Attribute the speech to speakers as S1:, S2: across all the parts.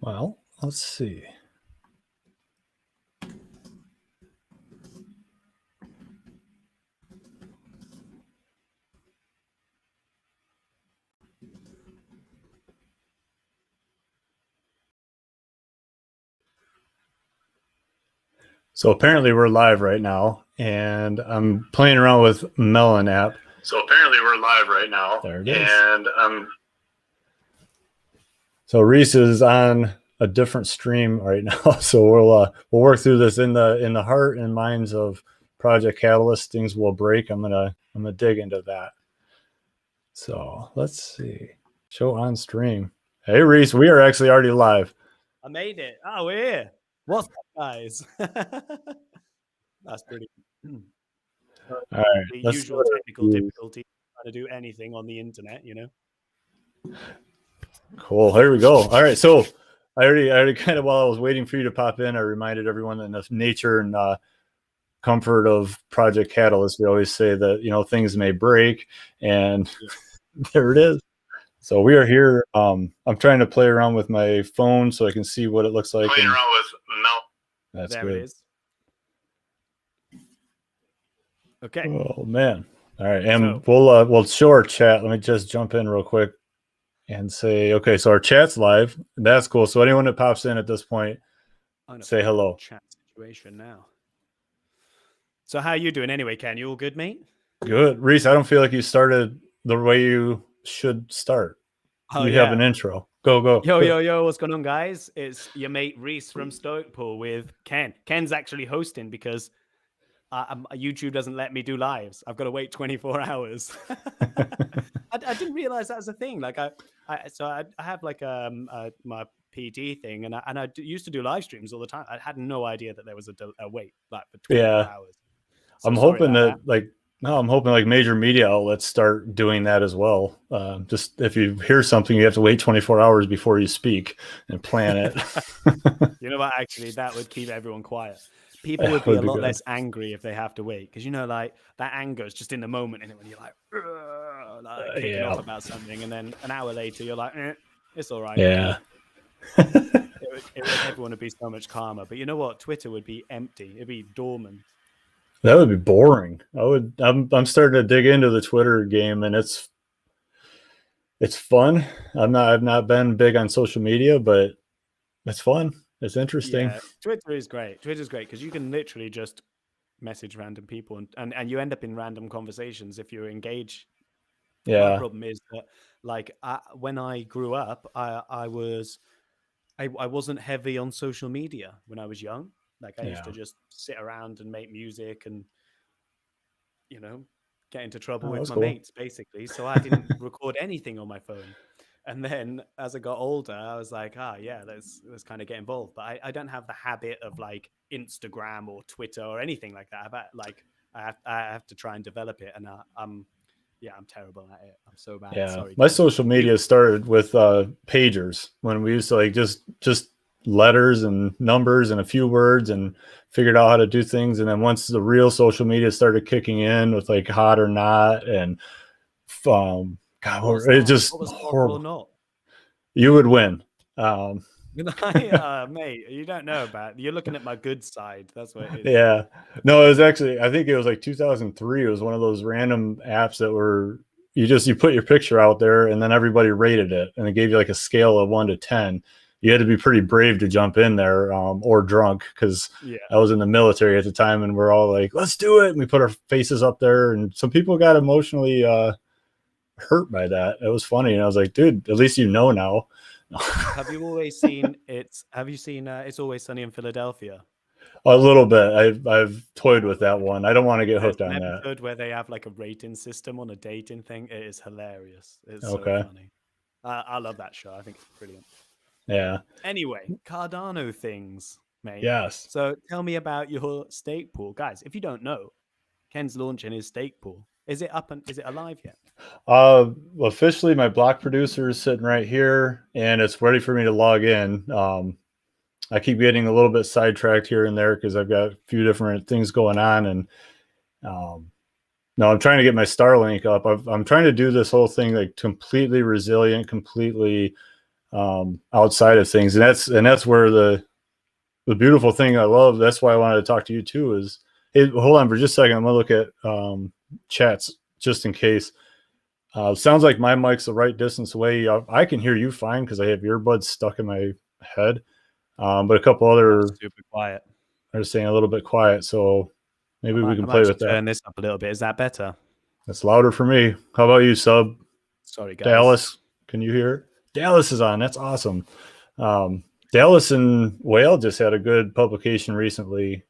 S1: Well, let's see. So apparently we're live right now, and I'm playing around with Melon app.
S2: So apparently we're live right now.
S1: There it is.
S2: And
S1: so Rhys is on a different stream right now. So we'll work through this in the heart and minds of Project Catalyst. Things will break. I'm gonna dig into that. So let's see. Show on stream. Hey Rhys, we are actually already live.
S3: I made it. Oh, we're here. What's up, guys? That's pretty.
S1: All right.
S3: The usual technical difficulty trying to do anything on the internet, you know.
S1: Cool. Here we go. All right. So I already kind of, while I was waiting for you to pop in, I reminded everyone that in the nature and comfort of Project Catalyst, we always say that, you know, things may break, and there it is. So we are here. I'm trying to play around with my phone so I can see what it looks like.
S2: Playing around with Mel.
S1: That's
S3: there
S1: good.
S3: It is. Okay.
S1: Oh man. All right. And so, we'll show our chat. Let me just jump in real quick and say, okay, so our chat's live. That's cool. So anyone that pops in at this point, say hello.
S3: Chat situation now. So how are you doing anyway, Ken? You all good, mate?
S1: Good. Rhys, I don't feel like you started the way you should start. You have an intro. Go.
S3: Yo, what's going on, guys? It's your mate Rhys from STOIC Pool with Ken. Ken's actually hosting because YouTube doesn't let me do lives. I've got to wait 24 hours. I didn't realize that was a thing. Like I have like my PT thing, and I used to do live streams all the time. I had no idea that there was a wait like for 24 hours. So
S1: I'm hoping that I'm hoping like major media outlets start doing that as well. Just if you hear something, you have to wait 24 hours before you speak and plan it.
S3: You know what? Actually, that would keep everyone quiet. People would be a lot less angry if they have to wait, because you know, like that anger is just in the moment, and when you're like kicking off about something, and then an hour later you're like, it's all right.
S1: Yeah.
S3: Everyone would be so much calmer. But you know what? Twitter would be empty. It'd be dormant.
S1: That would be boring. I'm starting to dig into the Twitter game, and it's fun. I've not been big on social media, but it's fun. It's interesting.
S3: Yeah, Twitter is great. Twitter's great because you can literally just message random people and you end up in random conversations if you engage.
S1: Yeah.
S3: My problem is that, like, when I grew up, I wasn't heavy on social media when I was young. Like, I used to just sit around and make music and, you know, get into trouble with my mates, basically. So I didn't record anything on my phone. And then as I got older, I was like, let's kind of get involved. But I don't have the habit of like Instagram or Twitter or anything like that. I have to try and develop it. And I'm terrible at it. I'm so bad.
S1: Yeah.
S3: Sorry,
S1: my social media started with pagers, when we used to like just letters and numbers and a few words, and figured out how to do things. And then once the real social media started kicking in with like Hot or Not and it just horrible.
S3: Not?
S1: You would win.
S3: Mate, you don't know about. You're looking at my good side. That's what it is.
S1: Yeah. No, it was actually, I think it was like 2003. It was one of those random apps that were you put your picture out there, and then everybody rated it, and it gave you like a scale of 1 to 10. You had to be pretty brave to jump in there, or drunk, because I was in the military at the time, and we're all like, let's do it. And we put our faces up there, and some people got emotionally hurt by that. It was funny, and I was like, dude, at least you know now.
S3: Have you seen It's Always Sunny in Philadelphia?
S1: A little bit. I've toyed with that one. I don't want to get hooked on that.
S3: Episode where they have like a rating system on a dating thing. It is hilarious. It's so funny. I love that show. I think it's brilliant.
S1: Yeah.
S3: Anyway, Cardano things, mate.
S1: Yes.
S3: So tell me about your stake pool, guys. If you don't know, Ken's launching his stake pool. Is it up and is it alive yet?
S1: Officially, my block producer is sitting right here, and it's ready for me to log in. I keep getting a little bit sidetracked here and there because I've got a few different things going on, and no, I'm trying to get my Starlink up. I'm trying to do this whole thing like completely resilient, completely outside of things. And that's where the beautiful thing I love. That's why I wanted to talk to you too is, hey, hold on for just a second. I'm going to look at chats just in case. Sounds like my mic's the right distance away. I can hear you fine because I have earbuds stuck in my head. But a couple other
S3: super quiet.
S1: are saying a little bit quiet. So maybe we can play with that.
S3: Turn this up a little bit. Is that better?
S1: That's louder for me. How about you, Sub?
S3: Sorry, guys.
S1: Dallas, can you hear? Dallas is on. That's awesome. Dallas and Whale just had a good publication recently.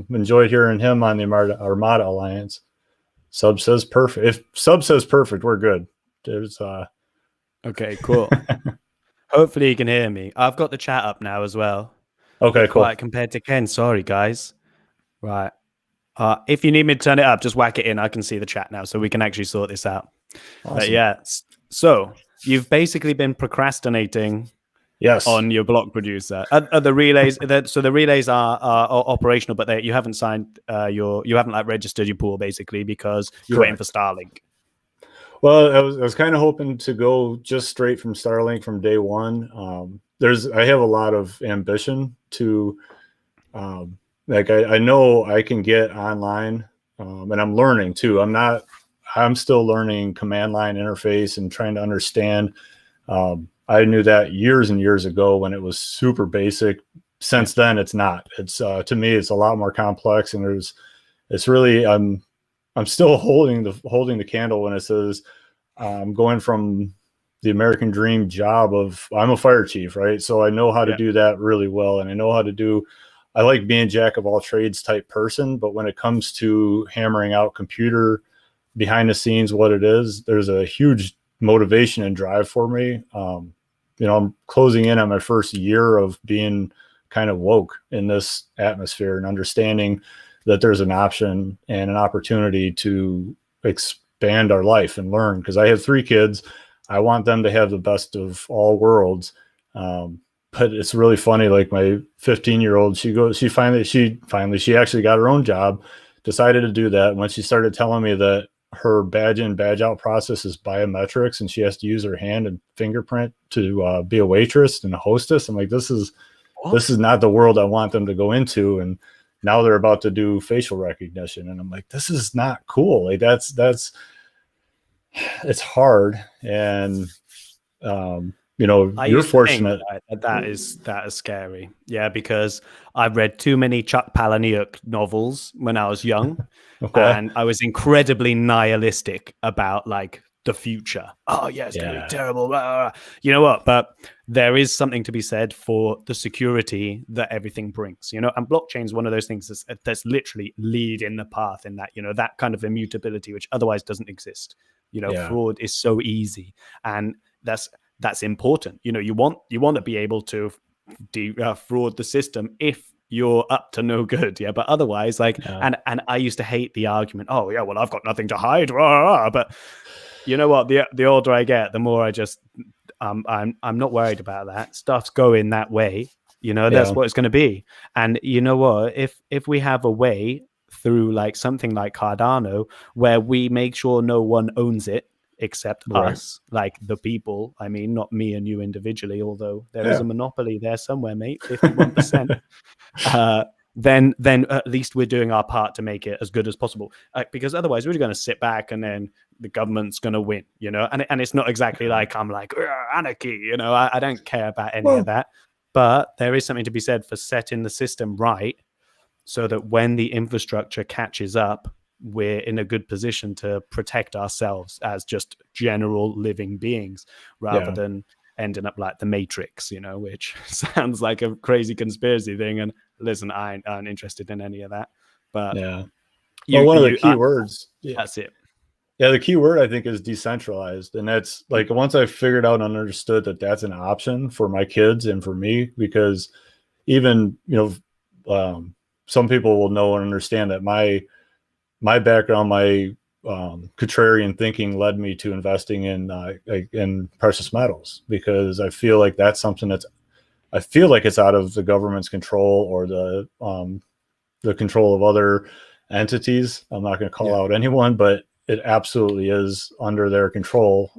S1: Enjoyed hearing him on the Armada Alliance. Sub says perfect. If Sub says perfect, we're good. There's
S3: okay, cool. Hopefully you can hear me. I've got the chat up now as well.
S1: Okay, cool.
S3: Quiet compared to Ken. Sorry, guys. Right. If you need me to turn it up, just whack it in. I can see the chat now, so we can actually sort this out.
S1: Awesome.
S3: But yeah. So you've basically been procrastinating.
S1: Yes.
S3: On your block producer. Are the relays so the relays are operational, but you haven't signed you haven't like registered your pool basically because you're waiting for Starlink.
S1: Well, I was kind of hoping to go just straight from Starlink from day one. I have a lot of ambition to like I know I can get online and I'm learning too. I'm still learning command line interface and trying to understand. I knew that years and years ago when it was super basic. Since then, it's not. It's to me, it's a lot more complex, and it's really I'm still holding the candle when it says I'm going from the American dream job of I'm a fire chief, right? So I know how to do that really well, and I know how to do. I like being jack of all trades type person, but when it comes to hammering out computer behind the scenes, what it is, there's a huge motivation and drive for me. I'm closing in on my first year of being kind of woke in this atmosphere and understanding that there's an option and an opportunity to expand our life and learn. Because I have 3 kids, I want them to have the best of all worlds. But it's really funny. Like my 15-year-old, she actually got her own job, decided to do that. When she started telling me that her badge in, badge out process is biometrics and she has to use her hand and fingerprint to be a waitress and a hostess, I'm like, this is not the world I want them to go into. And now they're about to do facial recognition, and I'm like, this is not cool. Like that's it's hard. And you're fortunate.
S3: That is scary. Yeah, because I've read too many Chuck Palahniuk novels when I was young. Okay. And I was incredibly nihilistic about like the future. Oh yeah, it's gonna be terrible. You know what? But there is something to be said for the security that everything brings. And blockchain is one of those things that's literally leading the path in that. That kind of immutability, which otherwise doesn't exist. Fraud is so easy, and that's important. You want to be able to fraud the system if you're up to no good. Yeah. But otherwise, and I used to hate the argument, oh yeah, well, I've got nothing to hide. But you know what? The older I get, the more I just, I'm not worried about that. Stuff's going that way. That's what it's going to be. And you know what? If we have a way through like something like Cardano where we make sure no one owns it, except us, like the people. I mean, not me and you individually, although there is a monopoly there somewhere, mate, 51%. Then at least we're doing our part to make it as good as possible. Because otherwise we're going to sit back and then the government's going to win, and it's not exactly like I'm like anarchy, I don't care about any of that. But there is something to be said for setting the system right so that when the infrastructure catches up, we're in a good position to protect ourselves as just general living beings rather than ending up like the Matrix, which sounds like a crazy conspiracy thing. And listen, I ain't interested in any of that. But
S1: one of the key words.
S3: That's it.
S1: Yeah, the key word I think is decentralized. And that's like once I figured out and understood that that's an option for my kids and for me, because even, some people will know and understand that my background, my contrarian thinking led me to investing in precious metals, because I feel like that's something I feel like it's out of the government's control or the control of other entities. I'm not going to call out anyone, but it absolutely is under their control.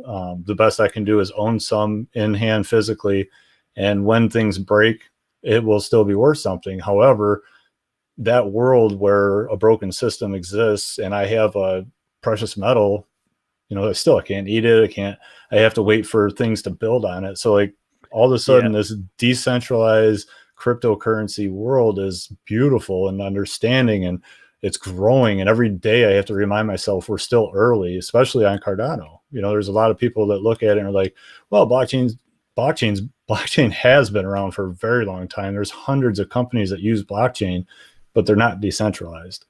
S1: The best I can do is own some in hand physically, and when things break, it will still be worth something. However, that world where a broken system exists and I have a precious metal, I can't eat it. I have to wait for things to build on it. So like all of a sudden this decentralized cryptocurrency world is beautiful and understanding, and it's growing. And every day I have to remind myself we're still early, especially on Cardano. There's a lot of people that look at it and are like, well, blockchain has been around for a very long time. There's hundreds of companies that use blockchain, but they're not decentralized.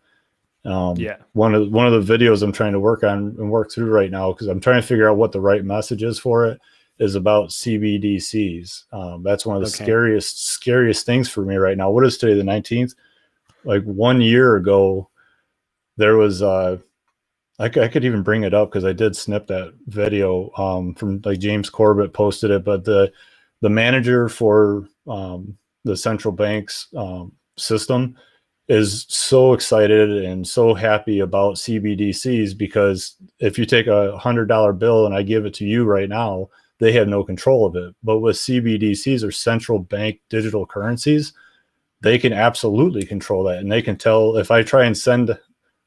S1: One of the videos I'm trying to work on and work through right now, because I'm trying to figure out what the right message is for it, is about CBDCs. That's one of the scariest things for me right now. What is today, the 19th? Like 1 year ago, there was I could even bring it up because I did snip that video from like James Corbett posted it, but the manager for the central bank's system is so excited and so happy about CBDCs, because if you take $100 bill and I give it to you right now, they have no control of it. But with CBDCs, or central bank digital currencies, they can absolutely control that. And they can tell if I try and send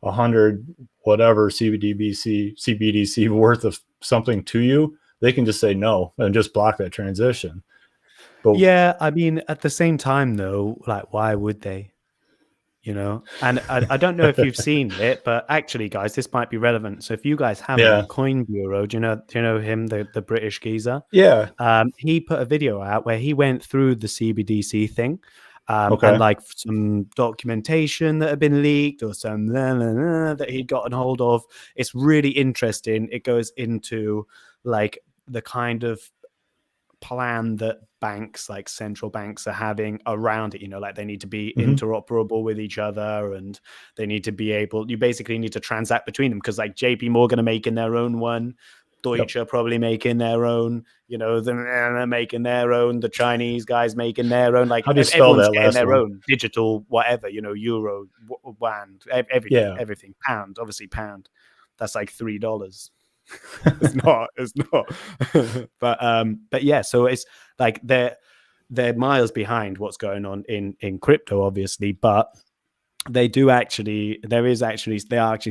S1: 100 whatever CBDC worth of something to you, they can just say no and just block that transition.
S3: But I mean, at the same time though, like, why would they? And I don't know if you've seen it, but actually, guys, this might be relevant. So if you guys haven't, Coin Bureau, do you know him, the British geezer?
S1: Yeah.
S3: He put a video out where he went through the CBDC thing, and like some documentation that had been leaked or some that he'd gotten hold of. It's really interesting. It goes into like the kind of plan that banks, like central banks, are having around it. Like they need to be interoperable with each other, and they need to be able, you basically need to transact between them, because like JP Morgan are making their own one, Deutsche are probably making their own, they're making their own, the Chinese guys making their own, like
S1: how do you spell
S3: everyone's
S1: that
S3: getting
S1: last
S3: their
S1: one?
S3: own digital whatever, euro, yuan, everything, pound, obviously pound, that's like $3. it's not but yeah, so it's like they're miles behind what's going on in crypto, obviously, but they are actually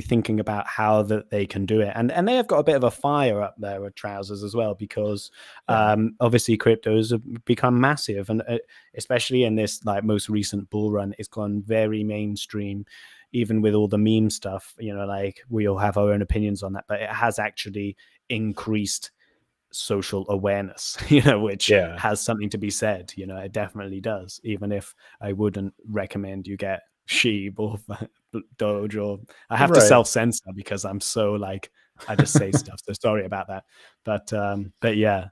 S3: thinking about how that they can do it, and they have got a bit of a fire up their trousers as well, because obviously cryptos have become massive, and especially in this like most recent bull run, it's gone very mainstream. Even with all the meme stuff, like we all have our own opinions on that, but it has actually increased social awareness, which has something to be said. It definitely does, even if I wouldn't recommend you get Sheeb or Doge, or I have to self-censor because I'm so like, I just say stuff, so sorry about that. But yeah,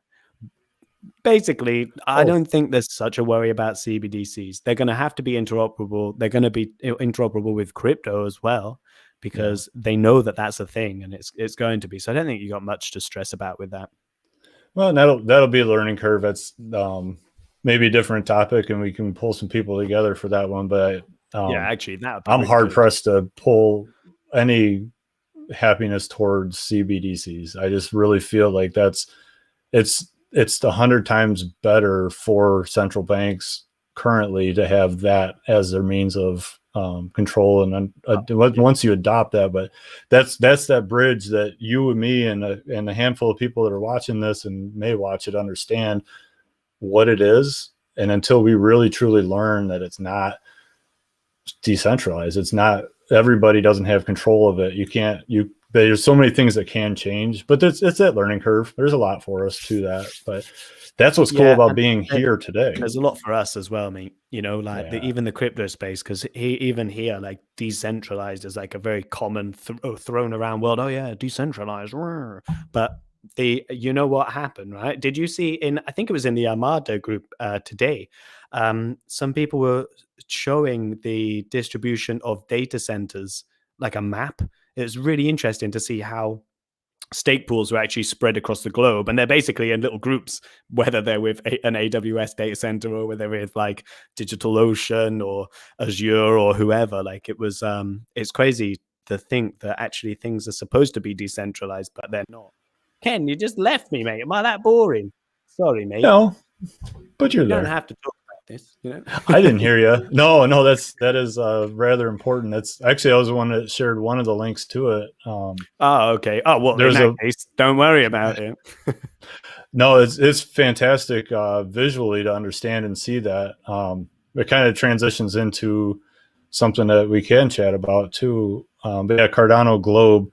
S3: basically, I don't think there's such a worry about CBDCs. They're going to have to be interoperable. They're going to be interoperable with crypto as well, because they know that that's a thing, and it's going to be. So I don't think you got much to stress about with that.
S1: Well, that'll be a learning curve. That's maybe a different topic, and we can pull some people together for that one. But
S3: actually,
S1: I'm really hard pressed to pull any happiness towards CBDCs. I just really feel like it's 100 times better for central banks currently to have that as their means of control. And once you adopt that, but that's that bridge that you and me and a handful of people that are watching this and may watch it understand what it is. And until we really truly learn that it's not decentralized, it's not, everybody doesn't have control of it. There's so many things that can change, but it's that learning curve. There's a lot for us to that, but that's what's cool about being here today.
S3: There's a lot for us as well, mate. Even the crypto space, because even here, like decentralized is like a very common thrown around word. Oh yeah, decentralized. But what happened, right? Did you see I think it was in the Armada group today, some people were showing the distribution of data centers, like a map. It was really interesting to see how stake pools are actually spread across the globe, and they're basically in little groups, whether they're with an AWS data center or whether they're with like DigitalOcean or Azure or whoever. Like it was, it's crazy to think that actually things are supposed to be decentralized, but they're not. Ken, you just left me, mate. Am I that boring? Sorry, mate.
S1: No, but you're
S3: You don't
S1: there.
S3: have to talk about this, you know.
S1: I didn't hear you. No, that is rather important. That's actually I was the one that shared one of the links to it.
S3: Oh, okay. Oh, well,
S1: There's
S3: in that case, don't worry about it.
S1: No, it's fantastic visually to understand and see that. It kind of transitions into something that we can chat about too. But yeah, Cardano Globe.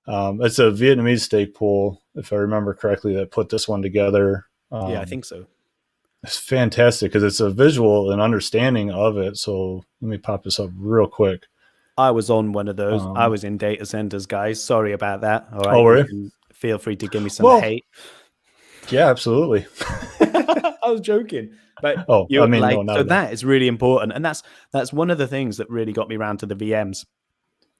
S1: It's a Vietnamese stake pool, if I remember correctly, that put this one together.
S3: Yeah, I think so.
S1: It's fantastic because it's a visual and understanding of it. So let me pop this up real quick.
S3: I was on one of those. I was in data centers, guys. Sorry about that. All right.
S1: Oh, were you?
S3: Feel free to give me some hate.
S1: Yeah, absolutely.
S3: I was joking. But
S1: no,
S3: so that is really important. And that's one of the things that really got me around to the VMs.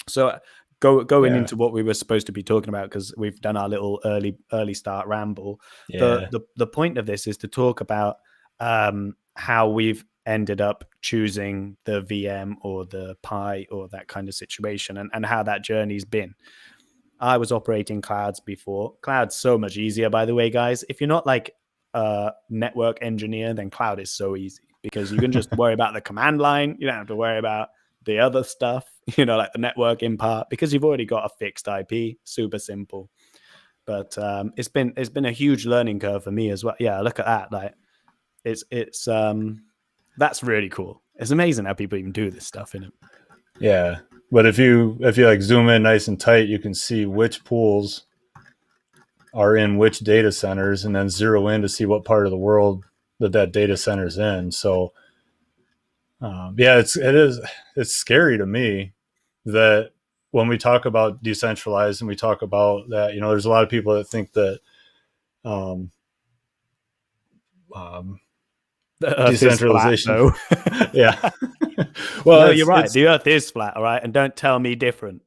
S3: So going into what we were supposed to be talking about, because we've done our little early start ramble.
S1: Yeah.
S3: The point of this is to talk about how we've ended up choosing the VM or the Pi or that kind of situation, and how that journey's been. I was operating clouds before. Cloud's so much easier, by the way, guys. If you're not like a network engineer, then cloud is so easy because you can just worry about the command line. You don't have to worry about the other stuff, like the networking part, because you've already got a fixed IP. Super simple. But it's been a huge learning curve for me as well. Yeah, look at that. Like it's that's really cool. It's amazing how people even do this stuff in it.
S1: Yeah. But if you like zoom in nice and tight, you can see which pools are in which data centers, and then zero in to see what part of the world that data center's in. So it's scary to me that when we talk about decentralized and we talk about that, there's a lot of people that think that decentralization. Yeah. Well,
S3: no, you're right. The earth is flat, all right? And don't tell me different.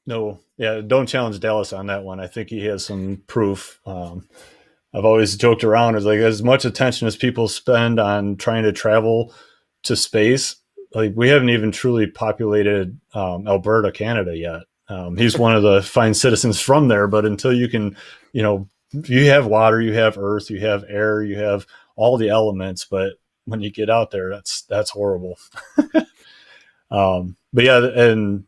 S1: No, yeah, don't challenge Dallas on that one. I think he has some proof. I've always joked around, as like as much attention as people spend on trying to travel to space, like we haven't even truly populated Alberta, Canada yet. He's one of the fine citizens from there, but until you can, you have water, you have earth, you have air, you have all the elements, but when you get out there, that's horrible. But yeah, and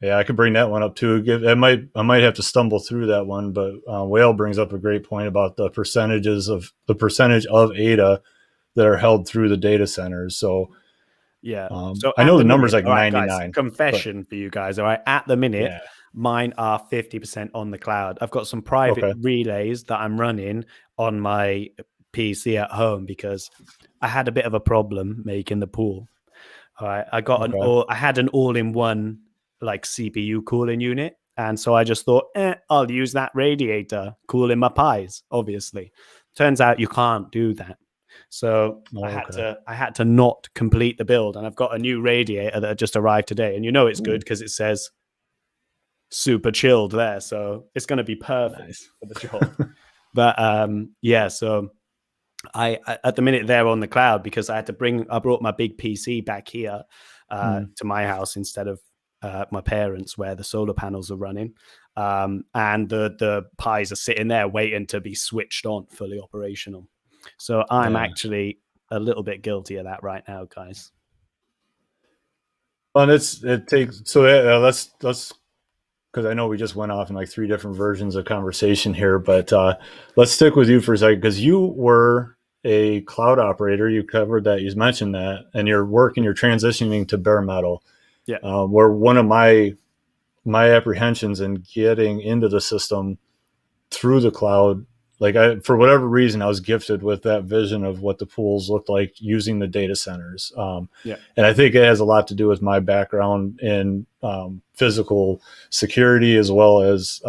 S1: yeah, I could bring that one up too. I might have to stumble through that one, but Whale brings up a great point about the percentage of ADA that are held through the data centers. So
S3: yeah,
S1: so I know the number's like 99.
S3: Guys, confession for you guys. All right, at the minute, mine are 50% on the cloud. I've got some private relays that I'm running on my PC at home because I had a bit of a problem making the pool. All right, I had an all-in-one like CPU cooling unit, and so I just thought, I'll use that radiator cooling my pies. Obviously, turns out you can't do that. So I had to not complete the build, and I've got a new radiator that just arrived today, and it's good because it says super chilled there, so it's going to be perfect for the job. But so I at the minute they're on the cloud because I brought my big PC back here to my house instead of my parents where the solar panels are running, and the pies are sitting there waiting to be switched on, fully operational. So I'm actually a little bit guilty of that right now, guys.
S1: Well, let's because I know we just went off in like 3 different versions of conversation here, but let's stick with you for a second, because you were a cloud operator. You covered that, you mentioned that, and you're transitioning to bare metal.
S3: Yeah.
S1: Where one of my apprehensions in getting into the system through the cloud, like for whatever reason, I was gifted with that vision of what the pools looked like using the data centers. And I think it has a lot to do with my background in physical security, as well as,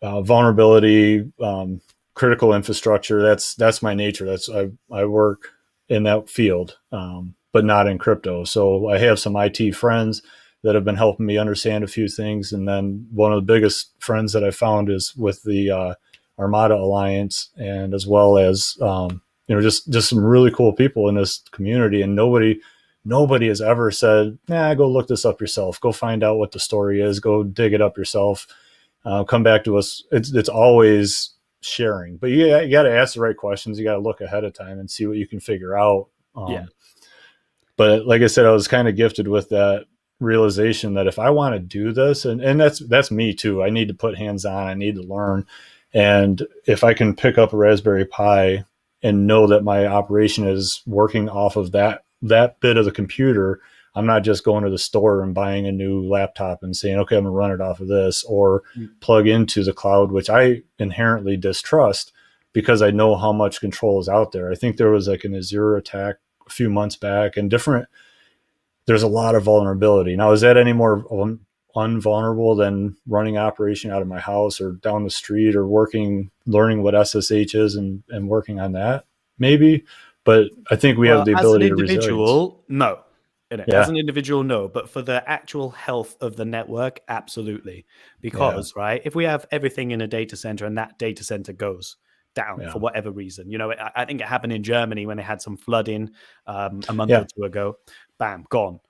S1: vulnerability, critical infrastructure. That's my nature. I work in that field, but not in crypto. So I have some IT friends that have been helping me understand a few things. And then one of the biggest friends that I found is with the Armada Alliance, and as well as, just some really cool people in this community. And nobody nobody has ever said, nah, go look this up yourself. Go find out what the story is. Go dig it up yourself. Come back to us. It's always sharing, but you got to ask the right questions. You got to look ahead of time and see what you can figure out. But like I said, I was kind of gifted with that realization that if I want to do this, and that's me too, I need to put hands on, I need to learn. And if I can pick up a Raspberry Pi and know that my operation is working off of that bit of the computer, I'm not just going to the store and buying a new laptop and saying, okay, I'm gonna run it off of this, or plug into the cloud, which I inherently distrust because I know how much control is out there. I think there was like an Azure attack a few months back, and there's a lot of vulnerability. Now, is that any more unvulnerable than running operation out of my house or down the street, or learning what SSH is and working on that? Maybe, but I think we have the ability to resilience.
S3: No. As an individual, no. But for the actual health of the network, absolutely. Because, right, if we have everything in a data center and that data center goes down for whatever reason, I think it happened in Germany when they had some flooding a month or two ago. Bam, gone.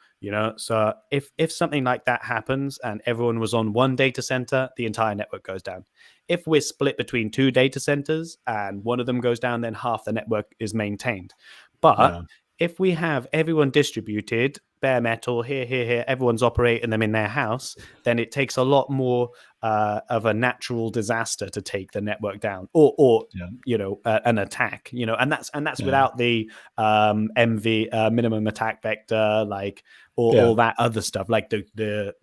S3: So if something like that happens and everyone was on one data center, the entire network goes down. If we're split between two data centers and one of them goes down, then half the network is maintained. But if we have everyone distributed, bare metal, here, everyone's operating them in their house, then it takes a lot more of a natural disaster to take the network down, or an attack, and that's without the MV minimum attack vector, like all that other stuff, like the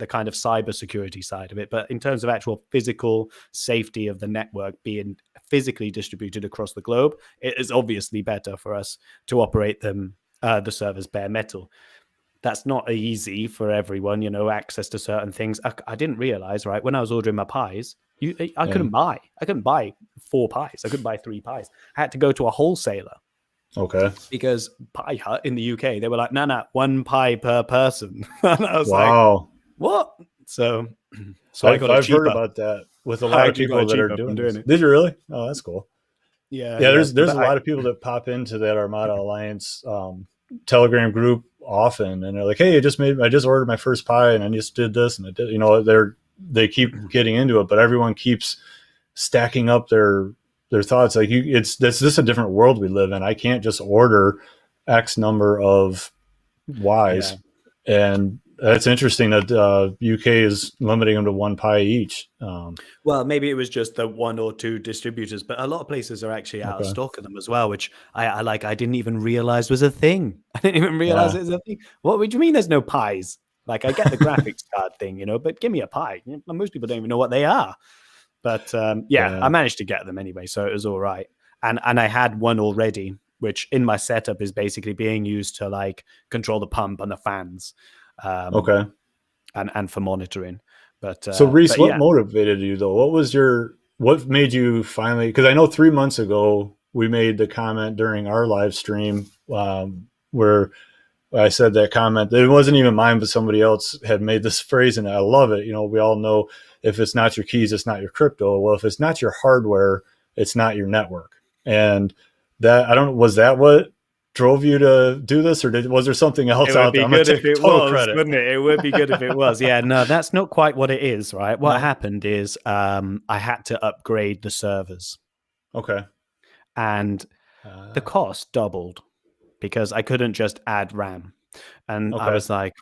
S3: kind of cybersecurity side of it. But in terms of actual physical safety of the network being physically distributed across the globe, it is obviously better for us to operate them the servers bare metal. That's not easy for everyone, access to certain things. I didn't realize, right, when I was ordering my pies, I couldn't buy 4 pies. I couldn't buy 3 pies. I had to go to a wholesaler.
S1: Okay.
S3: Because Pie Hut in the UK, they were like, no, 1 pie per person. And I was
S1: like,
S3: what? So
S1: I've heard about that with a lot of people that are doing it. Did you really? Oh, that's cool.
S3: Yeah.
S1: There's a lot of people that pop into that Armada Alliance Telegram group often, and they're like, hey, I just ordered my first pie and I just did this and I did, they keep getting into it, but everyone keeps stacking up their thoughts. Like this is a different world we live in. I can't just order X number of Ys. And that's interesting that UK is limiting them to 1 pie each.
S3: Well, maybe it was just the 1 or 2 distributors, but a lot of places are actually out of stock of them as well, which I didn't even realize was a thing. I didn't even realize it was a thing. What do you mean there's no pies? Like, I get the graphics card thing, but give me a pie. Most people don't even know what they are. But I managed to get them anyway, so it was all right. And I had one already, which in my setup is basically being used to like control the pump and the fans. And for monitoring. But
S1: so Rhys, what motivated you though? What made you finally, because I know 3 months ago we made the comment during our live stream where I said that comment. It wasn't even mine, but somebody else had made this phrase, and I love it. We all know if it's not your keys, it's not your crypto. Well, if it's not your hardware, it's not your network. And that, was that what drove you to do this, or was there something else out there?
S3: It would be good if it was, wouldn't it? It would be good if it was. Yeah, no, that's not quite what it is, right? What happened is I had to upgrade the servers.
S1: Okay.
S3: And the cost doubled because I couldn't just add RAM. And I was like,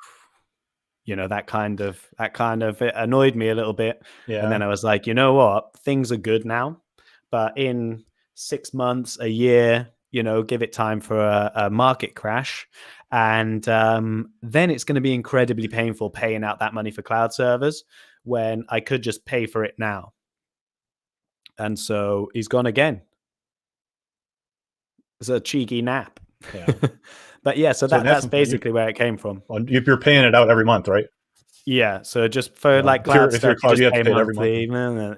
S3: that kind of it annoyed me a little bit. Yeah. And then I was like, you know what? Things are good now, but in 6 months, a year, give it time for a market crash. And then it's going to be incredibly painful paying out that money for cloud servers when I could just pay for it now. And so he's gone again. It's a cheeky nap. Yeah. But yeah, so that's basically where it came from.
S1: You're paying it out every month, right?
S3: Yeah, so just for like cloud stuff, you just pay monthly.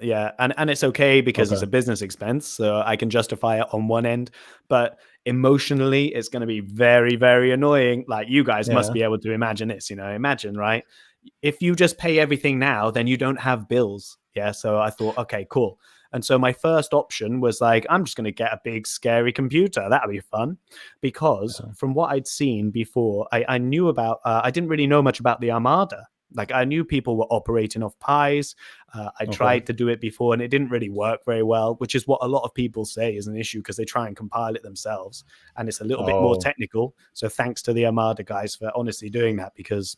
S3: Yeah, and it's okay because it's a business expense, so I can justify it on one end. But emotionally, it's going to be very, very annoying. Like, you guys must be able to imagine this. Imagine, right? If you just pay everything now, then you don't have bills. Yeah, so I thought, okay, cool. And so my first option was like, I'm just going to get a big, scary computer. That'll be fun. Because from what I'd seen before, I knew about, I didn't really know much about the Armada. Like I knew people were operating off Pis. I tried to do it before and it didn't really work very well, which is what a lot of people say is an issue because they try and compile it themselves. And it's a little bit more technical. So thanks to the Armada guys for honestly doing that, because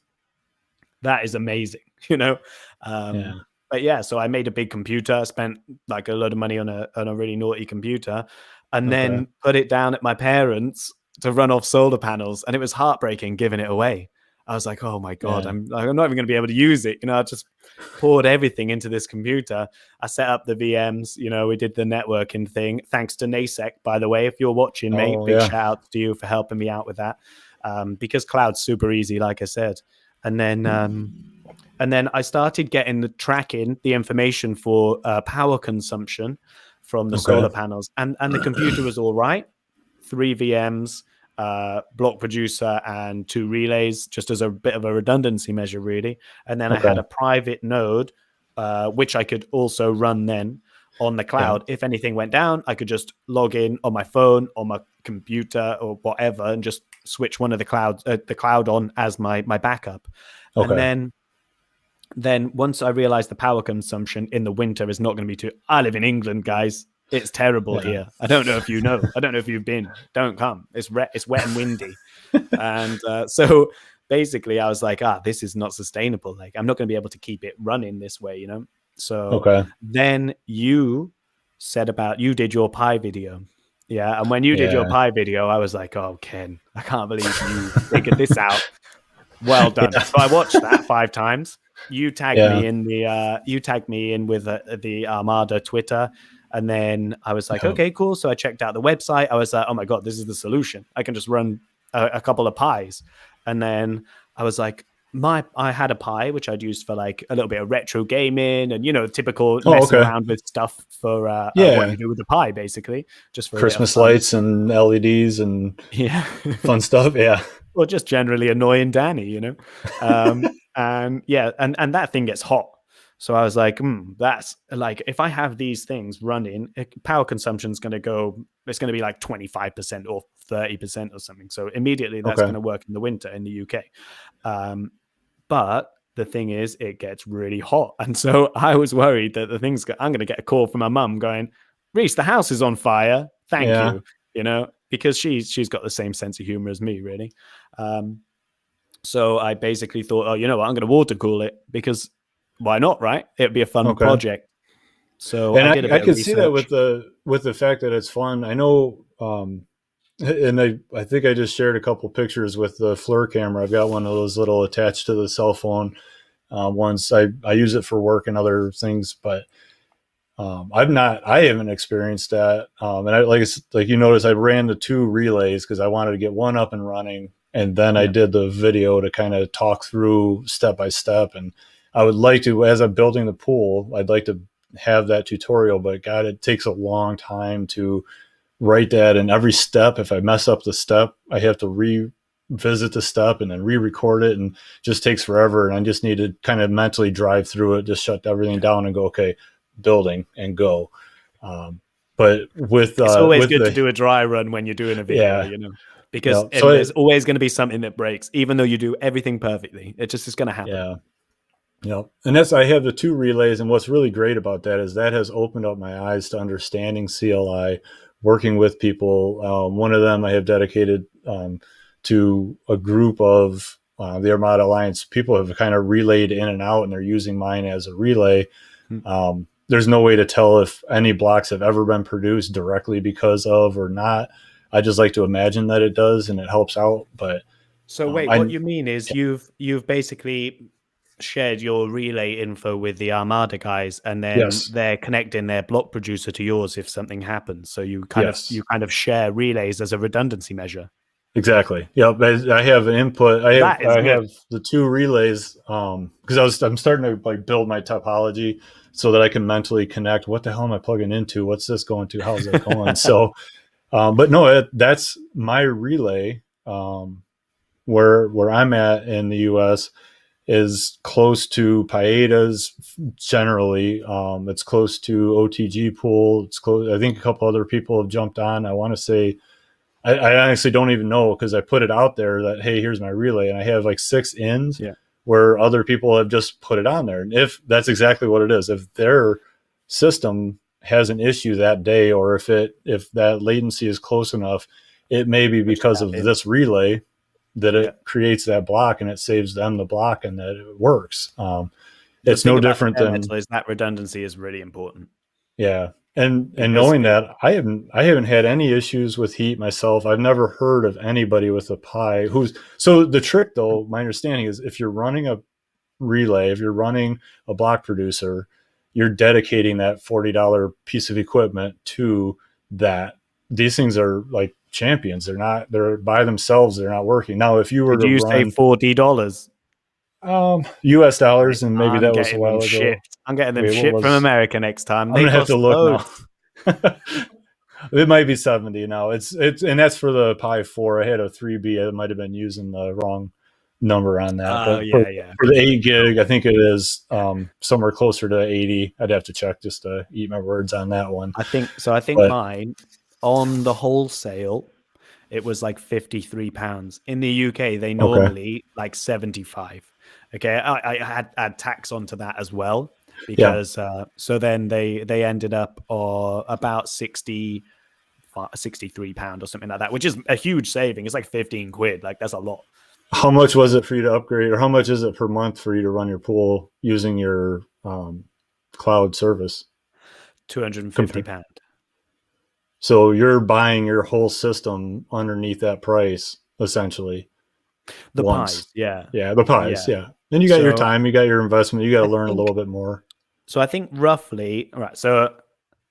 S3: that is amazing, you know? But yeah, so I made a big computer, spent like a lot of money on a really naughty computer, and then put it down at my parents' to run off solar panels. And it was heartbreaking giving it away. I was like, oh my God, I'm not even going to be able to use it. You know, I just poured everything into this computer. I set up the VMs, you know, we did the networking thing. Thanks to NASEC, by the way, if you're watching, mate, big shout out to you for helping me out with that. Because cloud's super easy, like I said. And then I started getting tracking the information for power consumption from the solar panels. And the computer was all right. 3 VMs, block producer and 2 relays, just as a bit of a redundancy measure, really. And then I had a private node, which I could also run then on the cloud. If anything went down, I could just log in on my phone, on my computer or whatever, and just switch one of the cloud on as my backup. And then once I realized the power consumption in the winter is not going to be too, I live in England, guys. It's terrible here. I don't know if you know. I don't know if you've been. Don't come. It's wet and windy. And so basically I was like, this is not sustainable. Like I'm not going to be able to keep it running this way, you know? So then you said you did your Pi video. Yeah. And when you did your Pi video, I was like, oh, Ken, I can't believe you figured this out. Well done. So I watched that 5 times. You tagged me in with the Armada Twitter. And then I was like, okay, cool. So I checked out the website. I was like, oh my God, this is the solution. I can just run a couple of Pis. And then I was like, I had a Pi, which I'd used for like a little bit of retro gaming and, you know, typical messing around with stuff for what you do with the Pi, basically. Just for
S1: Christmas lights and LEDs and fun stuff. Yeah.
S3: Or just generally annoying Danny, you know? And that thing gets hot. So I was like, that's like, if I have these things running, power consumption is going to go, it's going to be like 25% or 30% or something. So immediately that's going to work in the winter in the UK. But the thing is, it gets really hot. And so I was worried that I'm going to get a call from my mum going, Rhys, the house is on fire. Thank you. You know, because she's got the same sense of humor as me, really. So I basically thought, oh, you know what, I'm going to water cool it because why not, right? It'd be a fun project. So
S1: and I could see that with the fact that it's fun. I know, and I think I just shared a couple pictures with the FLIR camera. I've got one of those little attached to the cell phone ones. I use it for work and other things, but I haven't experienced that. And I like you notice I ran the 2 relays because I wanted to get one up and running. And then I did the video to kind of talk through step by step. And I would like to, as I'm building the pool, I'd like to have that tutorial, but God, it takes a long time to write that. And every step, if I mess up the step, I have to revisit the step and then re-record it, and just takes forever. And I just need to kind of mentally drive through it, just shut everything down and go, okay, building and go. But it's
S3: always good to do a dry run when you're doing a video, you know, because there's always going to be something that breaks, even though you do everything perfectly. It just is going to happen.
S1: Yeah. And I have the 2 relays. And what's really great about that is that has opened up my eyes to understanding CLI, working with people. One of them I have dedicated to a group of the Armada Alliance. People have kind of relayed in and out, and they're using mine as a relay. There's no way to tell if any blocks have ever been produced directly because of or not. I just like to imagine that it does, and it helps out. But
S3: so wait, what you mean is you've basically shared your relay info with the Armada guys, and then they're connecting their block producer to yours if something happens. So you kind of share relays as a redundancy measure.
S1: Exactly. Yep. I have an input. I have the 2 relays because I'm starting to like build my topology so that I can mentally connect. What the hell am I plugging into? What's this going to? How's that going? So, but no, that's my relay where I'm at in the US. is close to Paeda's generally. It's close to OTG pool. It's close. I think a couple other people have jumped on. I want to say, I honestly don't even know because I put it out there that, hey, here's my relay, and I have like 6 ins where other people have just put it on there. And if that's exactly what it is, if their system has an issue that day, or if that latency is close enough, it may be because of this relay that it creates that block, and it saves them the block, and that it works. It's no different than
S3: that redundancy is really important.
S1: Yeah. And knowing that, I haven't had any issues with heat myself. I've never heard of anybody with a Pi so the trick though, my understanding is if you're running a relay, if you're running a block producer, you're dedicating that $40 piece of equipment to that. These things are like champions. They're by themselves. They're not working. Now, if you were to
S3: say $40?
S1: US dollars, and maybe that was a while ago.
S3: I'm getting them shipped from America next time.
S1: I'm gonna have to look now. It might be 70 now. It's and that's for the Pi 4. I had a 3B. I might have been using the wrong number on that. But for the 8 gig, I think it is somewhere closer to 80. I'd have to check just to eat my words on that one.
S3: I think mine on the wholesale, it was like £53. In the UK, they normally like 75. Okay, I add tax onto that as well because so then they ended up about £63 or something like that, which is a huge saving. It's like 15 quid. Like that's a lot.
S1: How much was it for you to upgrade, or how much is it per month for you to run your pool using your cloud service?
S3: £250.
S1: So you're buying your whole system underneath that price, essentially.
S3: The Pies,
S1: the Pies, Then you got your time, you got your investment, you got to learn a little bit more.
S3: So I think roughly, all right. So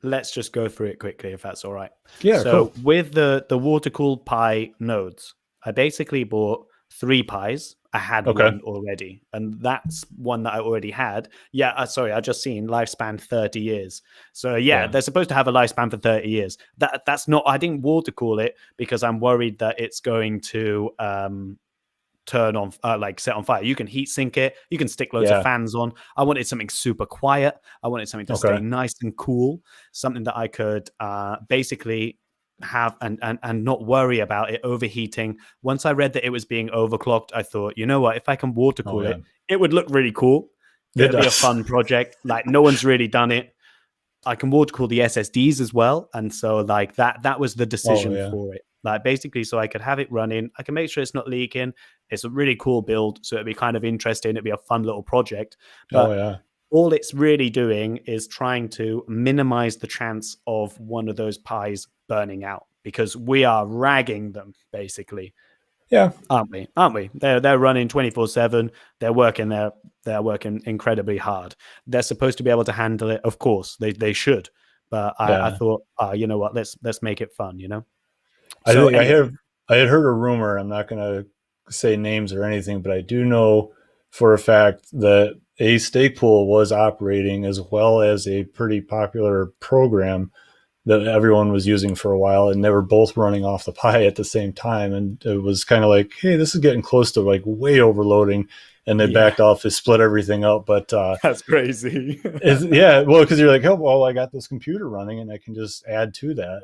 S3: let's just go through it quickly, if that's all right.
S1: Yeah.
S3: So
S1: cool.
S3: with the water-cooled Pi nodes, I basically bought 3 Pis. I had one already, and that's one that I already had. Yeah, sorry, I just seen lifespan 30 years. So they're supposed to have a lifespan for 30 years. That's not. I didn't water cool it because I'm worried that it's going to turn on, set on fire. You can heat sink it. You can stick loads of fans on. I wanted something super quiet. I wanted something to stay nice and cool. Something that I could basically have and not worry about it overheating. Once I read that it was being overclocked, I thought, you know what, if I can water cool it would look really cool. It'd be a fun project. Like no one's really done it. I can water cool the SSDs as well, and so like that was the decision for it. Like basically, so I could have it running. I can make sure it's not leaking. It's a really cool build, so it'd be kind of interesting. It'd be a fun little project. But all it's really doing is trying to minimize the chance of one of those Pis burning out, because we are ragging them basically.
S1: Yeah,
S3: aren't we? They're running 24/7. They're working incredibly hard. They're supposed to be able to handle it. Of course, they should. But I thought, you know what? Let's make it fun. You know. So
S1: I had heard a rumor. I'm not going to say names or anything, but I do know for a fact that a stake pool was operating, as well as a pretty popular program that everyone was using for a while, and they were both running off the Pi at the same time. And it was kind of like, hey, this is getting close to like way overloading. And they backed off, they split everything up. But
S3: that's crazy.
S1: Well, because you're like, oh, well, I got this computer running and I can just add to that.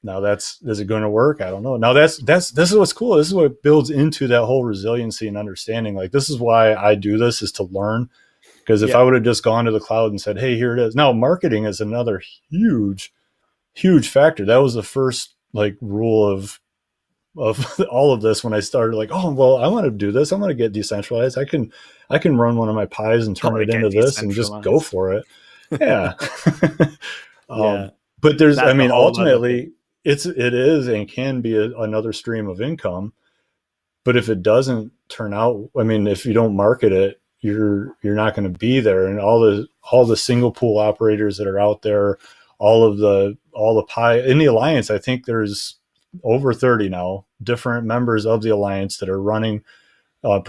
S1: Now is it going to work? I don't know. Now this is what's cool. This is what builds into that whole resiliency and understanding. Like this is why I do this, is to learn. Because if I would have just gone to the cloud and said, hey, here it is. Now marketing is another huge factor. That was the first like rule of all of this when I started, like, oh, well, I want to do this. I want to get decentralized. I can run one of my Pis and turn it into this and just go for it. Yeah. But there's, ultimately it is and can be another stream of income. But if it doesn't turn out, if you don't market it, you're not going to be there. And all the single pool operators that are out there, all the Pi in the Alliance, I think there's over 30 now different members of the Alliance that are running a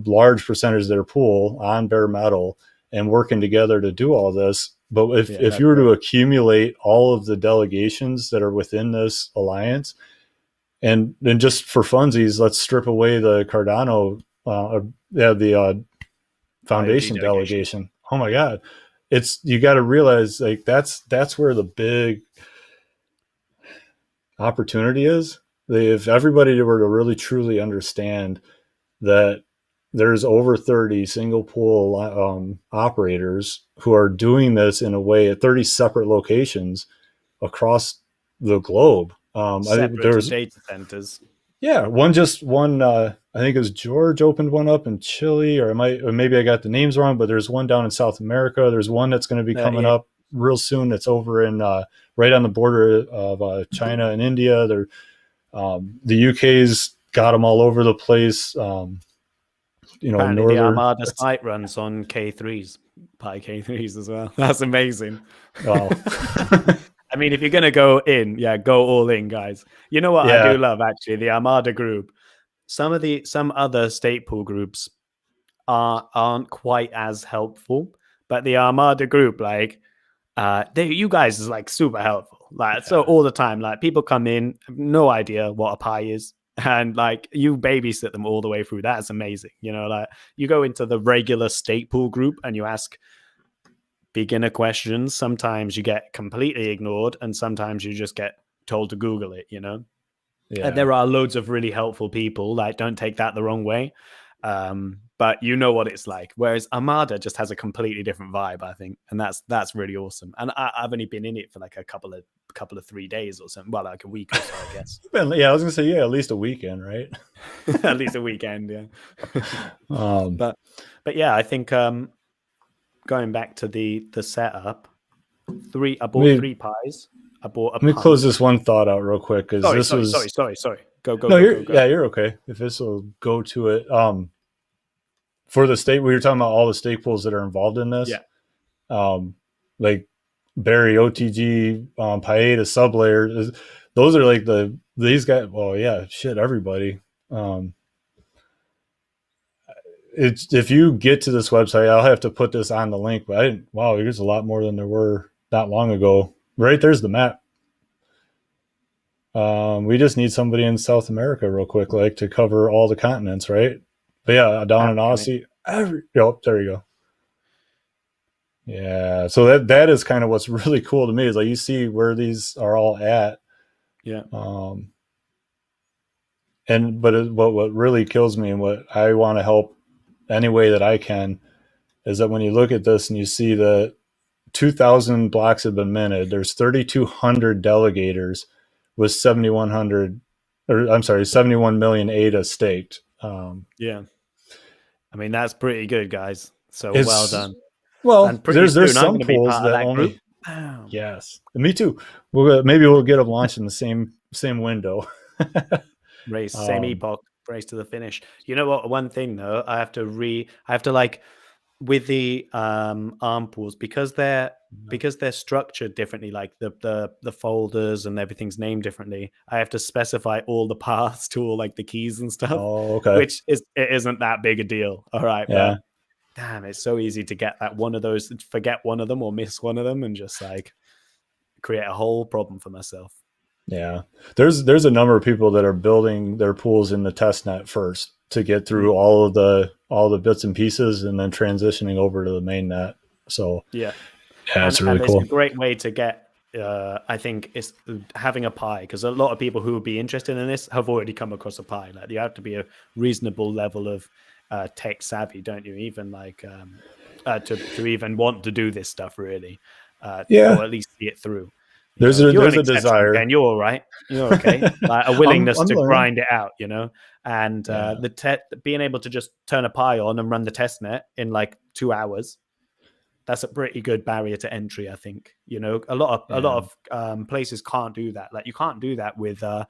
S1: large percentage of their pool on bare metal and working together to do all this. But if you were to accumulate all of the delegations that are within this Alliance, and then just for funsies, let's strip away the Cardano the foundation delegation. Oh my God. You got to realize like that's where the big opportunity is. If everybody were to really truly understand that there's over 30 single pool operators who are doing this in a way at 30 separate locations across the globe. I think
S3: Separate data centers.
S1: Yeah, one. I think it was George opened one up in Chile, or maybe I got the names wrong. But there's one down in South America. There's one that's going to be coming up real soon. That's over in right on the border of China and India. The UK's got them all over the place.
S3: Apparently the Armada site runs on K3s, Pi K3s as well. That's amazing.
S1: Wow.
S3: I mean, if you're going to go in, go all in, guys. You know what I do love, actually? The Armada group. Some other state pool groups aren't quite as helpful, but the Armada group, like, you guys is like super helpful. Like, so all the time, like people come in, have no idea what a Pi is. And like you babysit them all the way through. That's amazing. You know, like you go into the regular state pool group and you ask beginner questions. Sometimes you get completely ignored and sometimes you just get told to Google it, you know? And there are loads of really helpful people. Like, don't take that the wrong way. But you know what it's like. Whereas Armada just has a completely different vibe, I think. And that's really awesome. And I've only been in it for like a couple of 3 days or something. Well, like a week or so, I guess.
S1: Yeah, I was gonna say, at least a weekend, right?
S3: At least a weekend, yeah. But yeah, I think going back to the setup, I bought 3 pies. I bought a.
S1: Let me close this one thought out real quick because
S3: Sorry. Go.
S1: No, you're okay. If this will go to it. For the state, we were talking about all the stake pools that are involved in this.
S3: Yeah.
S1: Like Barry, OTG, Paeta, Sublayer. Those are like these guys. Well, yeah, shit, everybody. If you get to this website, I'll have to put this on the link. But there's a lot more than there were not long ago. Right there's the map. We just need somebody in South America real quick, like to cover all the continents, right? But yeah, down in Aussie, there you go. Yeah, so that is kind of what's really cool to me is like you see where these are all at.
S3: Yeah.
S1: But what really kills me and what I want to help any way that I can is that when you look at this and you see that 2,000 blocks have been minted, there's 3,200 delegators with 71 million ADA staked.
S3: Yeah. I mean, that's pretty good, guys. So well done.
S1: Well, there's some pools that only. Yes, me too. Maybe we'll get them launched in the same window.
S3: Race, same epoch, race to the finish. You know what? One thing though, I have to like with the ARM pools because they're structured differently, like the folders and everything's named differently. I have to specify all the paths to all like the keys and stuff.
S1: Oh, okay.
S3: Which it isn't that big a deal. All right,
S1: yeah.
S3: But damn, it's so easy to get that one of those, forget one of them or miss one of them, and just like create a whole problem for myself.
S1: Yeah, there's a number of people that are building their pools in the test net first to get through all the bits and pieces, and then transitioning over to the main net. So
S3: yeah,
S1: it's really cool.
S3: It's a great way to get. I think it's having a Pi, because a lot of people who would be interested in this have already come across a Pi. Like you have to be a reasonable level of tech savvy, don't you? Even like to even want to do this stuff, really, or at least see it through.
S1: There's a desire,
S3: and you're all right. You're okay. Like a willingness to grind it out, you know. And being able to just turn a Pi on and run the test net in like 2 hours. That's a pretty good barrier to entry, I think. You know, a lot of places can't do that. Like you can't do that with like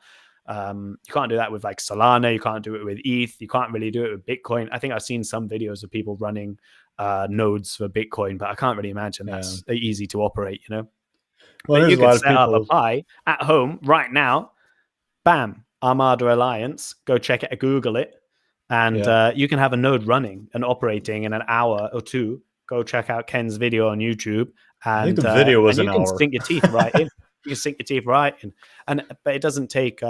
S3: Solana. You can't do it with ETH. You can't really do it with Bitcoin. I think I've seen some videos of people running nodes for Bitcoin, but I can't really imagine that's easy to operate. You know,
S1: well,
S3: but you could set up a Pi at home right now. Bam, Armada Alliance. Go check it, Google it, and you can have a node running and operating in an hour or two. Go check out Ken's video on YouTube. And
S1: I think the video was an hour.
S3: You can sink your teeth right in. You can sink your teeth right in. But it doesn't take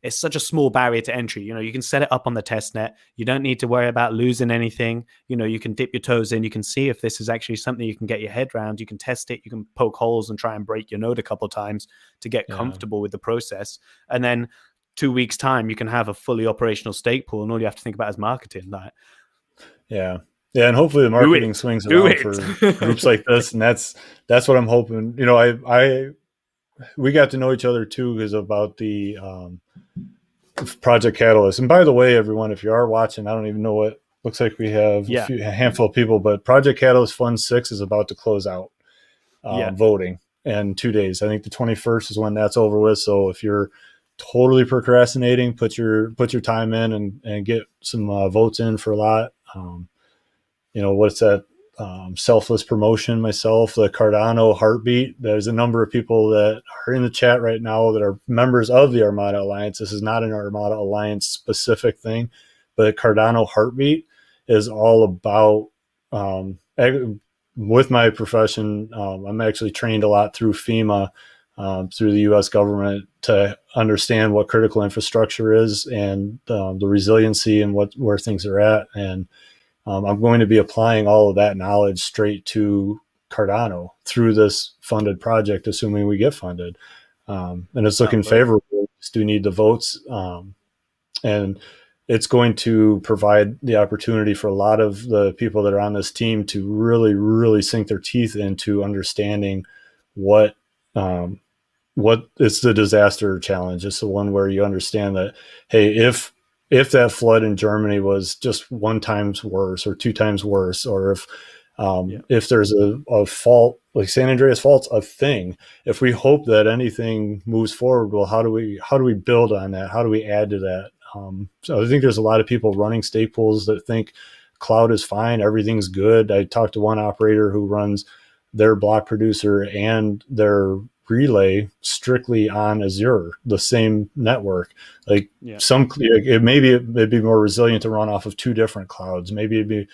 S3: it's such a small barrier to entry. You can set it up on the test net. You don't need to worry about losing anything. You can dip your toes in. You can see if this is actually something you can get your head around. You can test it. You can poke holes and try and break your node a couple of times to get comfortable with the process. And then 2 weeks time, you can have a fully operational stake pool, and all you have to think about is marketing.
S1: Yeah, and hopefully the marketing swings around for groups like this, and that's what I'm hoping. We got to know each other too because about the Project Catalyst. And by the way, everyone, if you are watching, I don't even know what looks like we have a handful of people, but Project Catalyst Fund 6 is about to close out voting in 2 days. I think the 21st is when that's over with. So if you're totally procrastinating, put your time in and get some votes in for a lot. What's that? Selfless promotion myself, the Cardano Heartbeat. There's a number of people that are in the chat right now that are members of the Armada Alliance. This is not an Armada Alliance specific thing, but Cardano Heartbeat is all about, with my profession, I'm actually trained a lot through FEMA, through the U.S. government to understand what critical infrastructure is and the resiliency and where things are at. And I'm going to be applying all of that knowledge straight to Cardano through this funded project, assuming we get funded. And it's looking favorable. Just do need the votes. And it's going to provide the opportunity for a lot of the people that are on this team to really, really sink their teeth into understanding what is the disaster challenge. It's the one where you understand that, hey, if that flood in Germany was just 1 times worse or 2 times worse, or if there's a fault, like San Andreas fault's a thing, if we hope that anything moves forward, well, how do we build on that? How do we add to that? So I think there's a lot of people running stake pools that think cloud is fine, everything's good. I talked to one operator who runs their block producer and their relay strictly on Azure, the same network. It'd be more resilient to run off of 2 different clouds. Maybe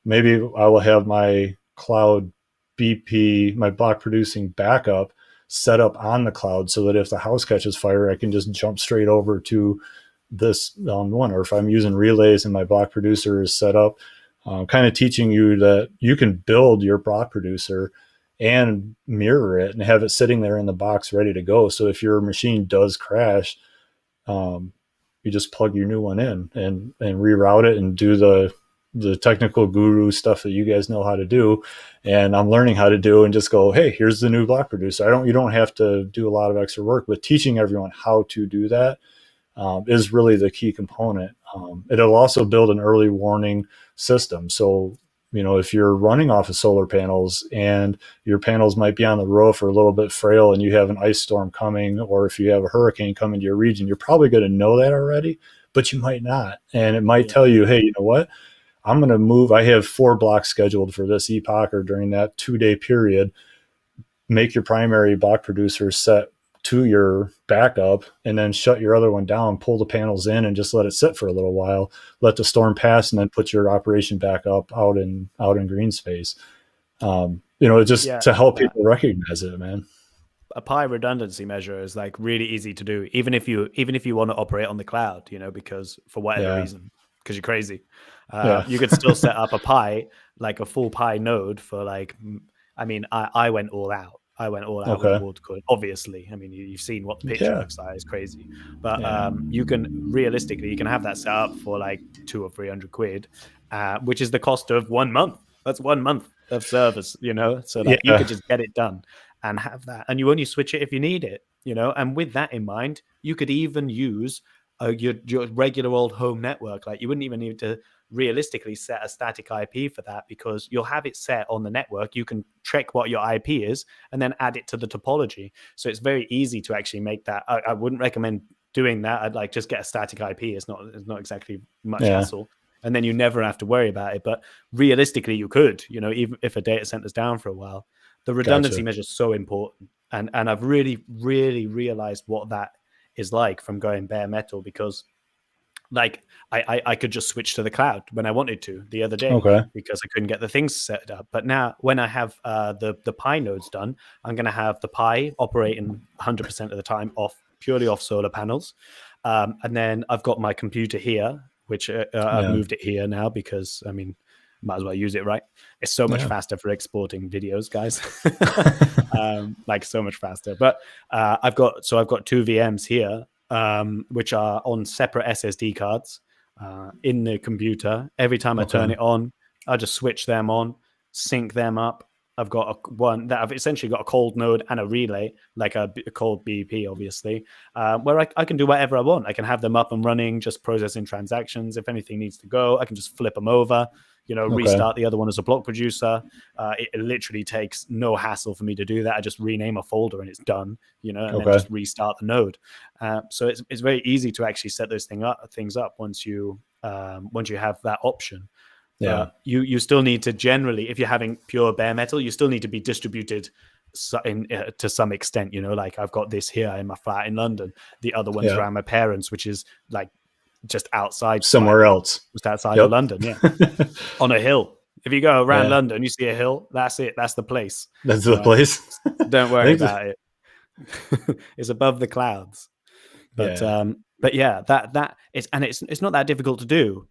S1: I will have my cloud BP, my block producing backup set up on the cloud so that if the house catches fire, I can just jump straight over to this one. Or if I'm using relays and my block producer is set up, kind of teaching you that you can build your block producer and mirror it and have it sitting there in the box ready to go. So if your machine does crash, you just plug your new one in and reroute it and do the technical guru stuff that you guys know how to do. And I'm learning how to do, and just go, hey, here's the new block producer. You don't have to do a lot of extra work, but teaching everyone how to do that is really the key component. It'll also build an early warning system. So, if you're running off of solar panels and your panels might be on the roof or a little bit frail and you have an ice storm coming, or if you have a hurricane coming to your region, you're probably going to know that already, but you might not. And it might tell you, hey, you know what? I'm going to move. I have 4 blocks scheduled for this epoch or during that 2-day period. Make your primary block producer set to your backup and then shut your other one down, pull the panels in and just let it sit for a little while, let the storm pass, and then put your operation back up out in green space. To help people recognize it, man.
S3: A Pi redundancy measure is really easy to do, even if you want to operate on the cloud, because for whatever reason, because you're crazy, you could still set up a Pi, like a full Pi node for I went all out. With the water cooling, obviously. You've seen what the picture looks like. It's crazy. But you can have that set up for 200 or 300 quid, which is the cost of 1 month. That's 1 month of service, so that you could just get it done and have that. And you only switch it if you need it, and with that in mind, you could even use your regular old home network. You wouldn't even need to realistically set a static IP for that, because you'll have it set on the network. You can check what your IP is and then add it to the topology. So it's very easy to actually make that. I wouldn't recommend doing that. I'd just get a static IP. It's not exactly much hassle. And then you never have to worry about it. But realistically, you could, even if a data center's down for a while. The redundancy measure is so important. And I've really, really realized what that is like from going bare metal, because I could just switch to the cloud when I wanted to the other day, because I couldn't get the things set up. But now when I have the Pi nodes done, I'm going to have the Pi operating 100% of the time purely off solar panels. And then I've got my computer here, which I've moved it here now because, I mean, might as well use it, right? It's so much faster for exporting videos, guys. Like so much faster. But I've got 2 VMs here, which are on separate SSD cards in the computer. Every time I turn it on, I just switch them on, sync them up. I've got one that I've essentially got a cold node and a relay, like a cold BP, obviously, where I can do whatever I want. I can have them up and running, just processing transactions. If anything needs to go, I can just flip them over, restart the other one as a block producer. It literally takes no hassle for me to do that. I just rename a folder and it's done, and then just restart the node. So it's very easy to actually set those things up once you have that option. Yeah, you still need to generally, if you're having pure bare metal, you still need to be distributed to some extent. Like I've got this here in my flat in London. The other one's around my parents, which is like just outside
S1: somewhere else,
S3: just outside of London. Yeah, on a hill. If you go around London, you see a hill. That's it. That's the place.
S1: That's the place.
S3: Don't worry about it. It's above the clouds. But yeah, that is, and it's not that difficult to do.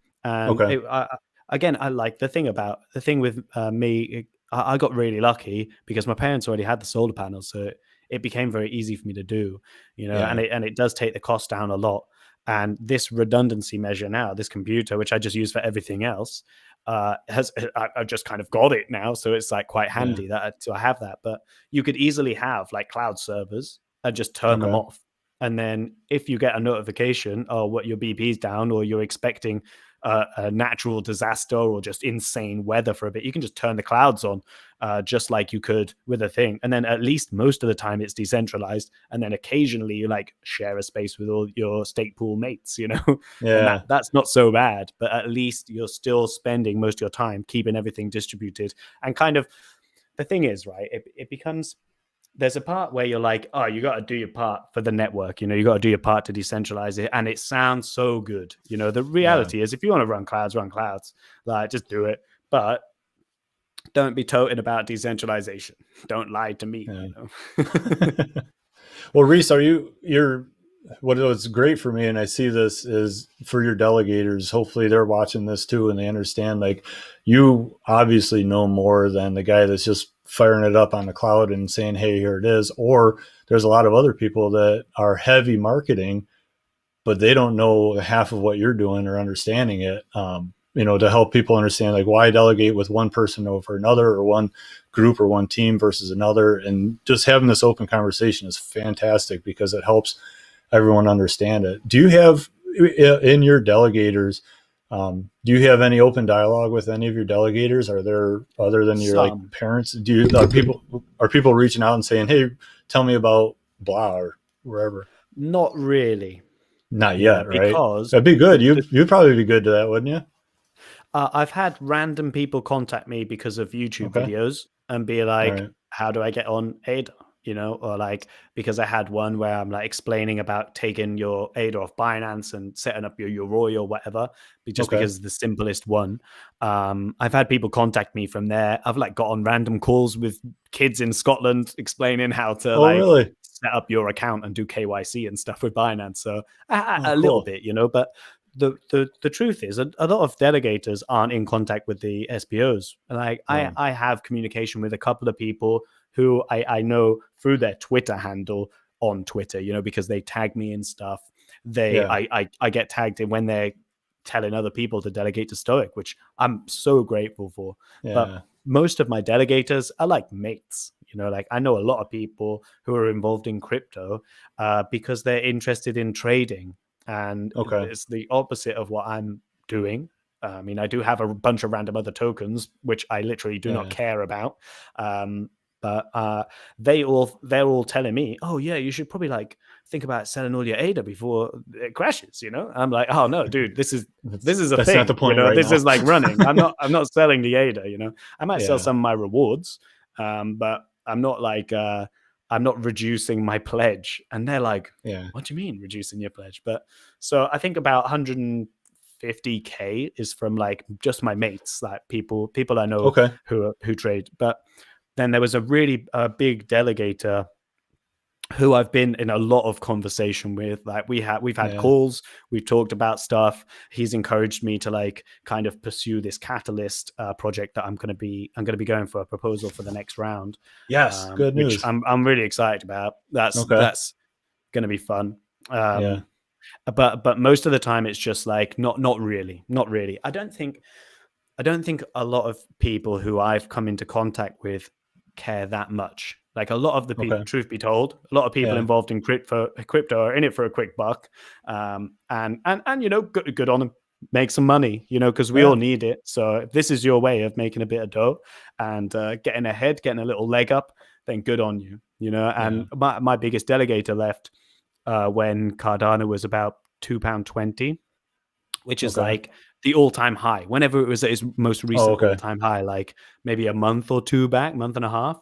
S3: Again, I like the thing with me. I got really lucky because my parents already had the solar panels, so it became very easy for me to do, and it does take the cost down a lot. And this redundancy measure now, this computer, which I just use for everything else, I've just kind of got it now, so it's like quite handy that I have that. But you could easily have like cloud servers and just turn them off, and then if you get a notification, what your BP's down, or you're expecting a natural disaster or just insane weather for a bit, you can just turn the clouds on, just like you could with a thing. And then at least most of the time it's decentralized. And then occasionally you like share a space with all your stake pool mates,
S1: Yeah.
S3: That's not so bad, but at least you're still spending most of your time keeping everything distributed. And kind of the thing is, right, it becomes, there's a part where you're like, oh, you got to do your part for the network. You got to do your part to decentralize it. And it sounds so good. The reality is if you want to run clouds, like just do it. But don't be toting about decentralization. Don't lie to me.
S1: Well, Rhys, what's great for me, and I see this is for your delegators, hopefully they're watching this too, and they understand, like, you obviously know more than the guy that's just firing it up on the cloud and saying, hey, here it is. Or there's a lot of other people that are heavy marketing, but they don't know half of what you're doing or understanding it, to help people understand, like, why delegate with one person over another, or one group or one team versus another. And just having this open conversation is fantastic because it helps everyone understand it. Do you have in your delegators, do you have any open dialogue with any of your delegators? Are there, other than your like parents, are people reaching out and saying, hey, tell me about blah or wherever?
S3: Not really.
S1: Not yet, right?
S3: Because
S1: that'd be good. You'd probably be good to that, wouldn't you?
S3: I've had random people contact me because of YouTube videos and be like, how do I get on ADA? Or like, because I had one where I'm like explaining about taking your ADA off Binance and setting up your Yoroi or whatever, just because it's the simplest one. I've had people contact me from there. I've like got on random calls with kids in Scotland explaining how to set up your account and do KYC and stuff with Binance. So a little bit, but the truth is a lot of delegators aren't in contact with the SPOs. Like I have communication with a couple of people who I know through their Twitter handle on Twitter, because they tag me and stuff. I get tagged in when they're telling other people to delegate to STOIC, which I'm so grateful for. But most of my delegators are like mates. Like I know a lot of people who are involved in crypto because they're interested in trading. And it's the opposite of what I'm doing. I mean, I do have a bunch of random other tokens, which I literally do not care about. But they're all telling me, oh yeah, you should probably like think about selling all your ADA before it crashes. I'm like, oh no, dude, this is a
S1: that's
S3: thing.
S1: Not the point right
S3: this
S1: now.
S3: is like running. I'm not selling the ADA. I might sell some of my rewards, but I'm not like I'm not reducing my pledge. And they're like, what do you mean reducing your pledge? But so I think about 150K is from like just my mates, like people I know who trade. But then there was a really big delegator who I've been in a lot of conversation with. Like we've had calls, we've talked about stuff. He's encouraged me to like kind of pursue this Catalyst project that I'm going to be going for a proposal for the next round.
S1: Yes, good news.
S3: Which I'm really excited about. That's going to be fun. But most of the time it's just like not really. I don't think a lot of people who I've come into contact with care that much. Like a lot of the people, truth be told, a lot of people involved in crypto are in it for a quick buck, and you know, good on them, make some money, you know, because we all need it. So if this is your way of making a bit of dough and getting ahead, getting a little leg up, then good on you, you know. And my biggest delegator left when Cardano was about £2.20, which is like the all-time high. Whenever it was at its most recent all-time high, like maybe a month or two back, month and a half,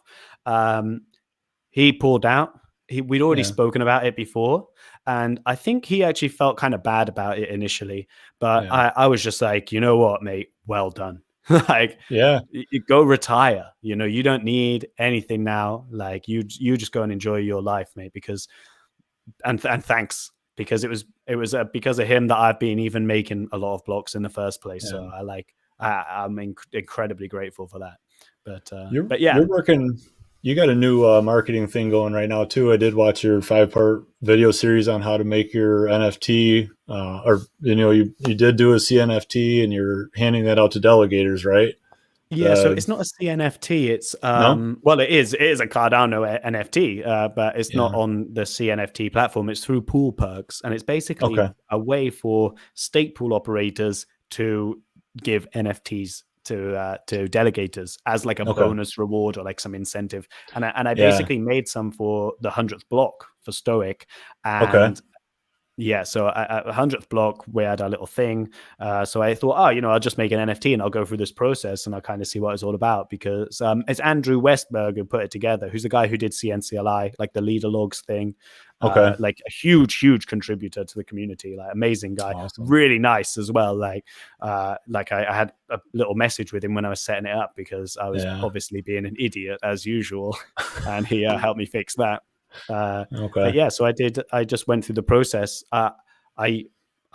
S3: he pulled out. We'd already spoken about it before, and I think he actually felt kind of bad about it initially. But I was just like, you know what, mate, well done. Like, you go retire. You know, you don't need anything now. Like, you just go and enjoy your life, mate. Because and thanks. Because it was because of him that I've been even making a lot of blocks in the first place. So I'm incredibly grateful for that. But
S1: you're working. You got a new marketing thing going right now too. I did watch your 5-part video series on how to make your NFT, or you know, you did do a CNFT, and you're handing that out to delegators, right?
S3: Yeah, so it's not a CNFT. It's well, it is a Cardano NFT, but it's not on the CNFT platform. It's through Pool Perks, and it's basically a way for stake pool operators to give NFTs to delegators as like a bonus reward or like some incentive. And I basically made some for the 100th block for STOIC, and yeah, so at 100th block, we had a little thing. So I thought, oh, you know, I'll just make an NFT and I'll go through this process and I'll kind of see what it's all about, because it's Andrew Westberg who put it together, who's the guy who did CNCLI, like the leader logs thing. Like a huge contributor to the community, like amazing guy, really nice as well. Like I had a little message with him when I was setting it up, because I was obviously being an idiot as usual, and he helped me fix that. But yeah, so I just went through the process. I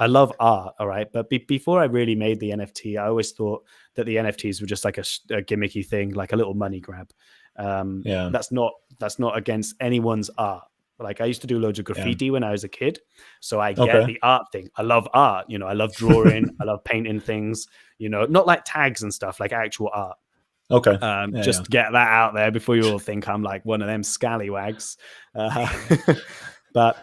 S3: love art, all right, but before I really made the NFT, I always thought that the NFTs were just like a gimmicky thing, like a little money grab. That's not against anyone's art. Like I used to do loads of graffiti when I was a kid, so I get the art thing. I love art, you know, I love drawing, I love painting things, you know, not like tags and stuff, like actual art. Just get that out there before you all think I'm like one of them scallywags. But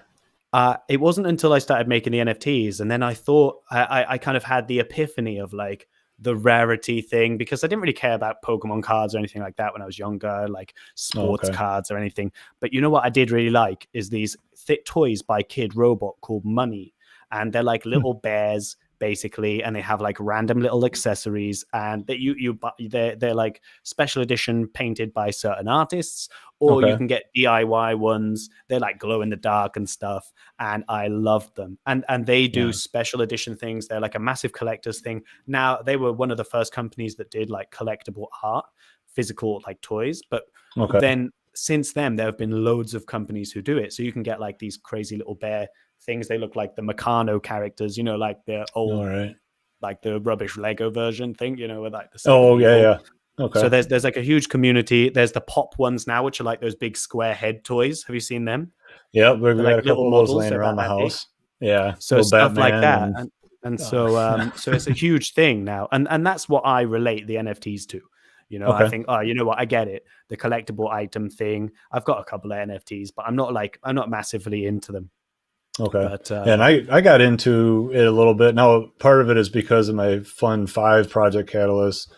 S3: it wasn't until I started making the NFTs, and then I thought I kind of had the epiphany of like the rarity thing, because I didn't really care about Pokemon cards or anything like that when I was younger, like sports cards or anything. But you know what I did really like is these thick toys by Kid Robot called Money, and they're like little bears basically, and they have like random little accessories, and that they're like special edition painted by certain artists, or you can get DIY ones. They're like glow in the dark and stuff, and I loved them. And they do special edition things. They're like a massive collector's thing. Now, they were one of the first companies that did like collectible art, physical like toys, but then since then there have been loads of companies who do it. So you can get like these crazy little bear things. They look like the Meccano characters, you know, like the old, like the rubbish Lego version thing, you know, with like the so there's like a huge community. There's the pop ones now, which are like those big square head toys. Have you seen them?
S1: Yeah, we've got
S3: like
S1: a couple of those laying around the house.
S3: So stuff like that, and so so it's a huge thing now, and that's what I relate the NFTs to. You know, I think, oh, you know what, I get it, the collectible item thing. I've got a couple of NFTs, but I'm not massively into them. But,
S1: and I got into it a little bit. Now, part of it is because of my Fun 5 Project Catalyst,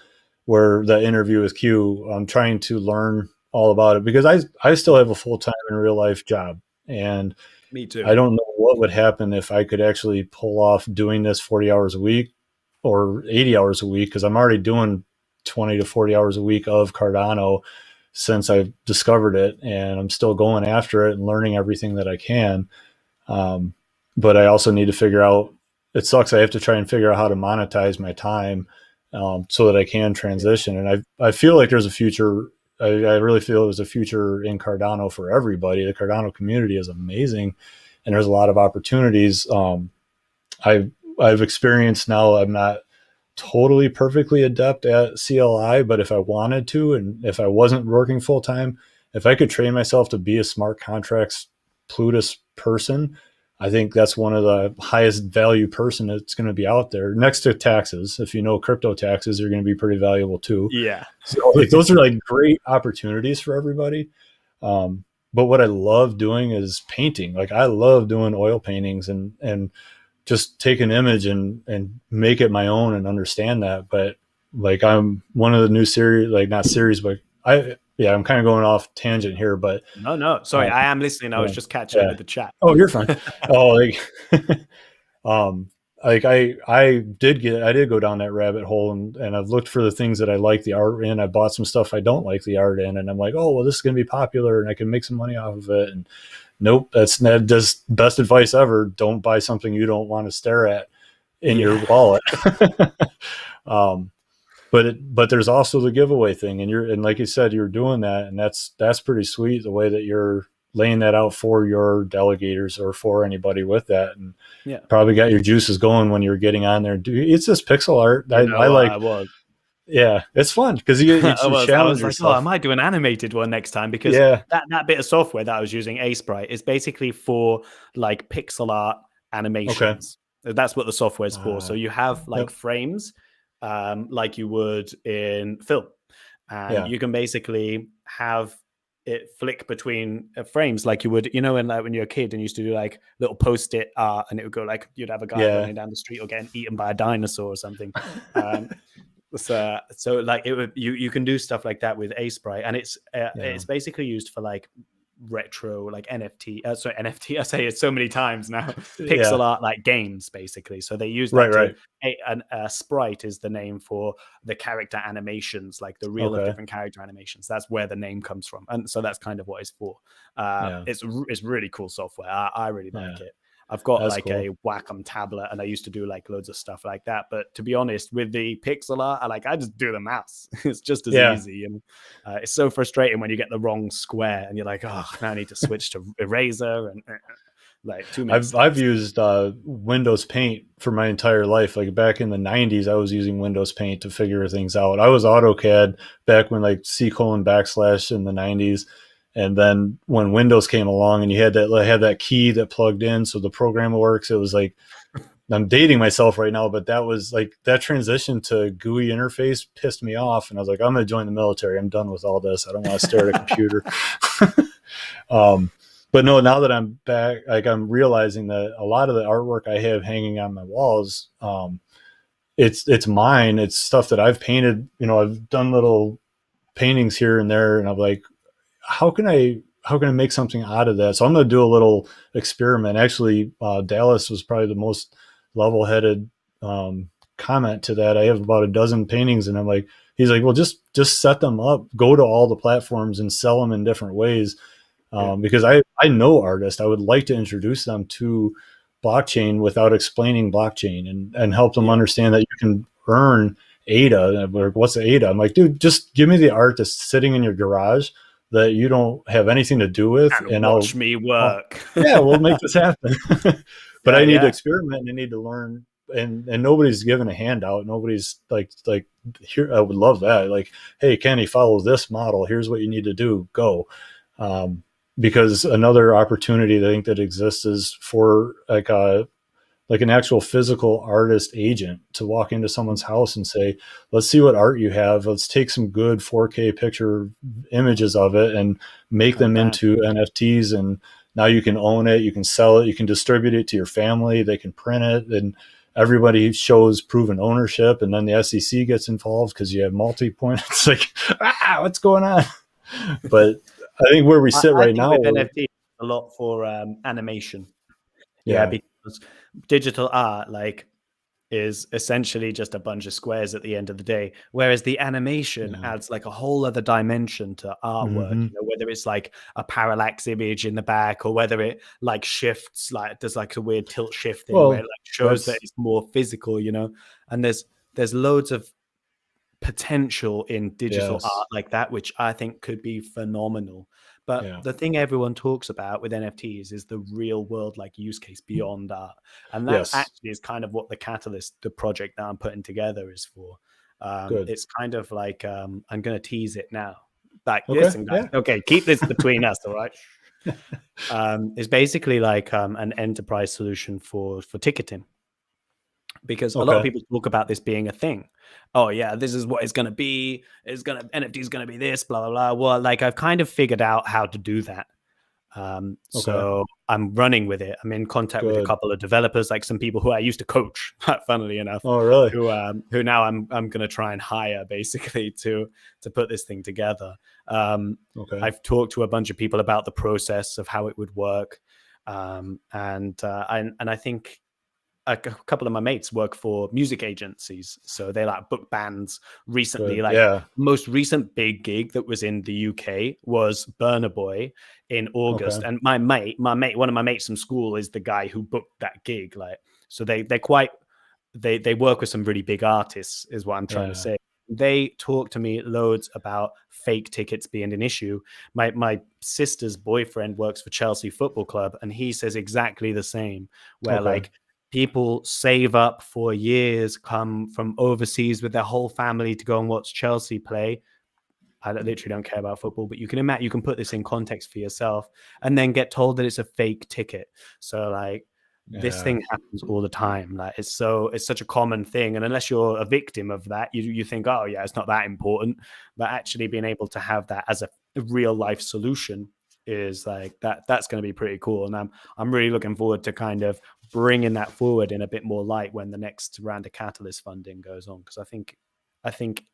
S1: where the interview with Q, I'm trying to learn all about it, because I still have a full-time in real life job, and
S3: me too.
S1: I don't know what would happen if I could actually pull off doing this 40 hours a week or 80 hours a week, because I'm already doing 20 to 40 hours a week of Cardano since I've discovered it, and I'm still going after it and learning everything that I can. But I also need to figure out, it sucks, I have to try and figure out how to monetize my time so that I can transition. And I feel like there's a future I really feel there's a future in Cardano for everybody. The Cardano community is amazing, and there's a lot of opportunities. I've experienced now. I'm not totally perfectly adept at CLI, but if I wanted to, and if I wasn't working full time, if I could train myself to be a smart contracts Plutus person, I think that's one of the highest value person that's going to be out there next to taxes. If you know crypto taxes, are going to be pretty valuable too.
S3: Yeah.
S1: So like, those are like great opportunities for everybody. But what I love doing is painting. Like I love doing oil paintings and just take an image and make it my own and understand that. But like I'm one of the new series, like not series, but I'm kind of going off tangent here, but
S3: no, sorry, I am listening. I was just catching up with the chat.
S1: Oh, you're fine. Oh, like, like I did go down that rabbit hole and I've looked for the things that I like the art in. I bought some stuff I don't like the art in, and I'm like, oh, well, this is going to be popular and I can make some money off of it. And nope, that's just best advice ever. Don't buy something you don't want to stare at in your wallet. But there's also the giveaway thing, and like you said, you're doing that, and that's pretty sweet the way that you're laying that out for your delegators or for anybody with that, and probably got your juices going when you're getting on there. It's just pixel art. I like. Yeah, it's fun because you challenge yourself.
S3: Like, I might do an animated one next time, because that bit of software that I was using, Sprite, is basically for like pixel art animations. Okay. That's what the software is for. So you have like frames, like you would in film, and you can basically have it flick between frames like you would, and like when you're a kid and you used to do like little post-it art, and it would go like you'd have a guy running down the street or getting eaten by a dinosaur or something. So like it would, you can do stuff like that with Sprite, and it's basically used for like retro, like NFT. NFT. I say it so many times now. Pixel art, like games, basically. So they use that. Sprite is the name for the character animations, like the reel of different character animations. That's where the name comes from, and so that's kind of what it's for. It's really cool software. I really like it. I've got a Wacom tablet, and I used to do like loads of stuff like that. But to be honest, with the pixel art, I just do the mouse. It's just as easy, and it's so frustrating when you get the wrong square, and you're like, oh, now I need to switch to eraser and like too many.
S1: I've used Windows Paint for my entire life. Like back in the 90s, I was using Windows Paint to figure things out. I was AutoCAD back when like C:// in the 90s. And then when Windows came along and you had that key that plugged in so the program works, it was like, I'm dating myself right now, but that was like that transition to GUI interface pissed me off. And I was like, I'm going to join the military. I'm done with all this. I don't want to stare at a computer. But no, now that I'm back, like I'm realizing that a lot of the artwork I have hanging on my walls, it's mine. It's stuff that I've painted. I've done little paintings here and there, and I'm like, how can I make something out of that? So I'm going to do a little experiment. Actually, Dallas was probably the most level-headed comment to that. I have about a dozen paintings, and I'm like, he's like, well, just set them up, go to all the platforms and sell them in different ways. Because I know artists, I would like to introduce them to blockchain without explaining blockchain and help them understand that you can earn ADA. Like, what's the ADA? I'm like, dude, just give me the art that's sitting in your garage that you don't have anything to do with, and
S3: watch me work.
S1: We'll make this happen. But I need to experiment and I need to learn, and nobody's given a handout. Nobody's like here. I would love that. Like, hey, Kenny, follow this model. Here's what you need to do. Go. Because another opportunity I think that exists is for like an actual physical artist agent to walk into someone's house and say, let's see what art you have. Let's take some good 4K picture images of it and make them into NFTs. And now you can own it. You can sell it. You can distribute it to your family. They can print it, and everybody shows proven ownership. And then the SEC gets involved because you have multi-point. It's like, what's going on? But I think where we sit right now,
S3: with NFT, a lot for animation. Because digital art is essentially just a bunch of squares at the end of the day, whereas the animation adds like a whole other dimension to artwork. Whether it's like a parallax image in the back, or whether it like shifts, like there's like a weird tilt shifting where it like shows that it's more physical. And there's loads of potential in digital
S1: Yes.
S3: art like that, which I think could be phenomenal. But
S1: Yeah.
S3: the thing everyone talks about with NFTs is the real world like use case beyond art. And that
S1: Yes.
S3: actually is kind of what the Catalyst, the project that I'm putting together, is for.
S1: Good.
S3: It's kind of like I'm going to tease it now. Like,
S1: Okay.
S3: listen, guys, okay, keep this between us, all right? It's basically like an enterprise solution for ticketing, because a lot of
S1: Okay.
S3: people talk about this being a thing. Oh yeah, this is what it's going to be. NFT is going to be this, blah blah blah. Well, like I've kind of figured out how to do that.
S1: Okay.
S3: So I'm running with it. I'm in contact with a
S1: Good.
S3: couple of developers, like some people who I used to coach, funnily enough,
S1: Oh, really?
S3: who now I'm going to try and hire basically to put this thing together.
S1: Okay.
S3: I've talked to a bunch of people about the process of how it would work, and I think a couple of my mates work for music agencies, so they like book bands recently.
S1: Good.
S3: Like
S1: Yeah.
S3: most recent big gig that was in the UK was Burna Boy in August,
S1: Okay.
S3: and my mate, one of my mates from school is the guy who booked that gig. Like, so they work with some really big artists, is what I'm trying to
S1: Yeah.
S3: say. They talk to me loads about fake tickets being an issue. My sister's boyfriend works for Chelsea Football Club, and he says exactly the same, where
S1: Okay.
S3: like people save up for years, come from overseas with their whole family to go and watch Chelsea play. I literally don't care about football, but you can imagine, you can put this in context for yourself, and then get told that it's a fake ticket. So like this thing happens all the time. Like it's such a common thing, and unless you're a victim of that, you think, oh yeah, it's not that important. But actually being able to have that as a real life solution is like that's going to be pretty cool. And I'm really looking forward to kind of bringing that forward in a bit more light when the next round of Catalyst funding goes on, because I think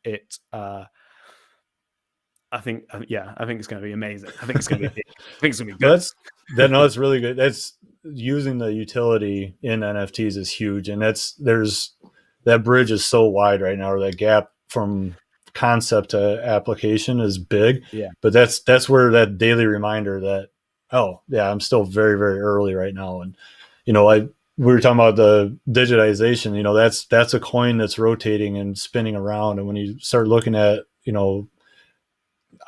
S3: it I think it's going to be amazing. I think it's going to be big. I think it's going to be good.
S1: That's really good. That's using the utility in NFTs is huge, and that bridge is so wide right now, or that gap from concept to application is big.
S3: Yeah.
S1: But that's where that daily reminder that, oh yeah, I'm still very, very early right now. And we were talking about the digitization, that's a coin that's rotating and spinning around. And when you start looking at,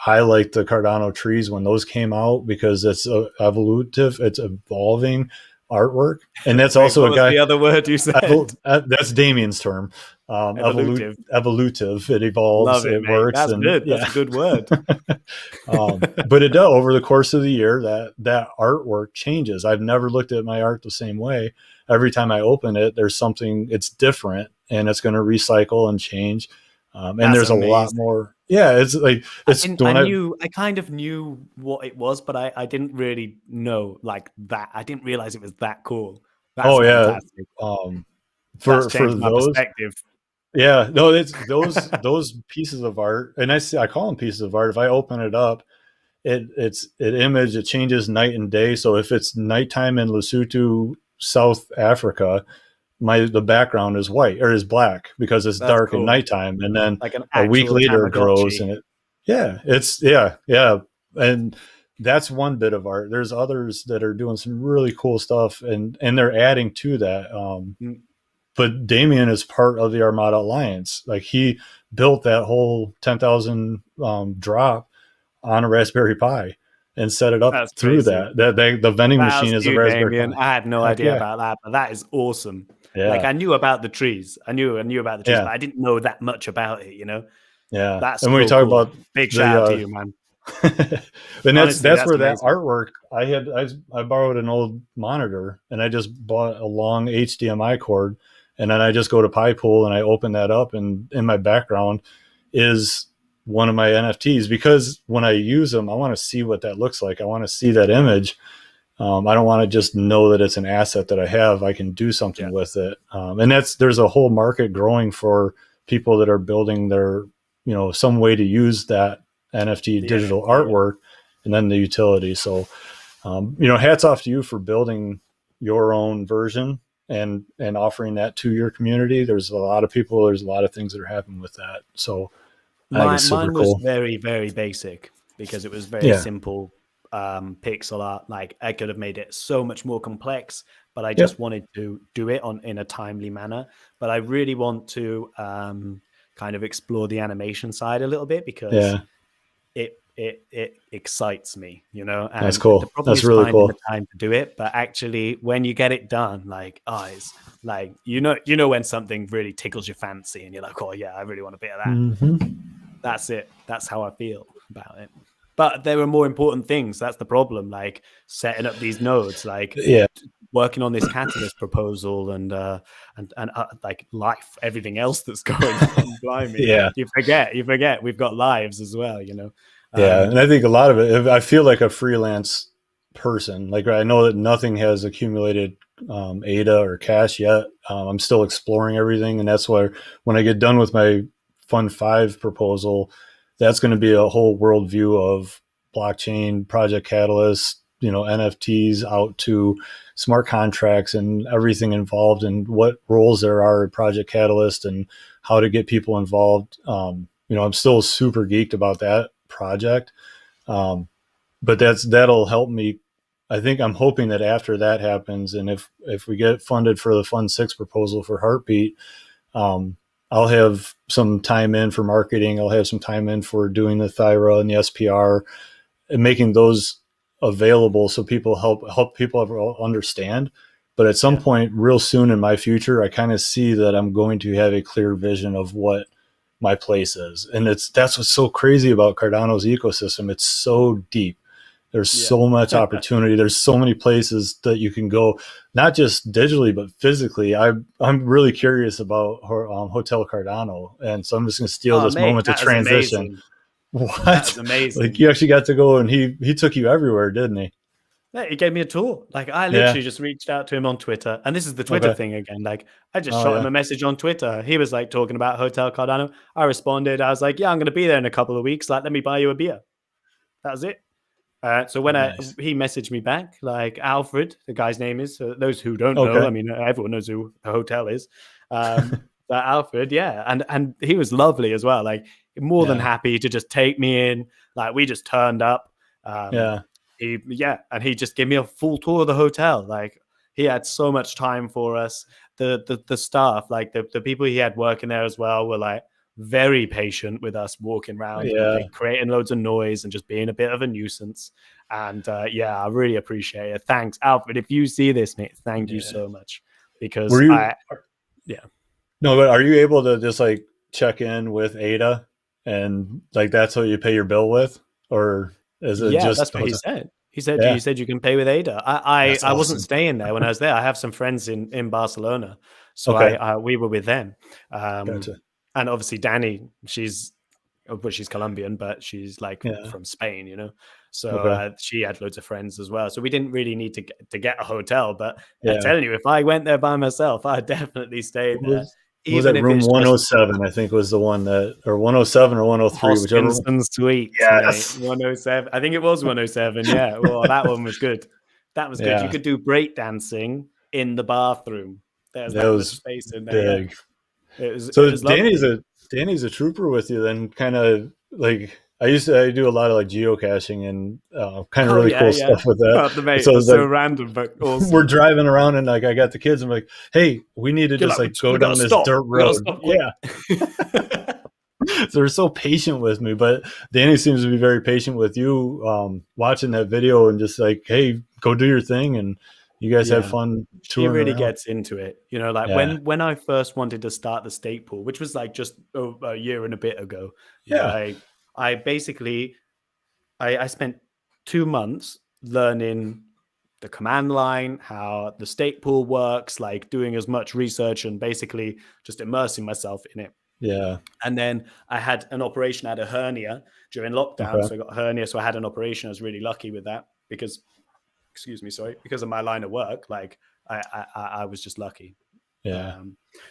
S1: I like the Cardano trees when those came out, because it's evolutive, it's evolving artwork. And that's also
S3: what
S1: a guy.
S3: was the other word you said?
S1: That's Damien's term.
S3: Evolutive.
S1: Evolutive. It evolves.
S3: Love it,
S1: It
S3: mate.
S1: works.
S3: That's
S1: and
S3: good.
S1: Yeah.
S3: That's a good word.
S1: But it does, over the course of the year, that artwork changes. I've never looked at my art the same way. Every time I open it, there's something, it's different, and it's going to recycle and change. And
S3: That's
S1: there's
S3: amazing.
S1: a lot more. Yeah, it's like
S3: I kind of knew what it was, but I didn't really know like that. I didn't realize it was that cool. That's fantastic.
S1: For
S3: That's changed my
S1: those,
S3: perspective.
S1: yeah, no, it's those pieces of art, and I call them pieces of art. If I open it up, it changes night and day. So if it's nighttime in Lesotho, South Africa, the background is white or is black because it's
S3: That's
S1: dark
S3: cool.
S1: at nighttime, and then
S3: Like an
S1: a week
S3: actual
S1: later it
S3: Tamagotchi.
S1: grows, and and that's one bit of art. There's others that are doing some really cool stuff, and they're adding to that. But Damien is part of the Armada Alliance. Like, he built that whole 10,000 drop on a Raspberry Pi and set it up
S3: That's
S1: through
S3: crazy.
S1: the vending machine is a Raspberry
S3: Damien.
S1: Pi.
S3: I had no idea about that, but that is awesome.
S1: Yeah.
S3: Like, I knew about the trees. I knew about the trees, but I didn't know that much about it,
S1: Yeah.
S3: That's
S1: and when we talk
S3: cool.
S1: about
S3: big shout out to you, man.
S1: And
S3: Honestly,
S1: that's where
S3: amazing.
S1: that artwork, I borrowed an old monitor, and I just bought a long HDMI cord, and then I just go to PiPool and I open that up, and in my background is one of my NFTs, because when I use them, I want to see what that looks like. I want to see that image. I don't want to just know that it's an asset that I have. I can do something with it. And there's a whole market growing for people that are building their, some way to use that NFT digital artwork, and then the utility. So, hats off to you for building your own version and offering that to your community. There's a lot of things that are happening with that. So
S3: mine was
S1: cool.
S3: very, very basic, because it was very simple pixel art. Like, I could have made it so much more complex, but I just wanted to do it in a timely manner. But I really want to kind of explore the animation side a little bit, because
S1: Yeah.
S3: it excites me, you know. And
S1: That's cool.
S3: the problem
S1: That's
S3: is
S1: really
S3: finding
S1: cool.
S3: the time to do it. But actually, when you get it done, like, it's like, you know when something really tickles your fancy and you're like, oh yeah, I really want a bit of that.
S1: Mm-hmm.
S3: That's it. That's how I feel about it. But there are more important things. That's the problem. Like setting up these nodes, like
S1: Yeah.
S3: working on this catalyst proposal, and like life, everything else that's going on. Blimey,
S1: Yeah.
S3: you forget we've got lives as well, you know.
S1: Yeah. And I think a lot of it, I feel like a freelance person. Like, I know that nothing has accumulated ADA or cash yet. I'm still exploring everything. And that's why when I get done with my Fund 5 proposal, that's going to be a whole worldview of blockchain, Project Catalyst, NFTs out to smart contracts and everything involved, and what roles there are in Project Catalyst and how to get people involved. I'm still super geeked about that project. But that'll help me. I think I'm hoping that after that happens, and if we get funded for the Fund 6 proposal for Heartbeat, I'll have some time in for marketing. I'll have some time in for doing the Thyra and the SPR and making those available so people help people understand. But at some point real soon in my future, I kind of see that I'm going to have a clear vision of what my place is. And that's what's so crazy about Cardano's ecosystem. It's so deep. There's so much opportunity. There's so many places that you can go, not just digitally, but physically. I'm really curious about Hotel Cardano. And so I'm just going to steal this moment to transition.
S3: Amazing.
S1: What?
S3: That's amazing.
S1: Like, you actually got to go, and he took you everywhere, didn't he?
S3: Yeah, he gave me a tour. Like, I literally just reached out to him on Twitter, and this is the Twitter thing again. Like, I just shot him a message on Twitter. He was like talking about Hotel Cardano. I responded. I was like, yeah, I'm going to be there in a couple of weeks. Like, let me buy you a beer. That was it. So when he messaged me back, like, Alfred, the guy's name is, those who don't know, I mean, everyone knows who the hotel is. That Alfred, and he was lovely as well. Like, more than happy to just take me in. Like, we just turned up. And he just gave me a full tour of the hotel. Like, he had so much time for us. The staff, like the people he had working there as well, were like very patient with us walking around, and, like, creating loads of noise and just being a bit of a nuisance. And I really appreciate it. Thanks, Alfred. If you see this, mate, thank you so much. Because
S1: No, but are you able to just like check in with Ada, and like that's how you pay your bill with, or is it just?
S3: That's what he said. He said you can pay with Ada. I wasn't staying there when I was there. I have some friends in Barcelona, so we were with them.
S1: Gotcha.
S3: And obviously Danny, she's Colombian, but she's like from Spain, you know. So she had loads of friends as well. So we didn't really need to get a hotel. But I'm telling you, if I went there by myself, I'd definitely stay there.
S1: Was that room 107? I think was the one or 107 or 103, whichever.
S3: Suite.
S1: Yes,
S3: mate. 107. I think it was 107. Yeah. Well, that one was good. That was good. You could do break dancing in the bathroom. There's that much space in there.
S1: Big.
S3: Yeah. It was
S1: Danny's a trooper with you. Then kind of like I do a lot of like geocaching and kind of really cool stuff with that.
S3: So it's so random, but awesome.
S1: We're driving around and like I got the kids. I'm like, hey, we need to just go down this dirt road. Yeah. So they're so patient with me, but Danny seems to be very patient with you. Watching that video and just like, hey, go do your thing, and you guys have fun.
S3: She really gets into it, you know. Like when I first wanted to start the stake pool, which was like just a year and a bit ago. I basically I spent 2 months learning the command line, how the stake pool works, like doing as much research and basically just immersing myself in it.
S1: Yeah.
S3: And then I had an operation. I had a hernia during lockdown. So I got a hernia. So I had an operation. I was really lucky with that because of my line of work. Like I was just lucky.
S1: Yeah.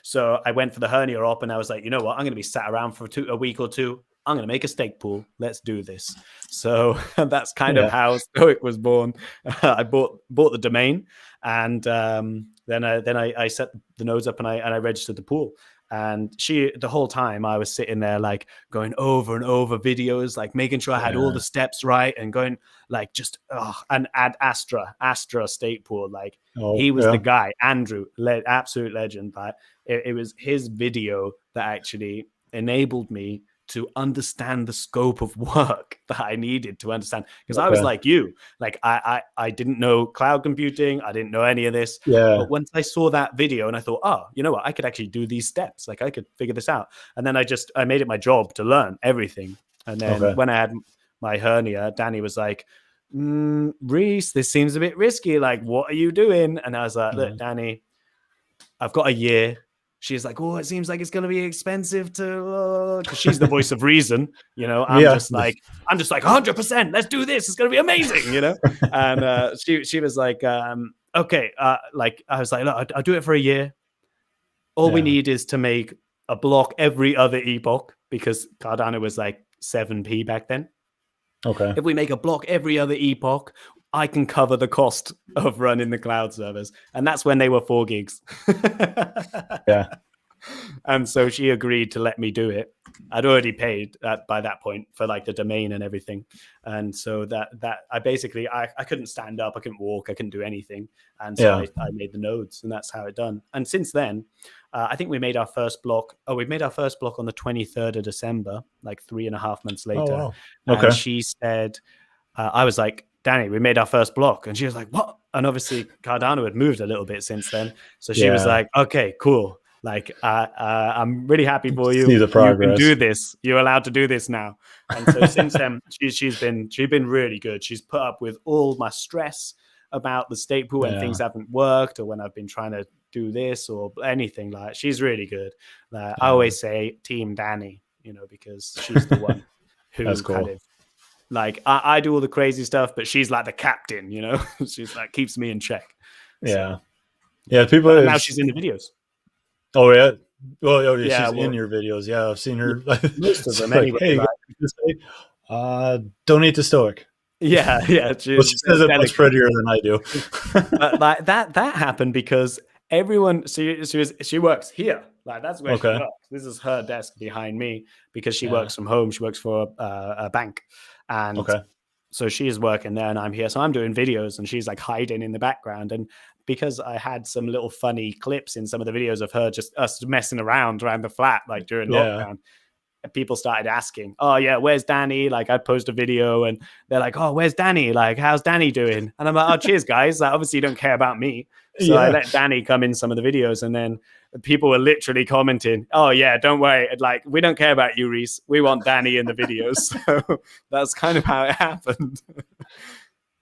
S3: So I went for the hernia op, and I was like, you know what? I'm going to be sat around for a week or two. I'm going to make a stake pool. Let's do this. So that's kind of how STOIC was born. I bought the domain, and then I set the nodes up, and I registered the pool. And the whole time I was sitting there like going over and over videos, like making sure I had all the steps right, and going like just and add Astra state pool. Like he was the guy, Andrew, absolute legend. But it was his video that actually enabled me to understand the scope of work that I needed to understand. Because I was
S1: Okay.
S3: like you, like I didn't know cloud computing. I didn't know any of this.
S1: Yeah.
S3: But once I saw that video and I thought, oh, you know what, I could actually do these steps. Like I could figure this out. And then I made it my job to learn everything. And then when I had my hernia, Danny was like, Rhys, this seems a bit risky. Like, what are you doing? And I was like, look, Danny, I've got a year. She's like, oh, it seems like it's going to be expensive to, because she's the voice of reason, you know. I'm just like 100%. Let's do this. It's going to be amazing, you know. And she was like, okay, like I was like, look, I'll do it for a year. All we need is to make a block every other epoch, because Cardano was like 7p back then.
S1: Okay.
S3: If we make a block every other epoch, I can cover the cost of running the cloud servers. And that's when they were 4 gigs.
S1: Yeah.
S3: And so she agreed to let me do it. I'd already paid by that point for like the domain and everything. And so that I basically, I couldn't stand up, I couldn't walk, I couldn't do anything. And so I made the nodes, and that's how it done. And since then, I think we made our first block. Oh, we made our first block on the 23rd of December, like 3.5 months later.
S1: Oh, wow. Okay.
S3: And she said, I was like, Danny, we made our first block. And she was like, what? And obviously Cardano had moved a little bit since then. So she was like, okay, cool. Like, I'm really happy for you.
S1: See the progress.
S3: You can do this. You're allowed to do this now. And so since then, she's been really good. She's put up with all my stress about the state pool when things haven't worked, or when I've been trying to do this or anything. Like, she's really good. I always say Team Danny, you know, because she's the one who kind of, like, I do all the crazy stuff, but she's like the captain, you know. She's like, keeps me in check.
S1: Yeah. Yeah. People.
S3: Now she's in the videos.
S1: Oh yeah. Well, she's in your videos. Yeah, I've seen her.
S3: Most of them,
S1: like,
S3: anyway.
S1: Hey, donate to STOIC.
S3: Yeah.
S1: She says it much prettier than I do.
S3: But like that happened because everyone. She works here. Like, that's where she works. This is her desk behind me, because she works from home. She works for a bank, and so she is working there, and I'm here. So I'm doing videos, and she's like hiding in the background. And because I had some little funny clips in some of the videos of her, just us messing around the flat, like during lockdown, people started asking, oh yeah, where's Danny? Like, I'd post a video and they're like, oh, where's Danny? Like, how's Danny doing? And I'm like, oh, cheers guys. Like, obviously you don't care about me. So I let Danny come in some of the videos, and then people were literally commenting, oh yeah, don't worry. Like, we don't care about you, Rhys. We want Danny in the videos. So that's kind of how it happened.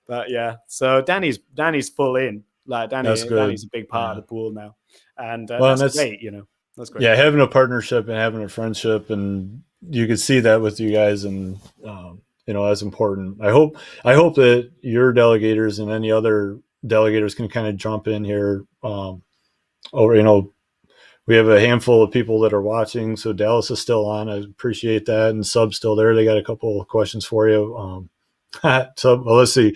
S3: But yeah, so Danny's full in. Like, Danny's a big part of the pool now. And that's great, you know. That's great.
S1: Yeah, having a partnership and having a friendship, and you can see that with you guys, and you know, that's important. I hope that your delegators and any other delegators can kind of jump in here. Over, you know, we have a handful of people that are watching, so Dallas is still on. I appreciate that, and Sub's still there. They got a couple of questions for you. So let's see.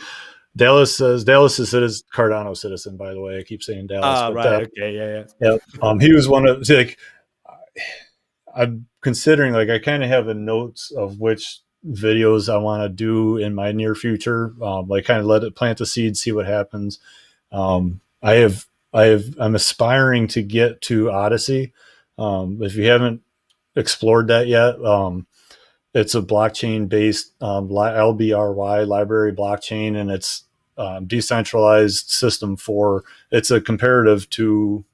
S1: Dallas is Cardano citizen, by the way. I keep saying Dallas.
S3: Right. Okay. Yeah.
S1: He was one of, like, I'm considering, like, I kind of have a notes of which videos I want to do in my near future. Like, kind of let it plant the seed, see what happens. I'm aspiring to get to Odyssey. If you haven't explored that yet, it's a blockchain-based LBRY library blockchain, and it's decentralized system it's a comparative to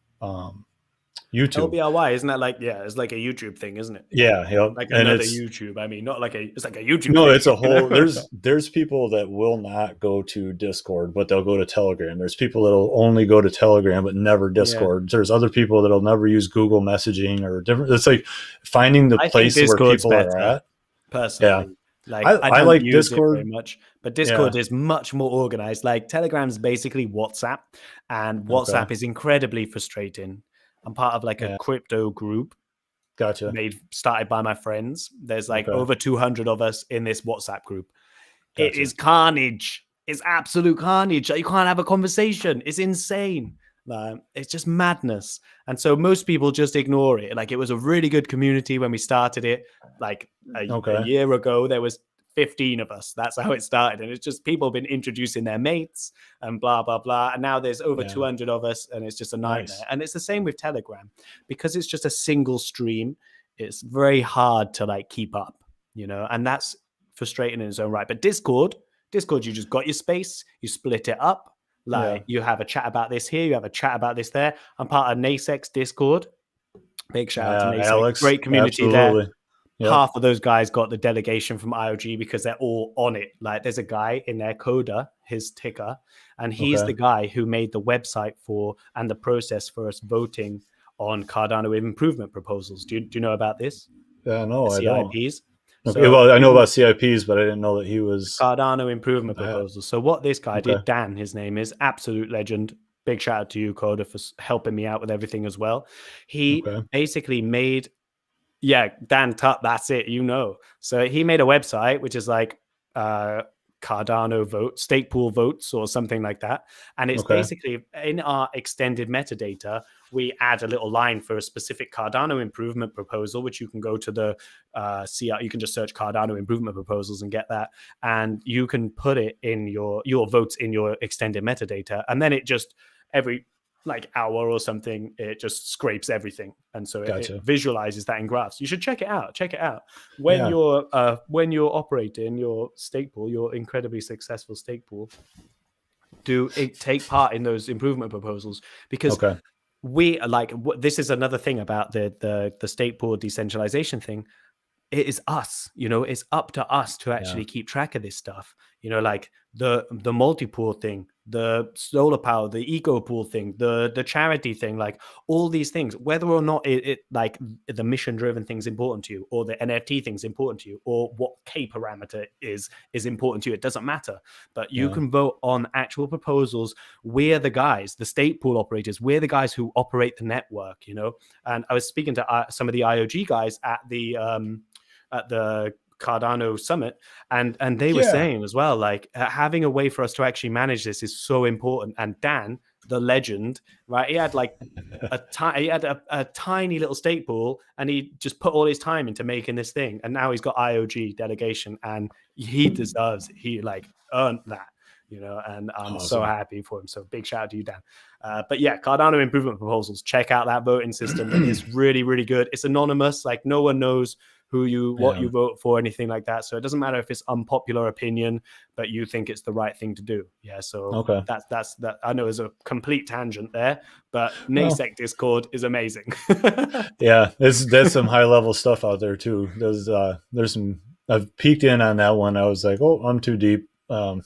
S1: YouTube.
S3: LBRY, isn't that like, it's like a YouTube thing, isn't it?
S1: Yeah.
S3: Like another YouTube. I mean, not like it's like a YouTube
S1: No,
S3: thing.
S1: it's a whole, there's people that will not go to Discord, but they'll go to Telegram. There's people that'll only go to Telegram, but never Discord. There's other people that'll never use Google messaging or different. It's like finding the place where people are at.
S3: Personally.
S1: Yeah.
S3: Like,
S1: I like Discord
S3: very much, but Discord is much more organized. Like, Telegram's basically WhatsApp, and WhatsApp is incredibly frustrating. I'm part of like a crypto group.
S1: Gotcha.
S3: Started by my friends. There's like over 200 of us in this WhatsApp group.
S1: Gotcha.
S3: It is carnage. It's absolute carnage. You can't have a conversation. It's insane. It's just madness. And so most people just ignore it. Like, it was a really good community when we started it. Like a year ago, there was 15 of us. That's how it started. And it's just people have been introducing their mates and blah, blah, blah. And now there's over 200 of us, and it's just a nightmare. Nice. And it's the same with Telegram, because it's just a single stream. it's very hard to like keep up, you know, and that's frustrating in its own right. But Discord, you just got your space, you split it up. Like you have a chat about this here, you have a chat about this there. I'm part of NASEX Discord. Big shout out to NASEX.
S1: Alex,
S3: Great community there.
S1: Yep.
S3: Half of those guys got the delegation from IOG because they're all on it. Like there's a guy in their coda, his ticker, and he's the guy who made the website for and the process for us voting on Cardano improvement proposals. Do you know about this?
S1: No, I don't.
S3: CIPs.
S1: Okay,
S3: So,
S1: well, I know about CIPs, but I didn't know that he was
S3: Cardano improvement proposals. So what this guy did, Dan, his name is, absolute legend. Big shout out to you, Coda, for helping me out with everything as well. He basically made, Dan Tutt, that's it, you know. So he made a website, which is like Cardano vote, stake pool votes or something like that. And it's basically in our extended metadata, we add a little line for a specific Cardano improvement proposal, which you can go to the CR, you can just search Cardano improvement proposals and get that. And you can put it in your votes in your extended metadata. And then it just every like hour or something, it just scrapes everything. And so it visualizes that in graphs. You should check it out. When you're operating your stake pool, your incredibly successful stake pool, take part in those improvement proposals, because we like, this is another thing about the stake pool decentralization thing. It is us, you know, it's up to us to actually keep track of this stuff, you know, like the multi-pool thing, the solar power, the eco pool thing, the charity thing, like all these things, whether or not it like the mission driven thing's important to you, or the NFT thing's important to you, or what K parameter is important to you, it doesn't matter. But you can vote on actual proposals. We're the guys, the state pool operators, we're the guys who operate the network, you know. And I was speaking to some of the IOG guys at the Cardano summit, and they were saying as well, like having a way for us to actually manage this is so important. And Dan, the legend, right, he had like a tiny little stake pool, and he just put all his time into making this thing, and now he's got IOG delegation, and he like earned that, you know. And I'm so happy for him. So big shout out to you, Dan. But yeah, Cardano improvement proposals, check out that voting system. It's really, really good. It's anonymous, like no one knows what you vote for, anything like that. So it doesn't matter if it's unpopular opinion, but you think it's the right thing to do. Yeah. So that's that. I know is a complete tangent there, but NASEC Discord is amazing.
S1: There's some high level stuff out there too. There's some, I've peeked in on that one. I was like, oh, I'm too deep. But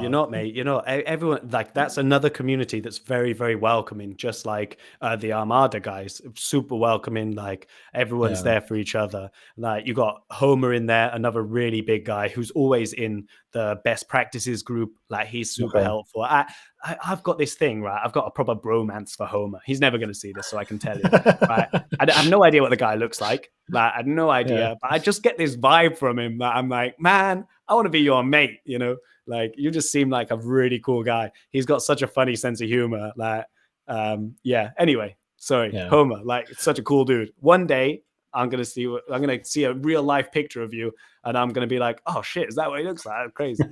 S3: you're not, mate. You're not. Everyone, like, that's another community that's very, very welcoming. Just like the Armada guys, super welcoming. Like everyone's there for each other. Like you got Homer in there, another really big guy who's always in the best practices group. Like he's super helpful. I've got this thing, right? I've got a proper bromance for Homer. He's never going to see this, so I can tell you. Right? I have no idea what the guy looks like. Like I have no idea, but I just get this vibe from him that I'm like, man, I want to be your mate. You know. Like you just seem like a really cool guy. He's got such a funny sense of humor. Like, Anyway, sorry, Homer. Like, it's such a cool dude. One day, I'm gonna see a real life picture of you, and I'm gonna be like, oh shit, is that what he looks like? That's crazy.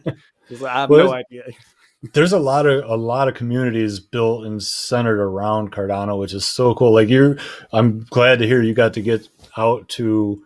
S3: Like, I have no idea.
S1: There's a lot of communities built and centered around Cardano, which is so cool. Like I'm glad to hear you got to get out to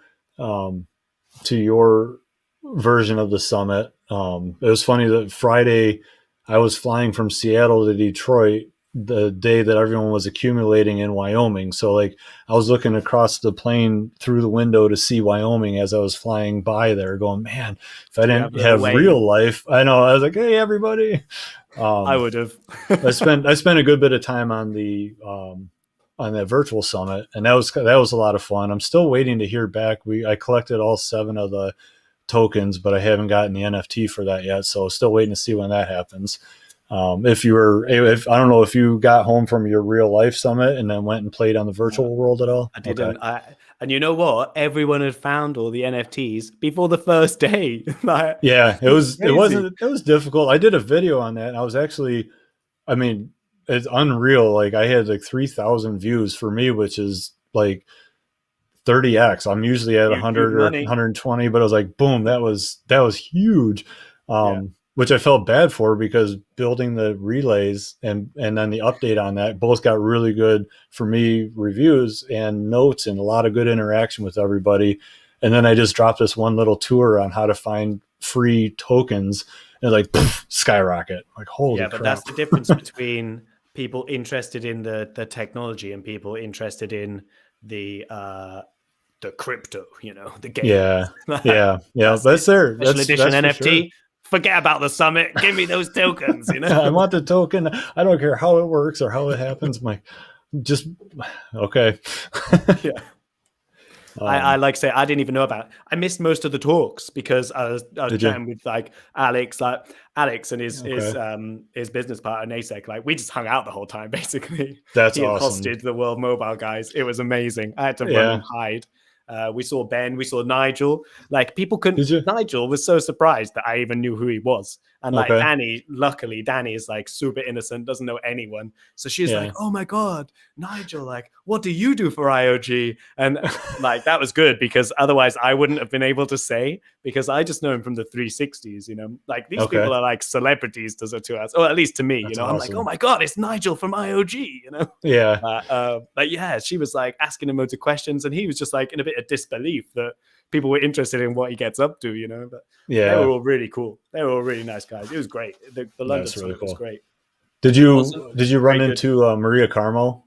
S1: your version of the summit. It was funny that Friday I was flying from Seattle to Detroit the day that everyone was accumulating in Wyoming. So like I was looking across the plane through the window to see Wyoming as I was flying by there going, man, if I didn't have real life, I know, I was like, hey, everybody.
S3: I would have.
S1: I spent a good bit of time on that virtual summit, and that was a lot of fun. I'm still waiting to hear back. I collected all 7 of the tokens, but I haven't gotten the NFT for that yet. So still waiting to see when that happens. If I don't know if you got home from your real life summit and then went and played on the virtual world at all.
S3: I didn't. Okay. And you know what? Everyone had found all the NFTs before the first day. Like,
S1: it was difficult. I did a video on that. And I was actually, I mean, it's unreal. Like I had like 3,000 views for me, which is like 30x. I'm usually at 100 or 120, but I was like, boom, that was huge. which I felt bad for, because building the relays and then the update on that both got really good, for me, reviews and notes and a lot of good interaction with everybody. And then I just dropped this one little tour on how to find free tokens, and like skyrocket. Like, holy crap.
S3: But that's the difference between people interested in the technology and people interested in the crypto, the game.
S1: Yeah. That's there.
S3: Special edition NFT.
S1: Sure.
S3: Forget about the summit. Give me those tokens.
S1: I want the token. I don't care how it works or how it happens. Just okay.
S3: Yeah. I like say I didn't even know about it. I missed most of the talks because I was chatting with like Alex and his business partner Nasek. Like, we just hung out the whole time basically.
S1: That's
S3: he
S1: awesome.
S3: Accosted the World Mobile guys. It was amazing. I had to run and hide. We saw Ben, we saw Nigel. Like, people couldn't. Nigel was so surprised that I even knew who he was. And like Danny, luckily, Danny is like super innocent, doesn't know anyone. So she's like, "Oh my God, Nigel, like, what do you do for IOG?" And like, that was good, because otherwise I wouldn't have been able to say, because I just know him from the 360s, like these people are like celebrities to us, or at least to me.
S1: That's
S3: I'm like, "Oh my God, it's Nigel from IOG," But yeah, she was like asking him loads of questions, and he was just like in a bit of disbelief that people were interested in what he gets up to, but they were all really cool. They were all really nice guys. It was great. The London summit was great.
S1: Did you run into Maria Carmo?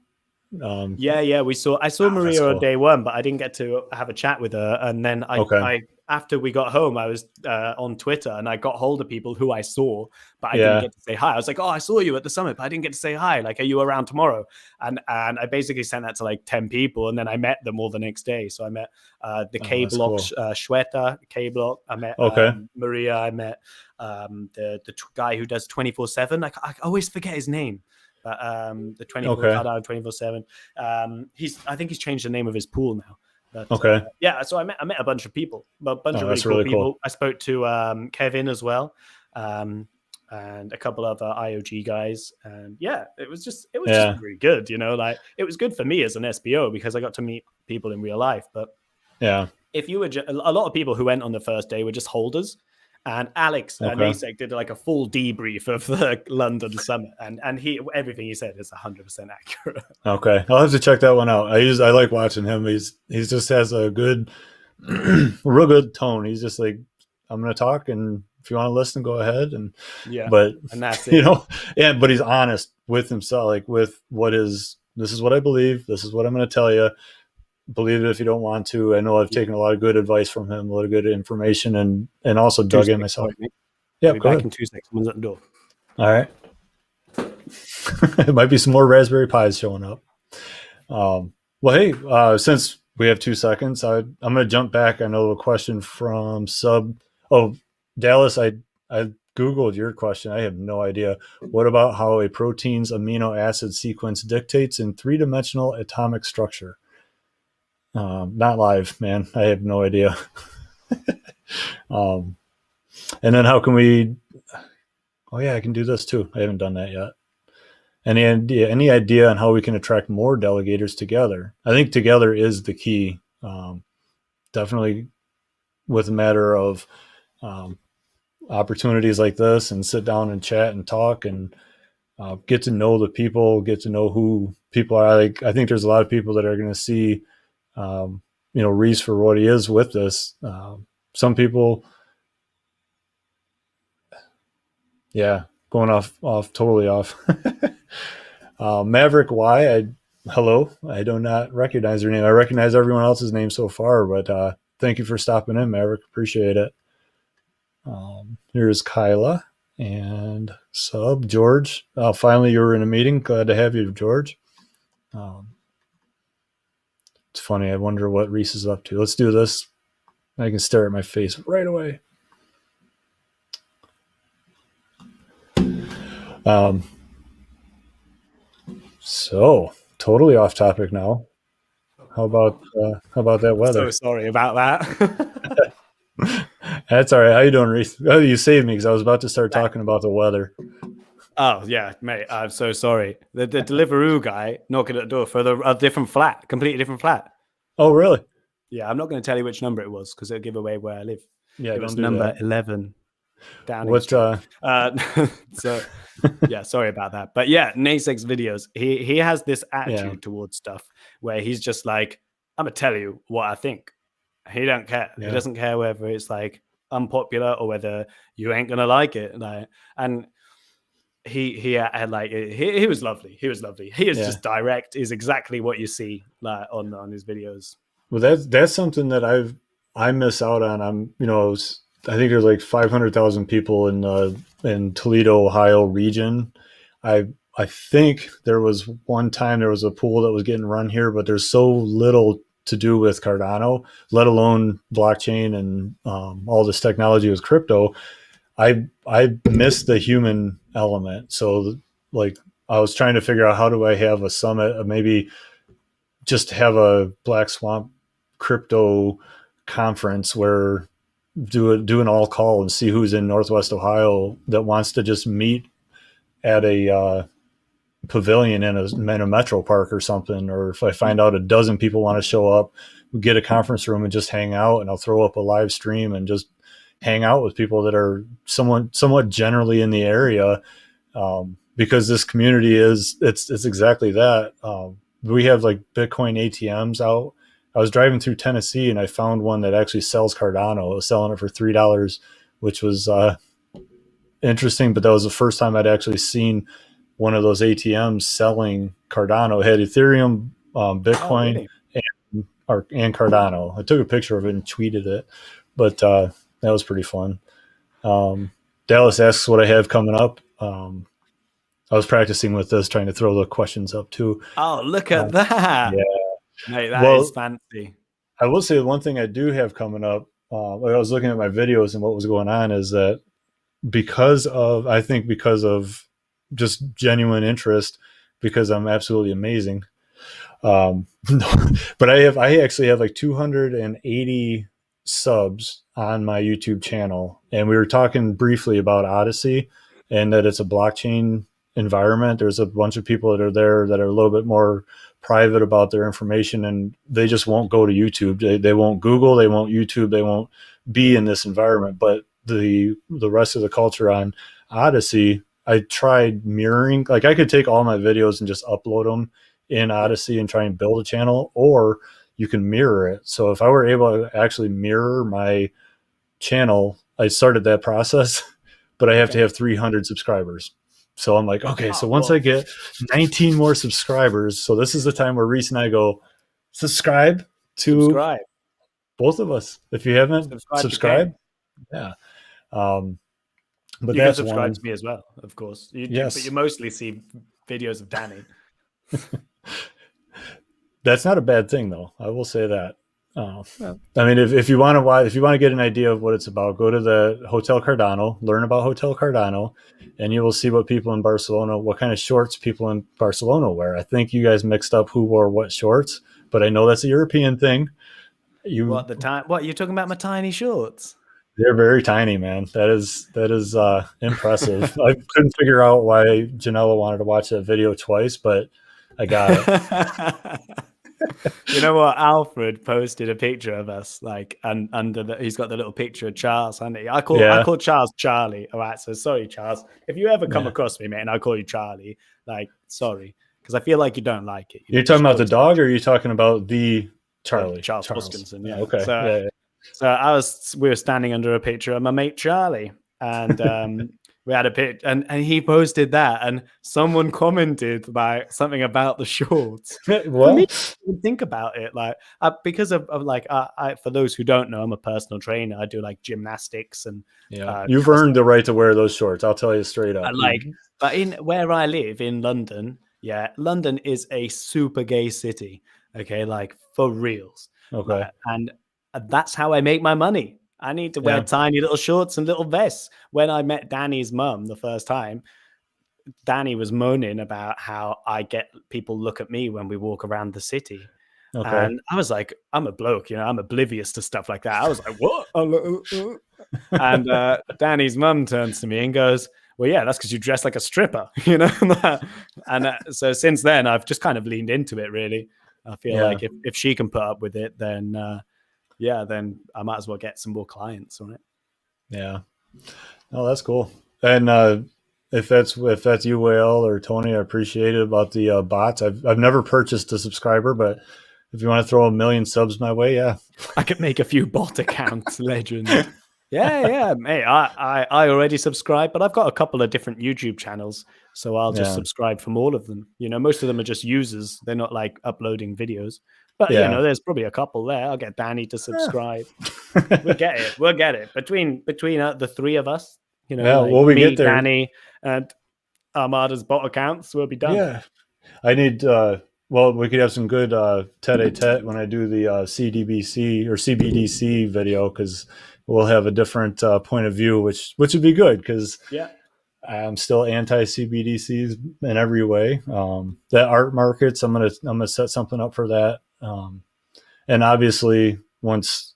S3: I saw Maria on day one, but I didn't get to have a chat with her. And then I after we got home, I was on Twitter, and I got hold of people who I saw, but I didn't get to say hi. I was like, "Oh, I saw you at the summit, but I didn't get to say hi. Like, are you around tomorrow?" And I basically sent that to like 10 people, and then I met them all the next day. So I met the K Block Shweta, K Block. I met Maria. I met the guy who does 24/7. I always forget his name. But the 24/7. I think he's changed the name of his pool now. But, so I met a bunch of people, a bunch of really cool people. I spoke to Kevin as well, and a couple of IOG guys, and it was just really good. Like, it was good for me as an SPO because I got to meet people in real life. But if you were a lot of people who went on the first day were just holders. And Alex Nasek did like a full debrief of the London summit, and everything he said is 100% accurate. Okay,
S1: I'll have to check that one out. I like watching him. He just has a good, real good tone. He's just like, "I'm going to talk, and if you want to listen, go ahead." And and that's it. But he's honest with himself, like with this is what I believe. This is what I'm going to tell you. Believe it if you don't want to. I know I've taken a lot of good advice from him, a lot of good information, and also dug in myself.
S3: Yeah, go back in 2 seconds. Someone's at the door.
S1: All right. It might be some more Raspberry Pis showing up. Well, hey, since we have 2 seconds, I'm going to jump back. I know a question from Dallas. I Googled your question. I have no idea. What about how a protein's amino acid sequence dictates in 3-dimensional atomic structure? Not live, man. I have no idea. And then how can we? Oh yeah, I can do this too. I haven't done that yet. Any idea on how we can attract more delegators together? I think together is the key. Definitely, with a matter of opportunities like this, and sit down and chat and talk and get to know the people, get to know who people are. Like, I think there's a lot of people that are going to see. Rhys for what he is with this. Some people, going totally off. Maverick Y, hello. I do not recognize your name. I recognize everyone else's name so far, but thank you for stopping in, Maverick. Appreciate it. Here's Kyla and sub George. Finally, you were in a meeting. Glad to have you, George. It's funny. I wonder what Rhys is up to. Let's do this. I can stare at my face right away. So totally off topic now. How about that weather?
S3: So sorry about that.
S1: That's all right. How you doing, Rhys? Oh, you saved me because I was about to start talking about the weather.
S3: Oh yeah, mate. I'm so sorry. The Deliveroo guy knocking at the door for a different flat, completely different flat.
S1: Oh really?
S3: Yeah, I'm not going to tell you which number it was because it'll give away where I live.
S1: Yeah,
S3: it was number 11. Downing
S1: What?
S3: Street. So yeah, sorry about that. But yeah, Nasex's videos, he has this attitude towards stuff where he's just like, I'm gonna tell you what I think. He don't care.
S1: Yeah.
S3: He doesn't care whether it's like unpopular or whether you ain't gonna like it. Like, and he had like he was lovely. He was lovely. He is just direct. Is exactly what you see like on his videos.
S1: Well, that's something that I miss out on. I'm I think there's like 500,000 people in Toledo, Ohio region. I think there was one time there was a pool that was getting run here, but there's so little to do with Cardano, let alone blockchain and all this technology with crypto. I missed the human element. So like I was trying to figure out how do I have a summit, maybe just have a Black Swamp crypto conference where do an all call and see who's in Northwest Ohio that wants to just meet at a pavilion in a metro park or something. Or if I find out a dozen people want to show up, we get a conference room and just hang out, and I'll throw up a live stream and just hang out with people that are somewhat generally in the area. Because this community it's exactly that. We have like Bitcoin ATMs out. I was driving through Tennessee and I found one that actually sells Cardano. It was selling it for $3, which was interesting. But that was the first time I'd actually seen one of those ATMs selling Cardano. It had Ethereum, Bitcoin, and Cardano. I took a picture of it and tweeted it, but that was pretty fun. Dallas asks what I have coming up. I was practicing with this, trying to throw the questions up too.
S3: Oh, look at that.
S1: Yeah.
S3: Mate, that is fancy.
S1: I will say the one thing I do have coming up, I was looking at my videos and what was going on is that because of just genuine interest, because I'm absolutely amazing. But I actually have like 280 subs on my YouTube channel. And we were talking briefly about Odyssey and that it's a blockchain environment. There's a bunch of people that are there that are a little bit more private about their information, and they just won't go to YouTube. They won't Google, they won't YouTube, they won't be in this environment. But the rest of the culture on Odyssey, I tried mirroring. Like I could take all my videos and just upload them in Odyssey and try and build a channel, or you can mirror it. So if I were able to actually mirror my channel, I started that process, but I have to have 300 subscribers. So I'm like, okay, so once I get 19 more subscribers, so this is the time where Rhys and I go, subscribe to both of us. If you haven't subscribed, yeah. But
S3: you
S1: that's
S3: can subscribe to me as well, of course. Yes. But you mostly see videos of Danny.
S1: That's not a bad thing, though. I will say that. I mean, if you want to get an idea of what it's about, go to the Hotel Cardano, learn about Hotel Cardano, and you will see what people in Barcelona, what kind of shorts people in Barcelona wear. I think you guys mixed up who wore what shorts, but I know that's a European thing.
S3: What you're talking about? My tiny shorts.
S1: They're very tiny, man. That is impressive. I couldn't figure out why Janella wanted to watch that video twice, but I got it.
S3: You know what? Alfred posted a picture of us, like, and he's got the little picture of Charles, hasn't he? I call Charles Charlie. All right, so sorry, Charles. If you ever come across me, man, I call you Charlie. Like, sorry, because I feel like you don't like it.
S1: You're talking about the dog, or are you talking about the Charlie?
S3: Charles Hoskinson. Yeah.
S1: Okay.
S3: So we were standing under a picture of my mate Charlie, and we had a pitch, and he posted that, and someone commented like something about the shorts.
S1: What?
S3: For me, think about it, like because of like for those who don't know, I'm a personal trainer. I do like gymnastics, and
S1: you've earned the right to wear those shorts. I'll tell you straight up.
S3: But in where I live in London, London is a super gay city. Okay, like for reals.
S1: Okay,
S3: and that's how I make my money. I need to wear tiny little shorts and little vests. When I met Danny's mum the first time, Danny was moaning about how I get people look at me when we walk around the city. Okay. And I was like, I'm a bloke, I'm oblivious to stuff like that. I was like, what? And Danny's mum turns to me and goes, well, yeah, that's because you dress like a stripper, And so since then, I've just kind of leaned into it, really. I feel like if she can put up with it, then... then I might as well get some more clients on it.
S1: Yeah. Oh, that's cool. And if that's you, Whale or Tony, I appreciate it about the bots. I've never purchased a subscriber, but if you want to throw 1 million subs my way, yeah.
S3: I could make a few bot accounts, legend. Yeah, mate. I already subscribe, but I've got a couple of different YouTube channels, so I'll just
S1: Yeah.
S3: subscribe from all of them. You know, most of them are just users; they're not like uploading videos. But you
S1: Yeah.
S3: know, there's probably a couple there. I'll get Danny to subscribe.
S1: Yeah.
S3: We'll get it. We'll get it between the three of us. You know,
S1: Yeah.
S3: like
S1: Well, we
S3: me,
S1: get there.
S3: Danny, and Armada's bot accounts. We'll be done.
S1: Yeah. I need, well, we could have some good tete-a-tete when I do the CDBC or CBDC video, because we'll have a different point of view, which would be good, because
S3: Yeah.
S1: I'm still anti CBDCs in every way. That art markets, I'm gonna set something up for that. And obviously, once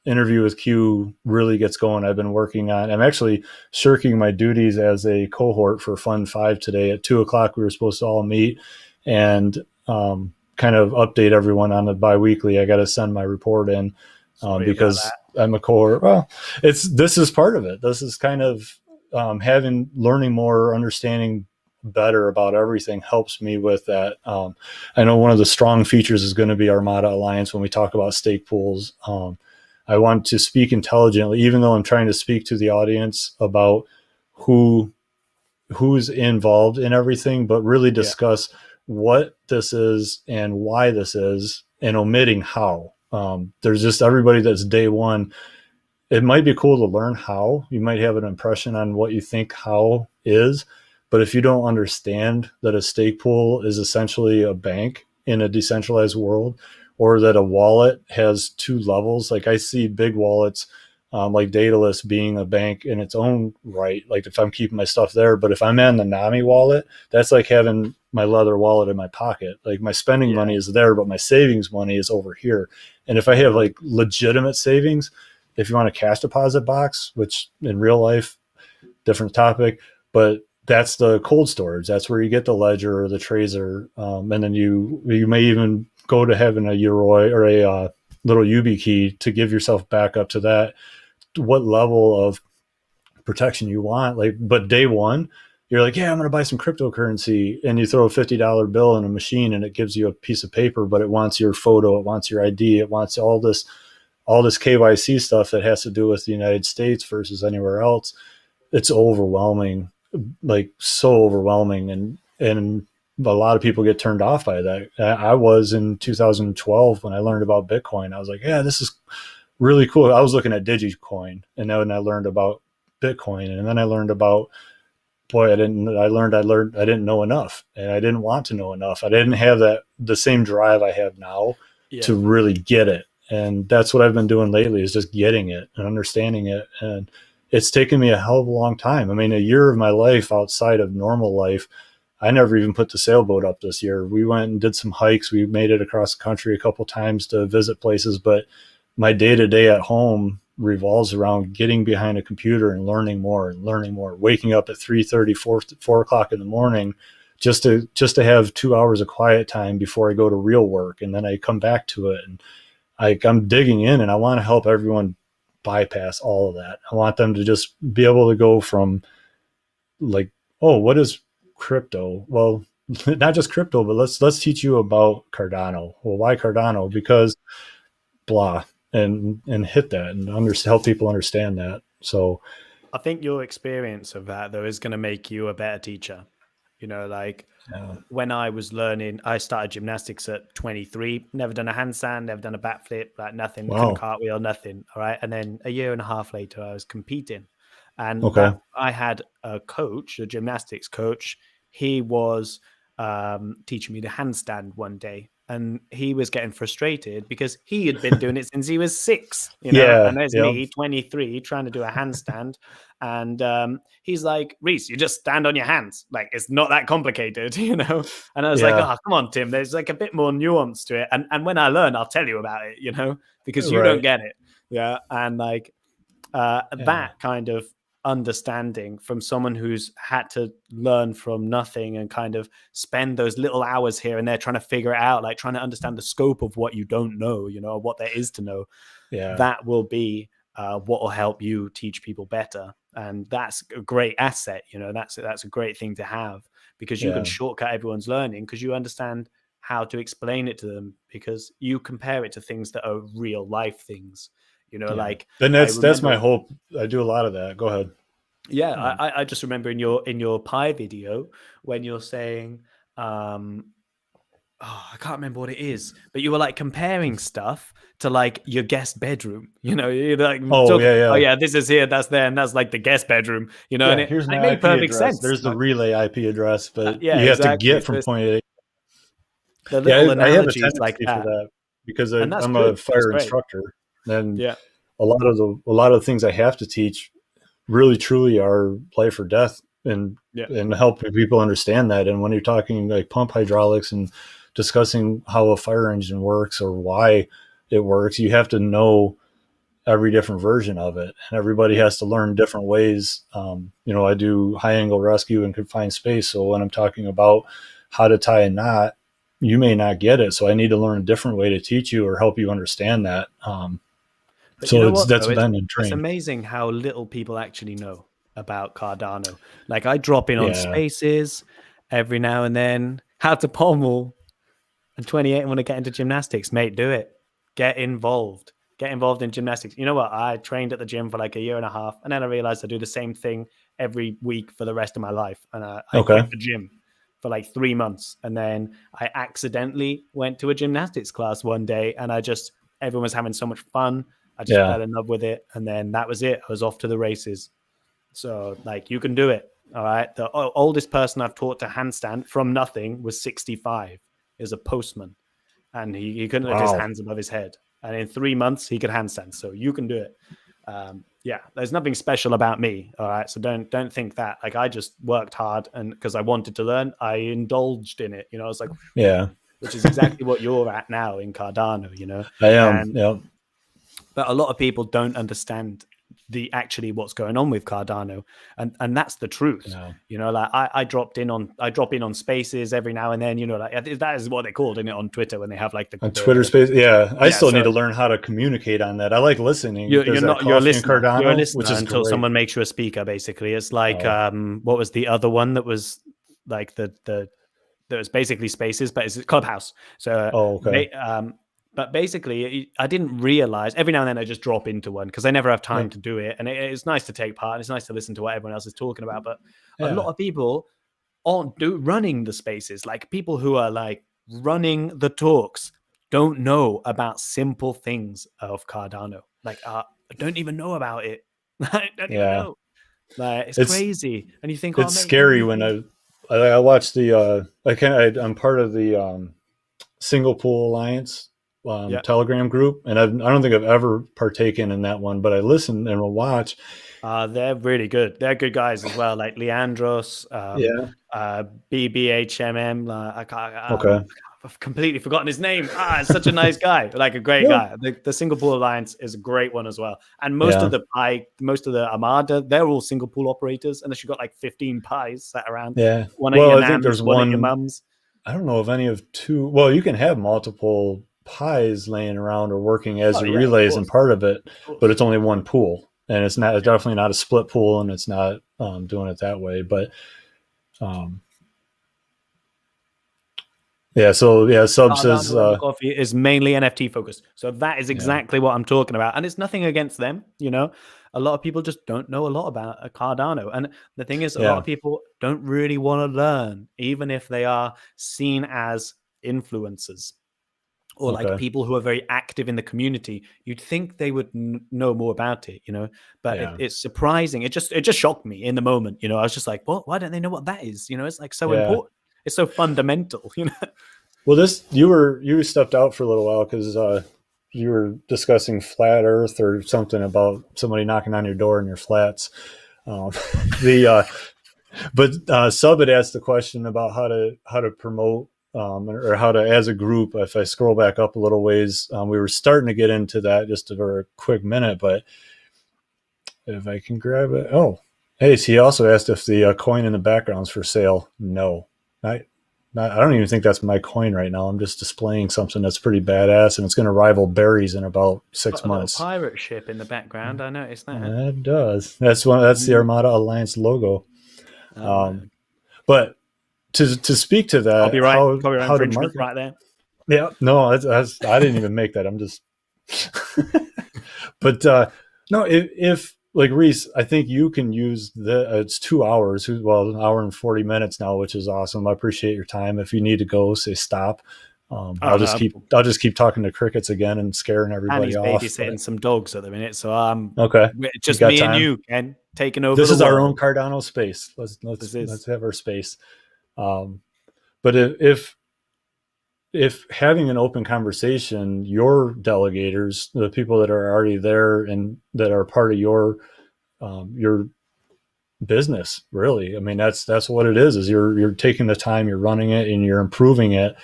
S1: interview with Q really gets going, I've been working on. I'm actually shirking my duties as a cohort for Fund 5 today at 2:00. We were supposed to all meet and kind of update everyone on the biweekly. I got to send my report in because I'm a cohort. Well, this is part of it. This is kind of learning more, understanding better about everything helps me with that. I know one of the strong features is going to be Armada Alliance when we talk about stake pools. I want to speak intelligently, even though I'm trying to speak to the audience about who's involved in everything, but really discuss what this is and why this is, and omitting how. There's just everybody that's day one. It might be cool to learn how. You might have an impression on what you think how is, but if you don't understand that a stake pool is essentially a bank in a decentralized world, or that a wallet has two levels, like I see big wallets like Daedalus being a bank in its own right, like if I'm keeping my stuff there. But if I'm in the Nami wallet, that's like having my leather wallet in my pocket. Like my spending money is there, but my savings money is over here. And if I have like legitimate savings, if you want a cash deposit box, which in real life, different topic, but that's the cold storage. That's where you get the ledger or the tracer, and then you may even go to having a Yoroi or a little YubiKey to give yourself back up to that. What level of protection you want? Like, but day one, you're like, yeah, I'm going to buy some cryptocurrency, and you throw a $50 bill in a machine, and it gives you a piece of paper, but it wants your photo, it wants your ID, it wants all this KYC stuff that has to do with the United States versus anywhere else. It's overwhelming, like so overwhelming. And a lot of people get turned off by that. I was in 2012 when I learned about Bitcoin. I was like, yeah, this is really cool. I was looking at Digicoin, and then I learned about Bitcoin, and then I learned about, boy, I didn't know enough, and I didn't want to know enough. I didn't have the same drive I have now to really get it. And that's what I've been doing lately, is just getting it and understanding it. And it's taken me a hell of a long time. I mean, a year of my life outside of normal life, I never even put the sailboat up this year. We went and did some hikes. We made it across the country a couple times to visit places, but my day-to-day at home revolves around getting behind a computer and learning more, waking up at 3:30, 4 o'clock in the morning, just to have 2 hours of quiet time before I go to real work. And then I come back to it, and I'm digging in, and I want to help everyone bypass all of that. I want them to just be able to go from like, oh, what is crypto? Well, not just crypto, but let's teach you about Cardano. Well, why Cardano? Because blah, and hit that and help people understand that. So
S3: I think your experience of that though is going to make you a better teacher. You know, like when I was learning, I started gymnastics at 23, never done a handstand, never done a backflip, like nothing, couldn't cartwheel, nothing. All right. And then a year and a half later, I was competing. And that I had a coach, a gymnastics coach. He was teaching me the handstand one day. And he was getting frustrated because he had been doing it since he was 6, you know, and there's me, 23, trying to do a handstand. And he's like, Rhys, you just stand on your hands. Like, it's not that complicated, you know? And I was like, oh, come on, Tim, there's like a bit more nuance to it. And when I learn, I'll tell you about it, you know, because you don't get it. Yeah. And like that kind of understanding from someone who's had to learn from nothing and kind of spend those little hours here and there trying to figure it out, like trying to understand the scope of what you don't know, you know, what there is to know. That will be what will help you teach people better. And that's a great asset. That's a great thing to have, because you can shortcut everyone's learning because you understand how to explain it to them, because you compare it to things that are real life things, like.
S1: Then that's my hope. I do a lot of that. Go ahead.
S3: Yeah, I just remember in your pie video when you're saying, I can't remember what it is, but you were like comparing stuff to like your guest bedroom. You're like, oh yeah, this is here, that's there, and that's like the guest bedroom. And
S1: here's my
S3: it made
S1: IP
S3: perfect
S1: address.
S3: sense.
S1: There's the relay IP address, but
S3: yeah,
S1: you have
S3: exactly.
S1: to get from point A.
S3: The little
S1: I have a
S3: analogies
S1: tendency
S3: like that.
S1: for that because
S3: And
S1: I'm a fire instructor, and
S3: yeah,
S1: a lot of the things I have to teach really truly are life or death, and helping people understand that. And when you're talking like pump hydraulics and discussing how a fire engine works or why it works, you have to know every different version of it, and everybody has to learn different ways. I do high angle rescue and confined space, so when I'm talking about how to tie a knot, you may not get it, so I need to learn a different way to teach you or help you understand that. So that's been in training.
S3: It's amazing how little people actually know about Cardano. Like I drop in on spaces every now and then. How to pommel. And 28 and want to get into gymnastics, mate, do it. Get involved. Get involved in gymnastics. You know what? I trained at the gym for like a year and a half, and then I realized I do the same thing every week for the rest of my life. And I quit the gym for like 3 months. And then I accidentally went to a gymnastics class one day, and everyone was having so much fun. I just fell in love with it. And then that was it. I was off to the races. So like, you can do it. All right. The oldest person I've taught to handstand from nothing was 65. Is a postman, and he couldn't lift his hands above his head. And in 3 months, he could handstand. So you can do it. There's nothing special about me. All right. So don't think that. Like I just worked hard, and because I wanted to learn, I indulged in it. I was like, which is exactly what you're at now in Cardano.
S1: I am.
S3: But a lot of people don't understand what's going on with Cardano, and that's the truth. Like I drop in on spaces every now and then. Like that is what they called in it on Twitter when they have like the
S1: Twitter space. I still need to learn how to communicate on that. I like listening.
S3: You're a listener
S1: which is
S3: until
S1: great.
S3: someone makes you a speaker. Basically, it's like what was the other one that was like that was basically spaces, but it's Clubhouse. So but basically, I didn't realize. Every now and then, I just drop into one because I never have time to do it, and it's nice to take part. And it's nice to listen to what everyone else is talking about. But a lot of people aren't running the spaces. Like people who are like running the talks don't know about simple things of Cardano. Like don't even know about it. I don't even know. Like it's crazy, and you think
S1: it's scary when I watch the I'm part of the Single Pool Alliance Telegram group, and I don't think I've ever partaken in that one, but I listen and will watch.
S3: They're really good. They're good guys as well, like Leandros, BBHMM. I've completely forgotten his name. It's such a nice guy, like a great guy. The Single Pool Alliance is a great one as well. And most of the Armada, they're all single pool operators, unless you've got like 15 pies sat around. One at your nams, I think there's one at your mum's.
S1: I don't know of any of two. Well, you can have multiple pies laying around or working as relays and part of it, but it's only one pool, and it's definitely not a split pool, and it's not doing it that way. But Sub says
S3: coffee is mainly NFT focused, so that is exactly what I'm talking about, and it's nothing against them. A lot of people just don't know a lot about Cardano, and the thing is, a lot of people don't really want to learn, even if they are seen as influencers or like people who are very active in the community. You'd think they would know more about it, but it's surprising. It just shocked me in the moment. I was just like, well, why don't they know what that is? It's like so important. It's so fundamental,
S1: Well, you stepped out for a little while because you were discussing flat Earth or something about somebody knocking on your door in your flats. But Sub had asked the question about how to promote or how to, as a group. If I scroll back up a little ways, we were starting to get into that just for a quick minute, but if I can grab it. He also asked if the coin in the background's for sale. No, I don't even think that's my coin right now. I'm just displaying something that's pretty badass, and it's going to rival berries in about 6
S3: Got a little
S1: months.
S3: pirate ship in the background. I noticed that.
S1: It does. That's the Armada Alliance logo.
S3: Right.
S1: But to speak to that,
S3: Copyright
S1: how to
S3: infringement
S1: market.
S3: right there.
S1: Yeah, no, that's I didn't even make that. I'm just. But no, if like Rhys, I think you can use it's 2 hours, well, an hour and 40 minutes now, which is awesome. I appreciate your time. If you need to go, say stop. I'll just keep talking to crickets again and scaring everybody
S3: he's
S1: off.
S3: babysitting some dogs at the minute, so
S1: okay.
S3: Just me and you, Ken, taking over.
S1: This is
S3: world.
S1: our own Cardano space. Let's have our space. But if having an open conversation, your delegators, the people that are already there and that are part of your business, really, I mean, that's what it is you're taking the time, you're running it, and you're improving it.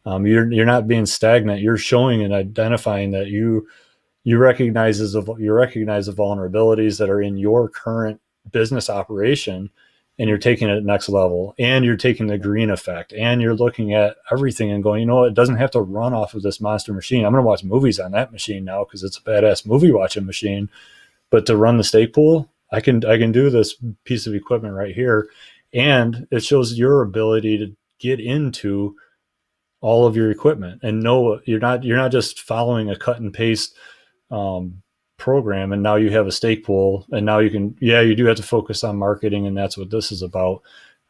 S1: You're not being stagnant. You're showing and identifying that you recognize the vulnerabilities that are in your current business operation, and you're taking it next level, and you're taking the green effect, and you're looking at everything and going, it doesn't have to run off of this monster machine. I'm going to watch movies on that machine now because it's a badass movie watching machine. But to run the stake pool, I can do this piece of equipment right here, and it shows your ability to get into all of your equipment and know you're not just following a cut and paste program, and now you have a stake pool, and now you do have to focus on marketing, and that's what this is about.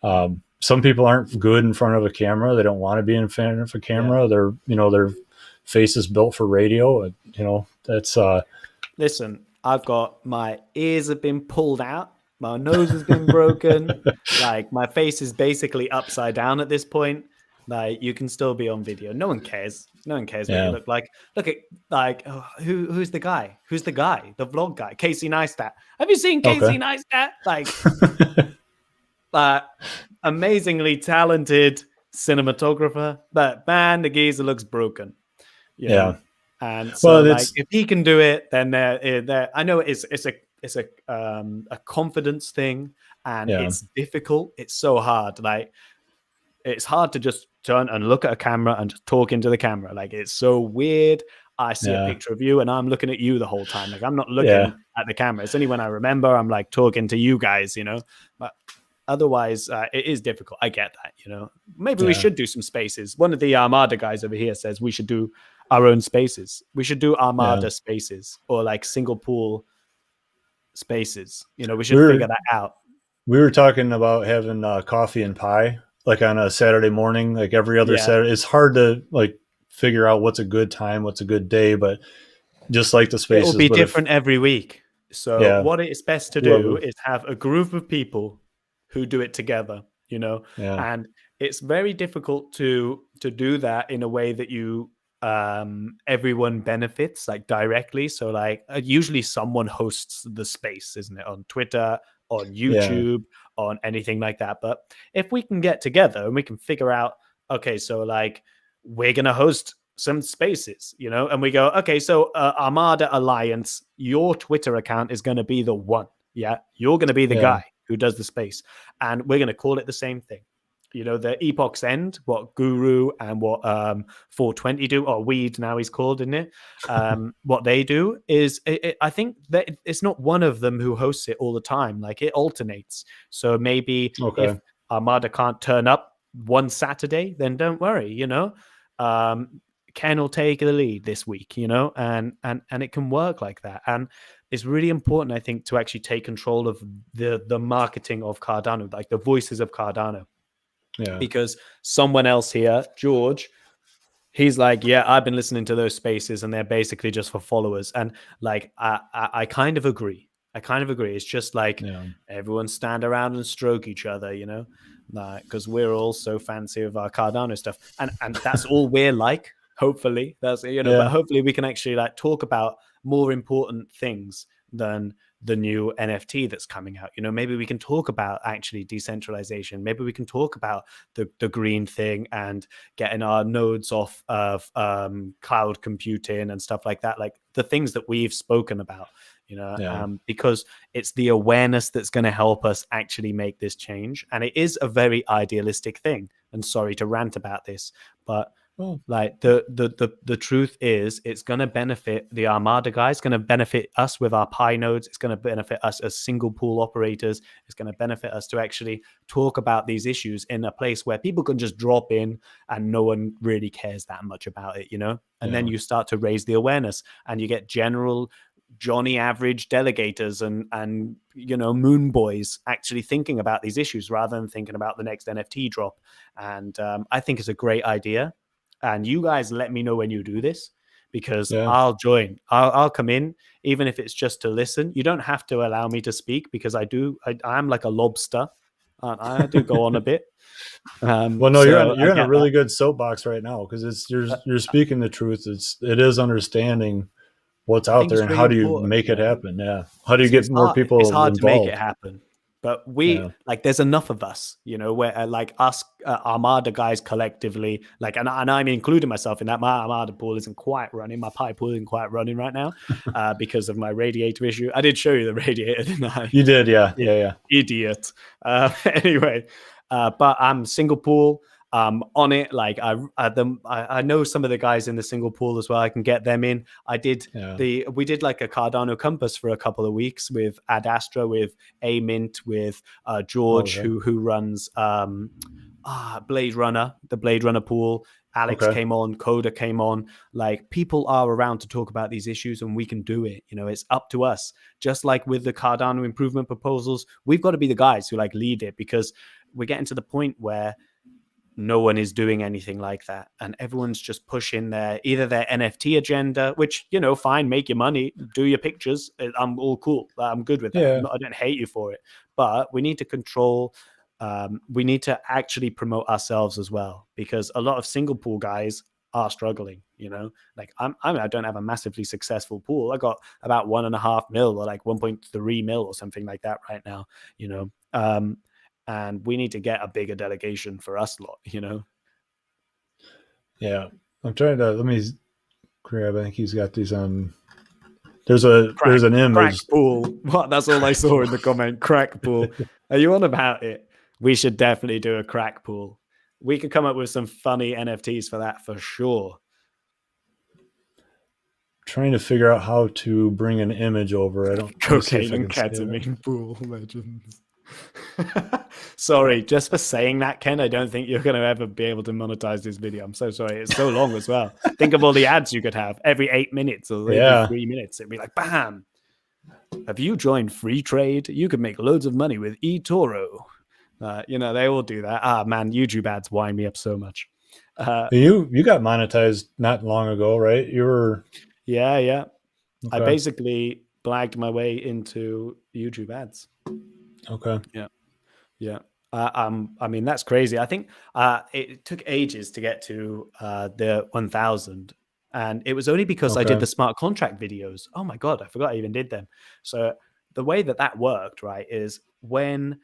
S1: Some people aren't good in front of a camera. They don't want to be in front of a camera. Yeah. Their face is built for radio. That's
S3: listen, I've got, my ears have been pulled out, my nose has been broken, like my face is basically upside down at this point. Like, you can still be on video. No one cares. No one cares what you look like. Look at, like, who's the guy? Who's the guy? The vlog guy, Casey Neistat. Have you seen Casey Neistat? Like, amazingly talented cinematographer, but man, the geezer looks broken. You know? And so, like, if he can do it, then I know it's a confidence thing, and it's difficult. It's so hard. Like, it's hard to just turn and look at a camera and just talk into the camera. Like, it's so weird. I see a picture of you and I'm looking at you the whole time. Like, I'm not looking at the camera. It's only when I remember I'm like talking to you guys, but otherwise it is difficult. I get that, maybe we should do some spaces. One of the Armada guys over here says we should do our own spaces. We should do Armada spaces, or like single pool spaces. We should figure that out.
S1: We were talking about having coffee and pie, like on a Saturday morning, like every other Saturday. It's hard to like figure out what's a good time, what's a good day, but just like the spaces,
S3: it'll be different every week. So what it's best to do is have a group of people who do it together, and it's very difficult to do that in a way that you everyone benefits, like, directly. So, like, usually someone hosts the space, isn't it, on Twitter, on YouTube, on anything like that. But if we can get together and we can figure out, okay, so like, we're gonna host some spaces, and we go, okay, so Armada Alliance, your Twitter account is going to be the one. You're going to be the guy who does the space, and we're going to call it the same thing. The Epoch's End, what Guru and what 420 do, or Weed now he's called, isn't it? What they do is, I think that it's not one of them who hosts it all the time. Like, it alternates. So maybe if Armada can't turn up one Saturday, then don't worry, Ken will take the lead this week, and it can work like that. And it's really important, I think, to actually take control of the marketing of Cardano, like the voices of Cardano. Because someone else here, George, he's like, I've been listening to those spaces and they're basically just for followers. And like, I kind of agree. It's just like, everyone stand around and stroke each other, because we're all so fancy with our Cardano stuff. And that's all we're like, hopefully. That's, but hopefully we can actually like talk about more important things than the new NFT that's coming out. Maybe we can talk about actually decentralization. Maybe we can talk about the green thing and getting our nodes off of cloud computing and stuff like that, like the things that we've spoken about, because it's the awareness that's going to help us actually make this change. And it is a very idealistic thing. and sorry to rant about this, but
S1: Oh,
S3: like the truth is, it's going to benefit the Armada guys, going to benefit us with our Pi nodes, it's going to benefit us as single pool operators, it's going to benefit us to actually talk about these issues in a place where people can just drop in and no one really cares that much about it, you know. And then you start to raise the awareness, and you get general Johnny average delegators and you know, moon boys actually thinking about these issues rather than thinking about the next NFT drop. And I think it's a great idea. And you guys let me know when you do this, because I'll join. I'll come in, even if it's just to listen. You don't have to allow me to speak, because I'm like a lobster. I do go on a bit.
S1: Well, no,
S3: so
S1: you're in a really good soapbox right now, because you're speaking the truth. It is understanding what's out there and
S3: really
S1: how do you
S3: important,
S1: make it happen. Yeah, how do you
S3: So
S1: get more people
S3: it's hard
S1: involved?
S3: to make it happen, but like there's enough of us, you know, where like us Armada guys collectively, like, and I'm including myself in that. My Armada pool isn't quite running, my Pi pool isn't quite running right now because of my radiator issue. I did show you the radiator, didn't I?
S1: You did, yeah.
S3: Idiot. Anyway, but I'm single pool. On it, like I know some of the guys in the single pool as well. I can get them in. We did like a Cardano Compass for a couple of weeks with Ad Astra, with A Mint, with George, who runs Blade Runner, the Blade Runner pool. Alex came on, Coda came on. Like, people are around to talk about these issues, and we can do it. You know, it's up to us. Just like with the Cardano improvement proposals, we've got to be the guys who like lead it, because we're getting to the point where no one is doing anything like that, and everyone's just pushing either their NFT agenda, which, you know, fine, make your money, do your pictures, I'm all cool, I'm good with that. I don't hate you for it, but we need to control, we need to actually promote ourselves as well, because a lot of single pool guys are struggling, you know. Like I don't have a massively successful pool. I got about 1.5 mil or like 1.3 mil or something like that right now, you know. And we need to get a bigger delegation for us lot, you know?
S1: Yeah. I'm trying to, let me grab, I think he's got these there's an image.
S3: Crack pool. What? That's all I saw in the comment. Crack pool. Are you on about it? We should definitely do a crack pool. We could come up with some funny NFTs for that for sure.
S1: Trying to figure out how to bring an image over. I don't.
S3: Cocaine and ketamine pool legends. Sorry, just for saying that, Ken, I don't think you're going to ever be able to monetize this video. I'm so sorry. It's so long as well. Think of all the ads you could have every 8 minutes or every 3 minutes. It'd be like, bam. Have you joined free trade? You could make loads of money with eToro. You know, they all do that. Ah, man, YouTube ads wind me up so much.
S1: You got monetized not long ago, right? You were.
S3: Yeah. Okay. I basically blagged my way into YouTube ads.
S1: Okay.
S3: Yeah. I mean, that's crazy. I think it took ages to get to the 1,000, and it was only because I did the smart contract videos. Oh my God, I forgot I even did them. So the way that worked, right, is when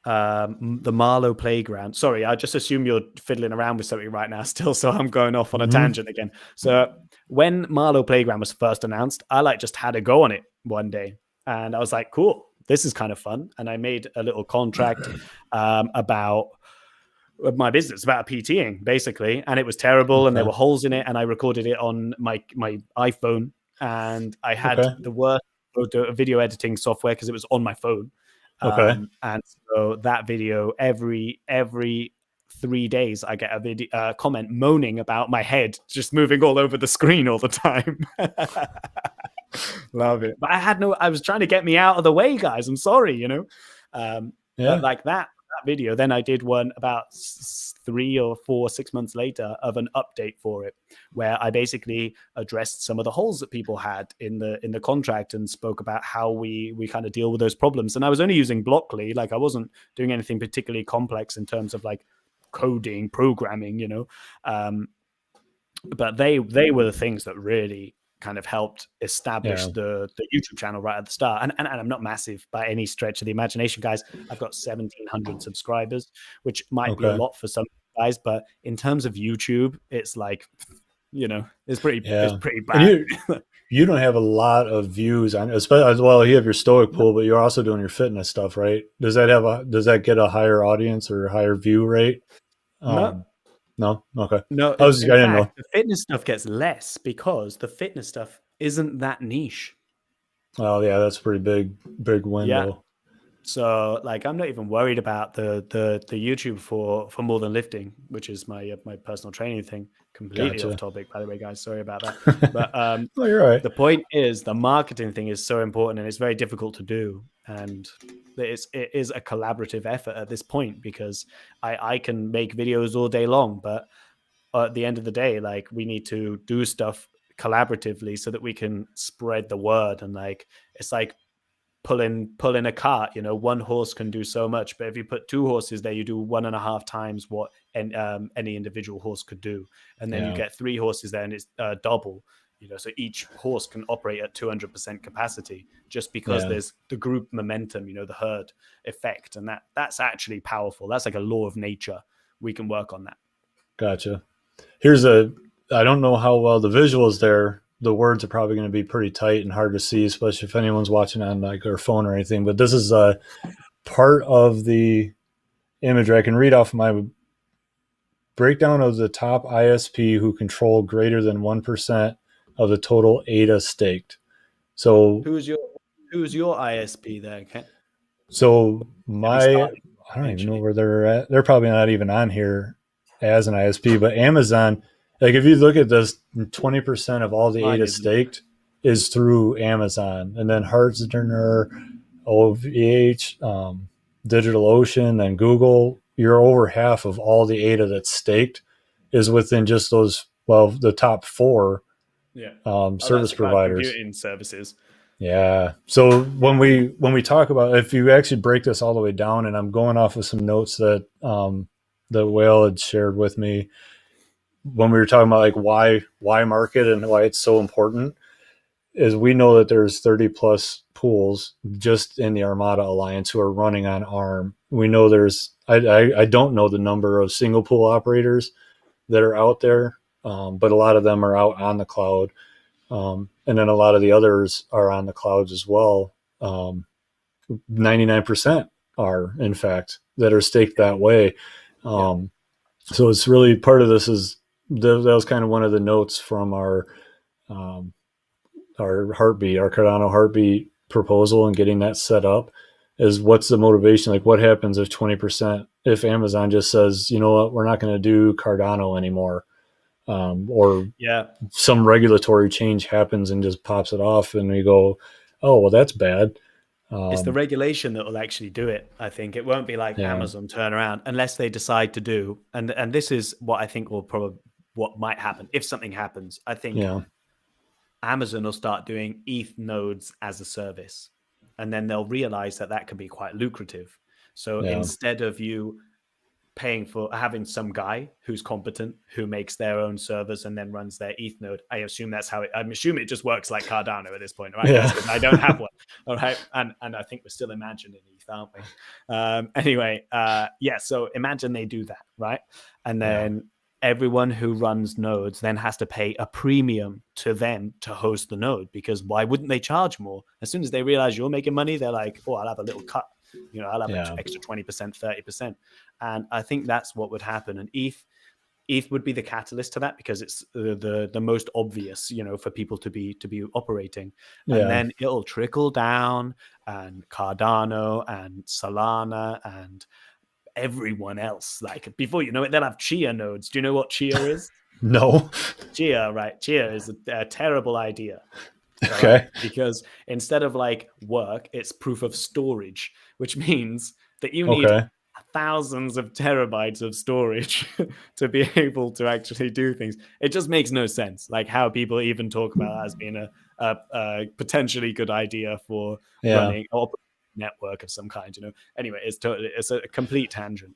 S3: the Marlow playground. Sorry, I just assume you're fiddling around with something right now still, so I'm going off on a tangent again. So when Marlow playground was first announced, I like just had a go on it one day, and I was like, cool, this is kind of fun. And I made a little contract about my business, about PTing basically, and it was terrible, and there were holes in it, and I recorded it on my iPhone, and I had the worst video editing software because it was on my phone. And so that video, every 3 days, I get a video comment moaning about my head just moving all over the screen all the time. Love it. But I was trying to get me out of the way, guys. I'm sorry, you know. But like that video, then I did one about 3 or 4, 6 months later of an update for it, where I basically addressed some of the holes that people had in the contract and spoke about how we kind of deal with those problems. And I was only using Blockly, like I wasn't doing anything particularly complex in terms of like coding, programming, you know. But they were the things that really kind of helped establish the YouTube channel right at the start. And I'm not massive by any stretch of the imagination, guys. I've got 1,700 subscribers, which might be a lot for some guys, but in terms of YouTube, it's like, you know, it's pretty bad.
S1: And you don't have a lot of views on, especially as well. You have your STOIC pool, but you're also doing your fitness stuff, right? Does that get a higher audience or a higher view rate?
S3: No,
S1: No, okay.
S3: no.
S1: I
S3: In
S1: didn't know.
S3: fact, the fitness stuff gets less because the fitness stuff isn't that niche.
S1: Oh yeah, that's a pretty big
S3: Yeah.
S1: window.
S3: So like I'm not even worried about the YouTube for more than lifting, which is my personal training thing. Completely off
S1: Gotcha.
S3: topic, by the way, guys. Sorry about that. But
S1: Oh, you're right.
S3: the point is the marketing thing is so important and it's very difficult to do. And it is a collaborative effort at this point because I can make videos all day long, but at the end of the day, like we need to do stuff collaboratively so that we can spread the word. And like it's like pulling a cart, you know, one horse can do so much, but if you put two horses there, you do 1.5 times what any individual horse could do, and then you get 3 horses there and it's double, you know, so each horse can operate at 200% capacity just because there's the group momentum, you know, the herd effect, and that's actually powerful. That's like a law of nature. We can work on that.
S1: Gotcha. I don't know how well the visuals there, the words are probably going to be pretty tight and hard to see, especially if anyone's watching on like their phone or anything, but this is a part of the imagery. I can read off my breakdown of the top ISP who control greater than 1% of the total ADA staked. So
S3: who's your ISP there, Ken?
S1: So I don't even know where they're at. They're probably not even on here as an ISP, but Amazon, like if you look at this, 20% of all the ADA staked is through Amazon, and then Hartzner, OVH, DigitalOcean, then Google. You're over half of all the ADA that's staked is within just those, well, the top 4 service providers.
S3: Computing services.
S1: Yeah. So when we talk about, if you actually break this all the way down, and I'm going off of some notes that that Whale had shared with me when we were talking about like why market and why it's so important, is we know that there's 30 plus pools just in the Armada Alliance who are running on ARM. We know there's I don't know the number of single pool operators that are out there, but a lot of them are out on the cloud. And then a lot of the others are on the clouds as well. 99% are, in fact, that are staked that way. So it's really part of this is that was kind of one of the notes from our heartbeat, our Cardano heartbeat proposal, and getting that set up is what's the motivation? Like what happens if 20%, if Amazon just says, you know what, we're not going to do Cardano anymore. Or some regulatory change happens and just pops it off, and we go, oh, well, that's bad.
S3: It's the regulation that will actually do it. I think it won't be like Amazon turn around unless they decide to do. And this is what I think will probably what might happen if something happens. I think Amazon will start doing ETH nodes as a service, and then they'll realize that can be quite lucrative. So instead of you paying for having some guy who's competent who makes their own servers and then runs their ETH node, I assume that's how I'm assuming it just works like Cardano at this point, right? Yeah. I don't have one. All right. And I think we're still imagining ETH, aren't we? Anyway, so imagine they do that, right? And then everyone who runs nodes then has to pay a premium to them to host the node, because why wouldn't they charge more? As soon as they realize you're making money, they're like, oh, I'll have a little cut. You know, I'll have an extra 20%, 30%. And I think that's what would happen. And ETH would be the catalyst to that, because it's the most obvious, you know, for people to be operating. And then it'll trickle down, and Cardano and Solana and everyone else. Like before you know it, they'll have Chia nodes. Do you know what Chia is?
S1: No.
S3: Chia, right? Chia is a terrible idea.
S1: Okay.
S3: Right? Because instead of like work, it's proof of storage, which means that you need thousands of terabytes of storage to be able to actually do things. It just makes no sense. Like how people even talk about that as being a potentially good idea for running a network of some kind, you know. Anyway, it's a complete tangent.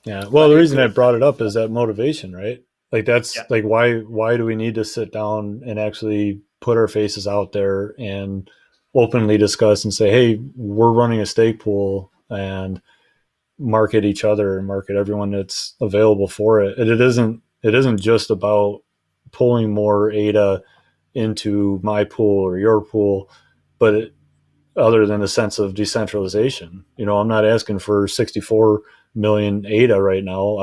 S1: Yeah. Well, the reason I brought it up is that motivation, right? Like that's like why do we need to sit down and actually put our faces out there and openly discuss and say, hey, we're running a stake pool, and market each other and market everyone that's available for it. And it isn't just about pulling more ADA into my pool or your pool, but other than a sense of decentralization. You know, I'm not asking for 64 million ADA right now.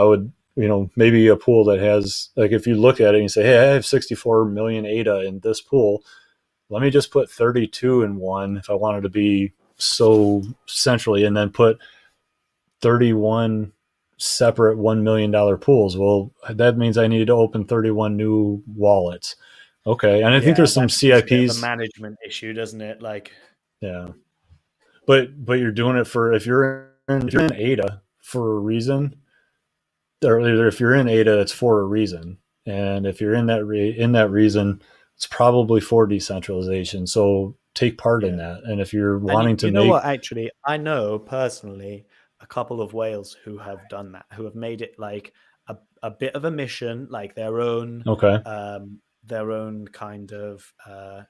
S1: maybe a pool that has, like, if you look at it and you say, hey, I have 64 million ADA in this pool, let me just put 32 in one if I wanted to be so centrally, and then put 31 separate $1 million pools. Well, that means I need to open 31 new wallets. Okay. And I think there's some
S3: that becomes a bit of a
S1: CIPs.
S3: management issue, doesn't it? Like,
S1: Yeah. But you're doing it for, if you're in ADA for a reason, or if you're in ADA, it's for a reason. And if you're in that reason, it's probably for decentralization. So take part in that. And if you're wanting to
S3: you know
S1: make,
S3: what, actually, I know personally a couple of whales who have done that, who have made it like a bit of a mission, like their own
S1: okay,
S3: kind of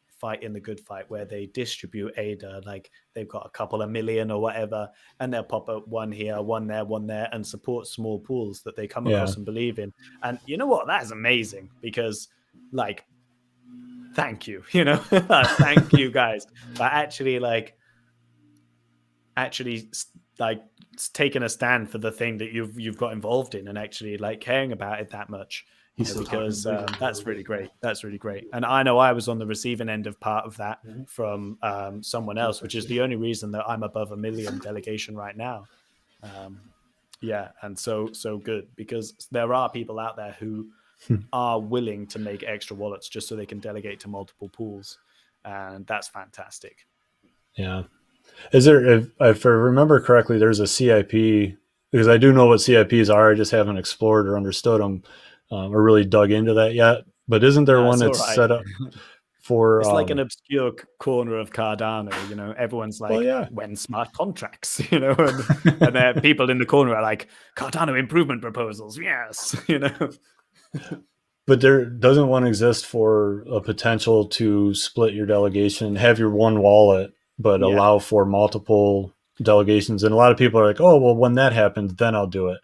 S3: fight in the good fight, where they distribute ADA, like they've got a couple of million or whatever, and they'll pop up one here, one there, and support small pools that they come across and believe in. And you know what? That is amazing, because like, thank you, thank you guys. But actually taking a stand for the thing that you've got involved in, and actually like caring about it that much. Because that's really great. That's really great. And I know I was on the receiving end of part of that from someone else, which is the only reason that I'm above 1 million delegation right now. And so good, because there are people out there who are willing to make extra wallets just so they can delegate to multiple pools, and that's fantastic.
S1: Yeah. Is there, if I remember correctly, there's a CIP, because I do know what CIPs are. I just haven't explored or understood them or really dug into that yet. But isn't there one that's set up for?
S3: It's like an obscure corner of Cardano. Everyone's like, when smart contracts, and there people in the corner are like, Cardano improvement proposals, yes,
S1: But there doesn't one exist for a potential to split your delegation, have your one wallet, but allow for multiple delegations. And a lot of people are like, oh, well, when that happens, then I'll do it.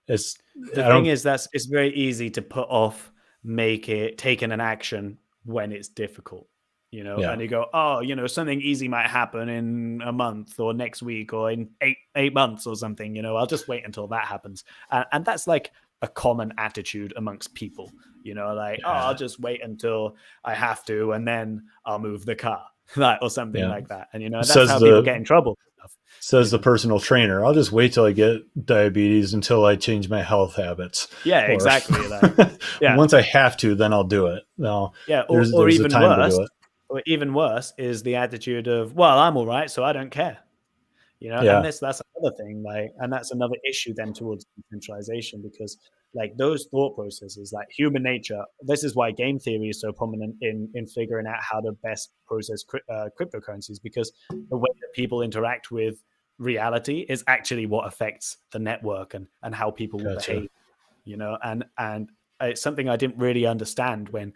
S1: It's
S3: the thing is, it's very easy to put off taking an action when it's difficult, and you go, oh, something easy might happen in a month or next week or in eight months or something, I'll just wait until that happens. And that's like a common attitude amongst people, I'll just wait until I have to, and then I'll move the car, or something like that. And, that's how people get in trouble.
S1: Says the personal trainer, I'll just wait till I get diabetes until I change my health habits.
S3: Yeah, exactly.
S1: Once I have to, then I'll do it. No,
S3: or even worse. Or even worse is the attitude of, well, I'm all right, so I don't care. And that's another thing, and that's another issue then towards decentralization, because those thought processes, like human nature, this is why game theory is so prominent in figuring out how to best process cryptocurrencies, because the way that people interact with reality is actually what affects the network and how people will behave, and it's something I didn't really understand when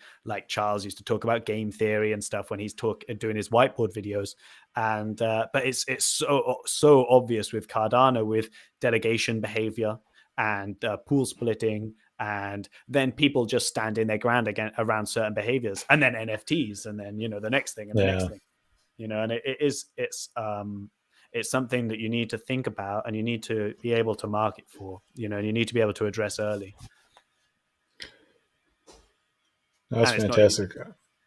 S3: Charles used to talk about game theory and stuff when he's doing his whiteboard videos. And but it's so obvious with Cardano, with delegation behavior and pool splitting, and then people just standing their ground again around certain behaviors, and then NFTs, and then the next thing and the next thing, and it's something that you need to think about, and you need to be able to market for, and you need to be able to address early.
S1: That's fantastic.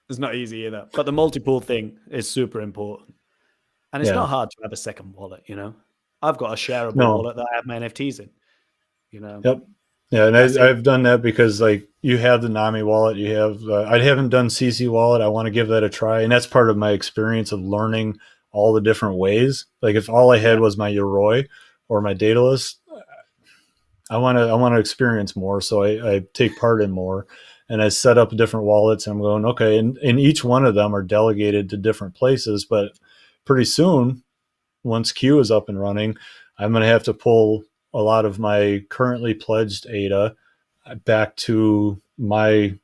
S3: It's not easy either, but the multi-pool thing is super important, and it's not hard to have a second wallet. I've got a shareable wallet that I have my NFTs in.
S1: Yep. Yeah, and I've done that because you have the Nami wallet, you have I haven't done CC wallet. I want to give that a try, and that's part of my experience of learning all the different ways. Like if all I had was my Yoroi or my Daedalus, I want to experience more, so I take part in more. And I set up different wallets, and I'm going, okay, and each one of them are delegated to different places. But pretty soon, once Q is up and running, I'm going to have to pull a lot of my currently pledged ADA back to my,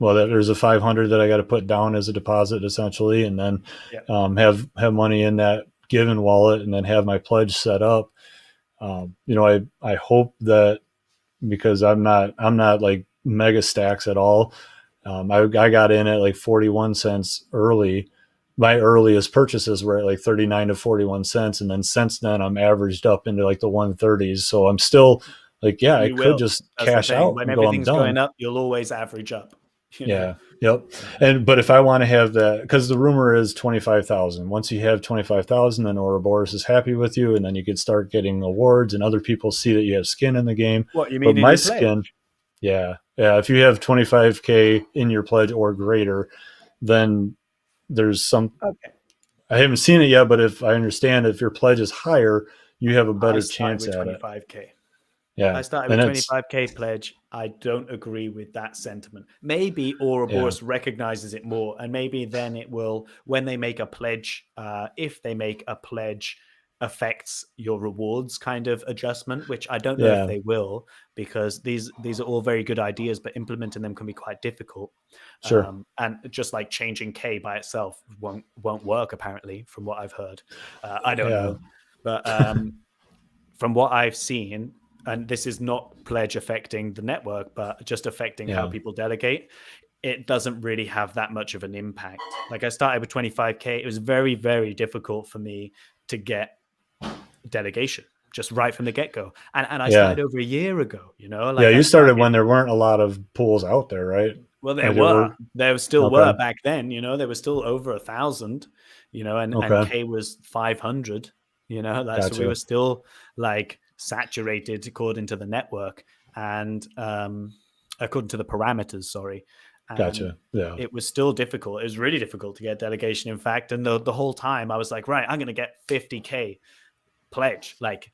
S1: there's a 500 that I got to put down as a deposit essentially, and then have money in that given wallet, and then have my pledge set up. I hope that, because I'm not like mega stacks at all. I got in at 41 cents early. My earliest purchases were at 39 to 41 cents. And then since then I'm averaged up into the 130s. So I'm still like, yeah, I
S3: You
S1: could
S3: will.
S1: just
S3: That's the
S1: cash
S3: thing.
S1: out
S3: When
S1: and go, I'm
S3: everything's going
S1: done.
S3: up, you'll always average up. You know?
S1: Yeah. Yep. But if I want to have that, because the rumor is 25,000. Once you have 25,000, then Ouroboros is happy with you, and then you could start getting awards, and other people see that you have skin in the game.
S3: What you
S1: But
S3: mean in
S1: my
S3: your pledge?
S1: skin, yeah, if you have 25K in your pledge or greater, then there's some.
S3: Okay.
S1: I haven't seen it yet, but if I understand, if your pledge is higher, you have a
S3: I
S1: better
S3: started
S1: chance
S3: with
S1: at it.
S3: 25K. I
S1: Yeah,
S3: started
S1: and
S3: with
S1: it's
S3: 25K pledge. I don't agree with that sentiment. Maybe
S1: yeah,
S3: Ouroboros recognizes it more, and maybe then it will, when they make a pledge, if they make a pledge affects your rewards kind of adjustment, which I don't know if
S1: yeah,
S3: they will, because these are all very good ideas, but implementing them can be quite difficult.
S1: sure,
S3: And just like changing K by itself won't work, apparently, from what I've heard. I don't
S1: yeah,
S3: know, but from what I've seen, and this is not pledge affecting the network, but just affecting how
S1: yeah,
S3: people delegate, it doesn't really have that much of an impact. Like I started with 25K. It was very, very difficult for me to get delegation just right from the get-go. And I
S1: yeah.
S3: started over a year ago, you know,
S1: Yeah,
S3: like I
S1: you started
S3: started,
S1: when there weren't a lot of pools out there, right?
S3: well,
S1: Like there were.
S3: there still
S1: Okay.
S3: were back then, you know, there was still over 1,000, you know, and
S1: Okay.
S3: K was 500, you know, like, so we
S1: Gotcha.
S3: were still like saturated according to the network and according to the parameters, sorry. And
S1: Gotcha. Yeah.
S3: it was still difficult. It was really difficult to get delegation, in fact. And the whole time I was like, right, I'm going to get 50K pledge. Like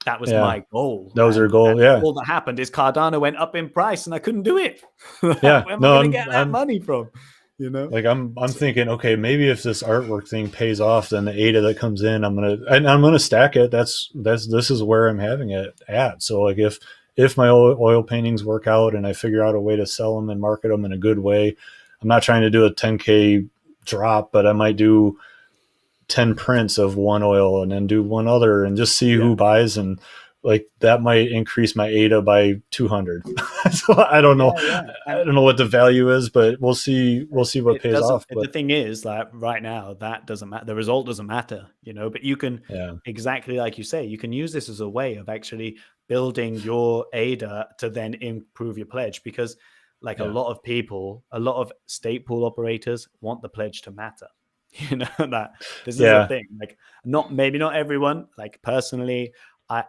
S3: that was
S1: Yeah.
S3: my goal.
S1: That was your goal. Yeah.
S3: All that happened is Cardano went up in price and I couldn't do it. Where
S1: Yeah.
S3: am I
S1: No,
S3: going to get that
S1: I'm
S3: money from? You know?
S1: like, I'm thinking, okay, maybe if this artwork thing pays off, then the ADA that comes in, I'm gonna stack it. This is where I'm having it at. So like, if my oil paintings work out and I figure out a way to sell them and market them in a good way, I'm not trying to do a 10K drop, but I might do 10 prints of one oil and then do one other and just see who buys, and like that might increase my ADA by 200. So I don't know.
S3: Yeah.
S1: I don't know what the value is, but we'll see what
S3: It
S1: pays
S3: doesn't.
S1: off.
S3: The
S1: But
S3: thing is, like right now, that doesn't matter. The result doesn't matter, you know. But you can,
S1: yeah,
S3: exactly like you say, you can use this as a way of actually building your ADA to then improve your pledge. Because, like a
S1: yeah,
S3: lot of people, a lot of state pool operators want the pledge to matter. You know that this is a
S1: yeah,
S3: thing. Like, maybe not everyone. Like personally, I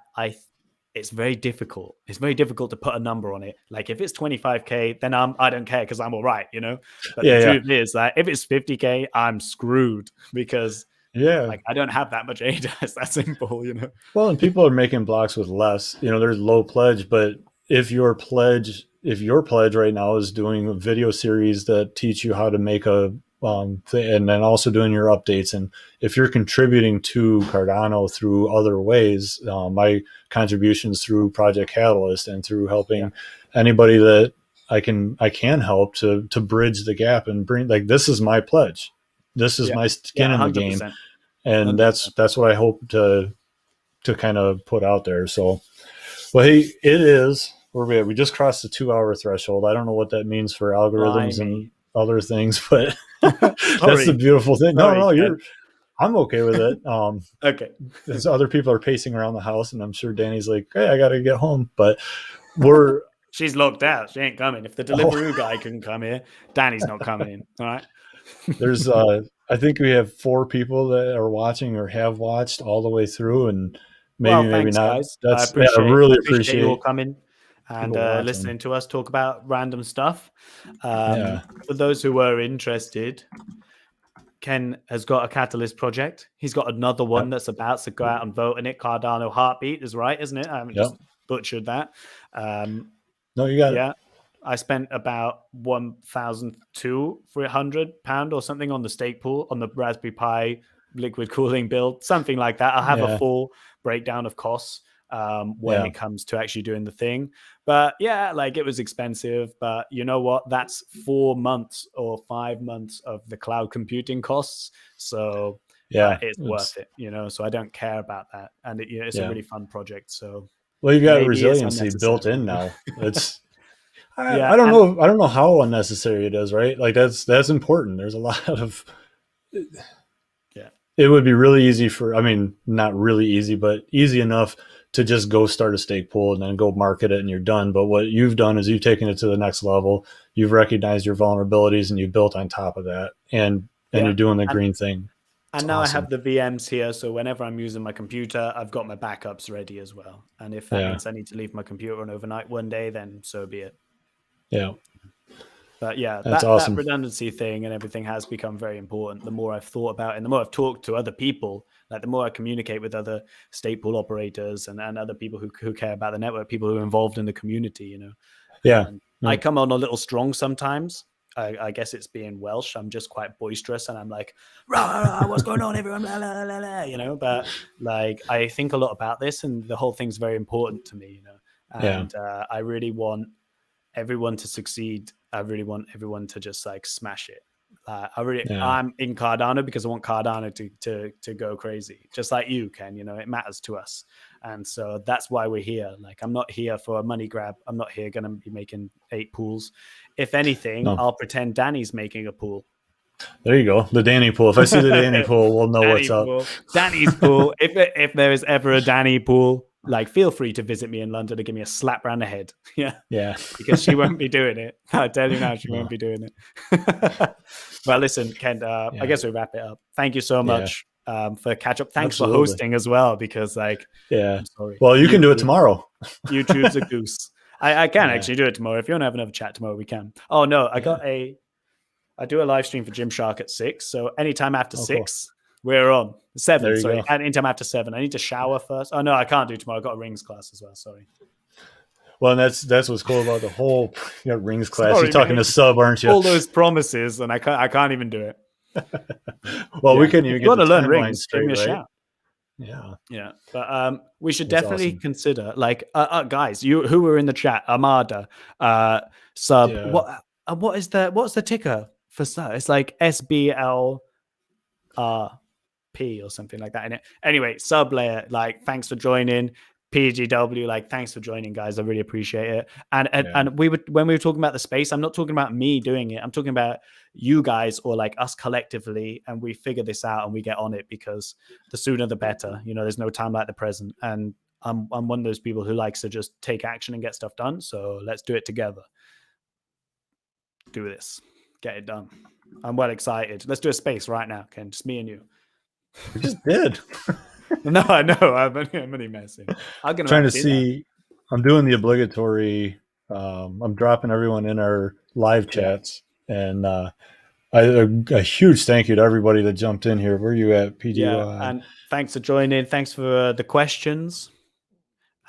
S3: it's very difficult. It's very difficult to put a number on it. Like if it's 25K, then I don't care because I'm all right, you know. But the
S1: yeah,
S3: truth is that if it's 50K, I'm screwed because
S1: yeah.
S3: like I don't have that much ADA. It's that simple, you know.
S1: Well, and people are making blocks with less. There's low pledge, but if your pledge right now is doing a video series that teach you how to make a and then also doing your updates, and if you're contributing to Cardano through other ways, my contributions through Project Catalyst and through helping anybody that I can help to bridge the gap and bring, like, this is my pledge, this is my skin in the game,
S3: 100%.
S1: and
S3: 100%.
S1: that's what I hope to kind of put out there. So, well, hey, it is where we just crossed the 2 hour threshold. I don't know what that means for algorithms and other things, but that's the beautiful thing. No, I'm okay with it.
S3: Okay.
S1: As other people are pacing around the house, and I'm sure Danny's like, hey, I got to get home, but
S3: she's locked out. She ain't coming. If the Deliveroo guy couldn't come here, Danny's not coming in. All right.
S1: there's I think we have 4 people that are watching or have watched all the way through, and maybe
S3: Thanks,
S1: not.
S3: guys. I
S1: That's
S3: appreciate
S1: I really
S3: you all
S1: appreciate
S3: coming and
S1: people watching.
S3: listening to us talk about random stuff.
S1: Yeah.
S3: For those who were interested, Ken has got a Catalyst project. He's got another one that's about to go out and vote in it. Cardano Heartbeat is right, isn't it? I haven't just butchered that.
S1: No, you got it.
S3: I spent about £1,200 or something on the stake pool on the Raspberry Pi liquid cooling build, something like that. I'll have a full breakdown of costs when it comes to actually doing the thing. But yeah, like it was expensive, but you know what? That's 4 months or 5 months of the cloud computing costs. So it's worth it, you know, so I don't care about that. And it's a really fun project. So
S1: well, you've got resiliency built in now. It's I don't know. I don't know how unnecessary it is, right? Like that's important. There's a lot of it would be really easy not really easy, but easy enough to just go start a stake pool and then go market it and you're done. But what you've done is you've taken it to the next level. You've recognized your vulnerabilities and you've built on top of that. And you're doing the green thing.
S3: And
S1: it's
S3: now
S1: awesome.
S3: I have the VMs here. So whenever I'm using my computer, I've got my backups ready as well. And if that means I need to leave my computer on overnight one day, then so be it.
S1: Yeah.
S3: But yeah,
S1: That's
S3: that
S1: awesome.
S3: redundancy thing and everything has become very important. The more I've thought about it and the more I've talked to other people, like the more I communicate with other stake pool operators and other people who care about the network, people who are involved in the community, you know.
S1: Yeah.
S3: And I come on a little strong sometimes. I guess it's being Welsh. I'm just quite boisterous and I'm like, rah, rah, what's going on, everyone? La, la, la, la, you know, but like I think a lot about this and the whole thing's very important to me, you know. And I really want everyone to succeed. I really want everyone to just like smash it. I'm in Cardano because I want Cardano to go crazy, just like you, Ken. You know, it matters to us, and so that's why we're here. Like, I'm not here for a money grab. I'm not here going to be making 8 pools. If anything, I'll pretend Danny's making a pool.
S1: There you go, the Danny pool. If I see the Danny pool, we'll know what's up.
S3: Danny's pool. If there is ever a Danny pool, like, feel free to visit me in London to give me a slap round the head. Yeah. Because she won't be doing it. I tell you now, she won't be doing it. Well, listen, Ken, I guess we wrap it up. Thank you so much for catch up. Thanks for hosting as well, because like, I'm sorry.
S1: Well, you can do it tomorrow.
S3: YouTube's a goose. I can actually do it tomorrow. If you want to have another chat tomorrow, we can. Oh no, I do a live stream for Gymshark at 6. So anytime after 6, we're on. 7, sorry. Anytime after 7. I need to shower first. Oh no, I can't do tomorrow. I've got a rings class as well. Sorry.
S1: Well, and that's what's cool about the whole rings class. You're talking to Sub, aren't you?
S3: All those promises, and I can't even do it.
S1: Well, we couldn't even get the
S3: learn
S1: rings
S3: straight, give me a
S1: right?
S3: shout. Yeah. But we should definitely consider, like, guys, you who were in the chat, Armada, Sub. What's the ticker for Sub? It's like SBLRP or something like that in it. Anyway, Sub Layer, like, thanks for joining. PGW, like, thanks for joining, guys. I really appreciate it. And when we were talking about the space, I'm not talking about me doing it. I'm talking about you guys, or like us collectively, and we figure this out and we get on it, because the sooner the better. You know, there's no time like the present. And I'm one of those people who likes to just take action and get stuff done. So let's do it together. Do this. Get it done. I'm well excited. Let's do a space right now, Ken. Just me and you.
S1: We just did.
S3: No, I know. I'm only messing. I'm
S1: trying to see. I'm doing the obligatory. I'm dropping everyone in our live chats, and a huge thank you to everybody that jumped in here. Where are you at, PG?
S3: And thanks for joining. Thanks for the questions.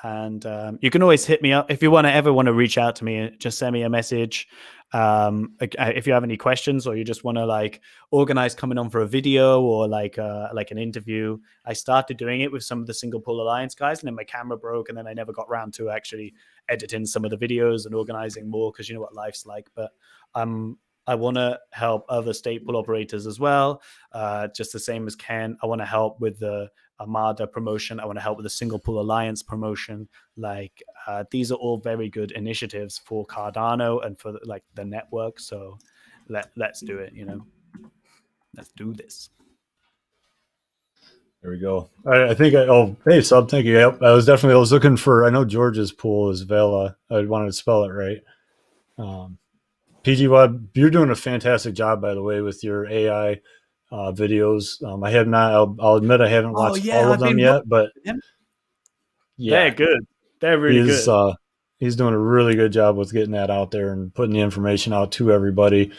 S3: And you can always hit me up if you ever want to reach out to me. Just send me a message. If you have any questions, or you just want to like organize coming on for a video, or like an interview. I started doing it with some of the Single Pool Alliance guys, and then my camera broke, and then I never got around to actually editing some of the videos and organizing more, because you know what life's like. But I want to help other stake pool operators as well, just the same as Ken. I want to help with the Armada promotion. I want to help with the Single Pool Alliance promotion. Like, these are all very good initiatives for Cardano and for like the network. So let's do it. You know, let's do this.
S1: There we go. I think. Hey, Sub, thank you. Yep, I was looking for. I know George's pool is Vela. I wanted to spell it right. PGWeb, you're doing a fantastic job, by the way, with your AI videos. I have not. I'll admit I haven't watched all of them yet, but
S3: they're good. They're really good.
S1: He's doing a really good job with getting that out there and putting the information out to everybody.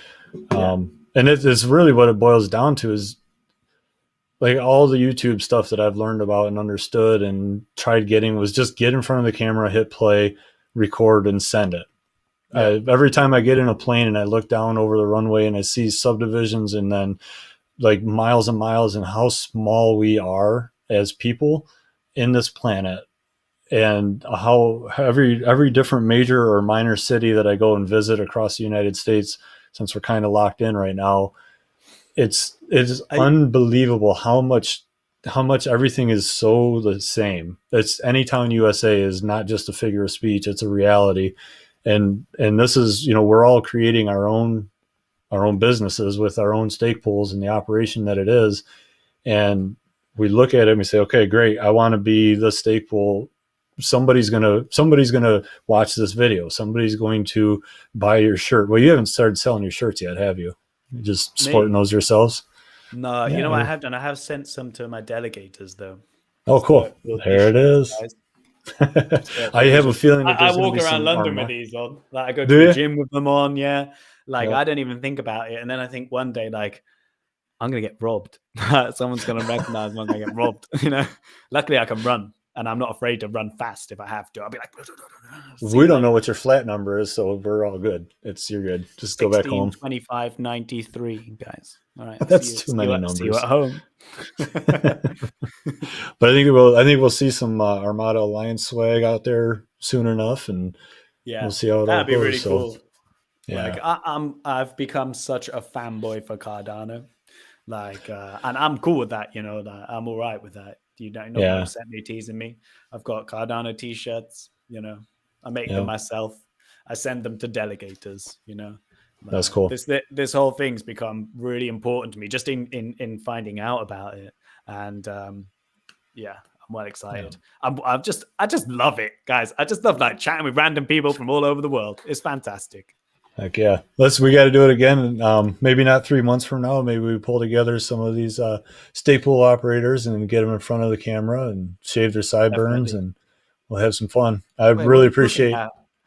S1: And it's really what it boils down to, is like all the YouTube stuff that I've learned about and understood and tried getting was just get in front of the camera, hit play, record, and send it. Every time I get in a plane and I look down over the runway and I see subdivisions and then like miles and miles, and how small we are as people in this planet, and how every different major or minor city that I go and visit across the United States, since we're kind of locked in right now, it's unbelievable how much everything is so the same. It's Anytown USA is not just a figure of speech, it's a reality. And this is, we're all creating our own businesses with our own stake pools and the operation that it is. And we look at it and we say, okay, great. I want to be the stake pool somebody's gonna watch this video. Somebody's going to buy your shirt. Well, you haven't started selling your shirts yet, have you? You're just sporting those yourselves?
S3: No,
S1: Yeah,
S3: you know what I have done? I have sent some to my delegators though.
S1: Oh, cool. There it is. I have a feeling that
S3: I walk around London with these on. Like I go to the gym with them on. Yeah, like I don't even think about it, and then I think one day, like I'm gonna get robbed. Someone's gonna recognize me. I'm gonna get robbed. You know. Luckily, I can run, and I'm not afraid to run fast if I have to. I'll be like,
S1: we don't know what your flat number is, so we're all good. You're good. Just 16, go back home.
S3: 25, 93, guys. All right,
S1: that's too many numbers.
S3: See you at home.
S1: But I think we'll see some Armada Alliance swag out there soon enough, and we'll see how it all goes.
S3: That'd be really cool.
S1: Yeah,
S3: like I've become such a fanboy for Cardano, like, and I'm cool with that. You know, like, I'm all right with that. You don't upset me teasing me. I've got Cardano t-shirts. You know, I make them myself. I send them to delegators. You know.
S1: That's cool.
S3: This whole thing's become really important to me just in finding out about it, and I'm well excited. I just love it, guys. I just love like chatting with random people from all over the world. It's fantastic.
S1: Heck yeah, we got to do it again. Maybe not 3 months from now. Maybe we pull together some of these staple operators and get them in front of the camera and shave their sideburns, and we'll have some fun. Really appreciate.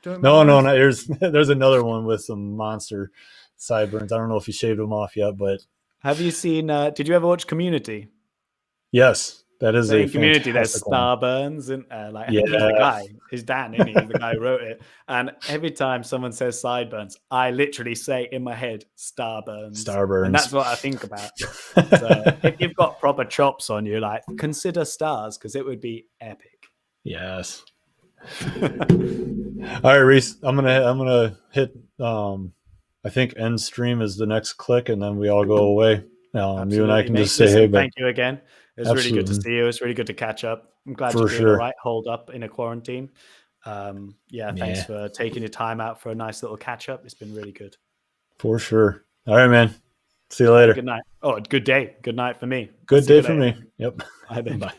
S1: No. There's another one with some monster sideburns. I don't know if you shaved them off yet, but
S3: have you seen? Did you ever watch Community?
S1: Yes, that is a
S3: Community. There's Starburns and he's the guy. He's Dan, isn't he? He's the guy who wrote it. And every time someone says sideburns, I literally say in my head Starburns. And that's what I think about. So if you've got proper chops on you, like consider stars because it would be epic.
S1: Yes. All right, Rhys, I'm gonna hit I think end stream is the next click, and then we all go away. You and I can just say hey.
S3: Thank you again. It's really good to see you. It's really good to catch up. I'm glad you're doing all right. Hold up in a quarantine. Thanks for taking your time out for a nice little catch up. It's been really good.
S1: For sure. All right, man. See you later.
S3: Good night. Oh, good day. Good night for me.
S1: Good day for me. Yep.
S3: Bye.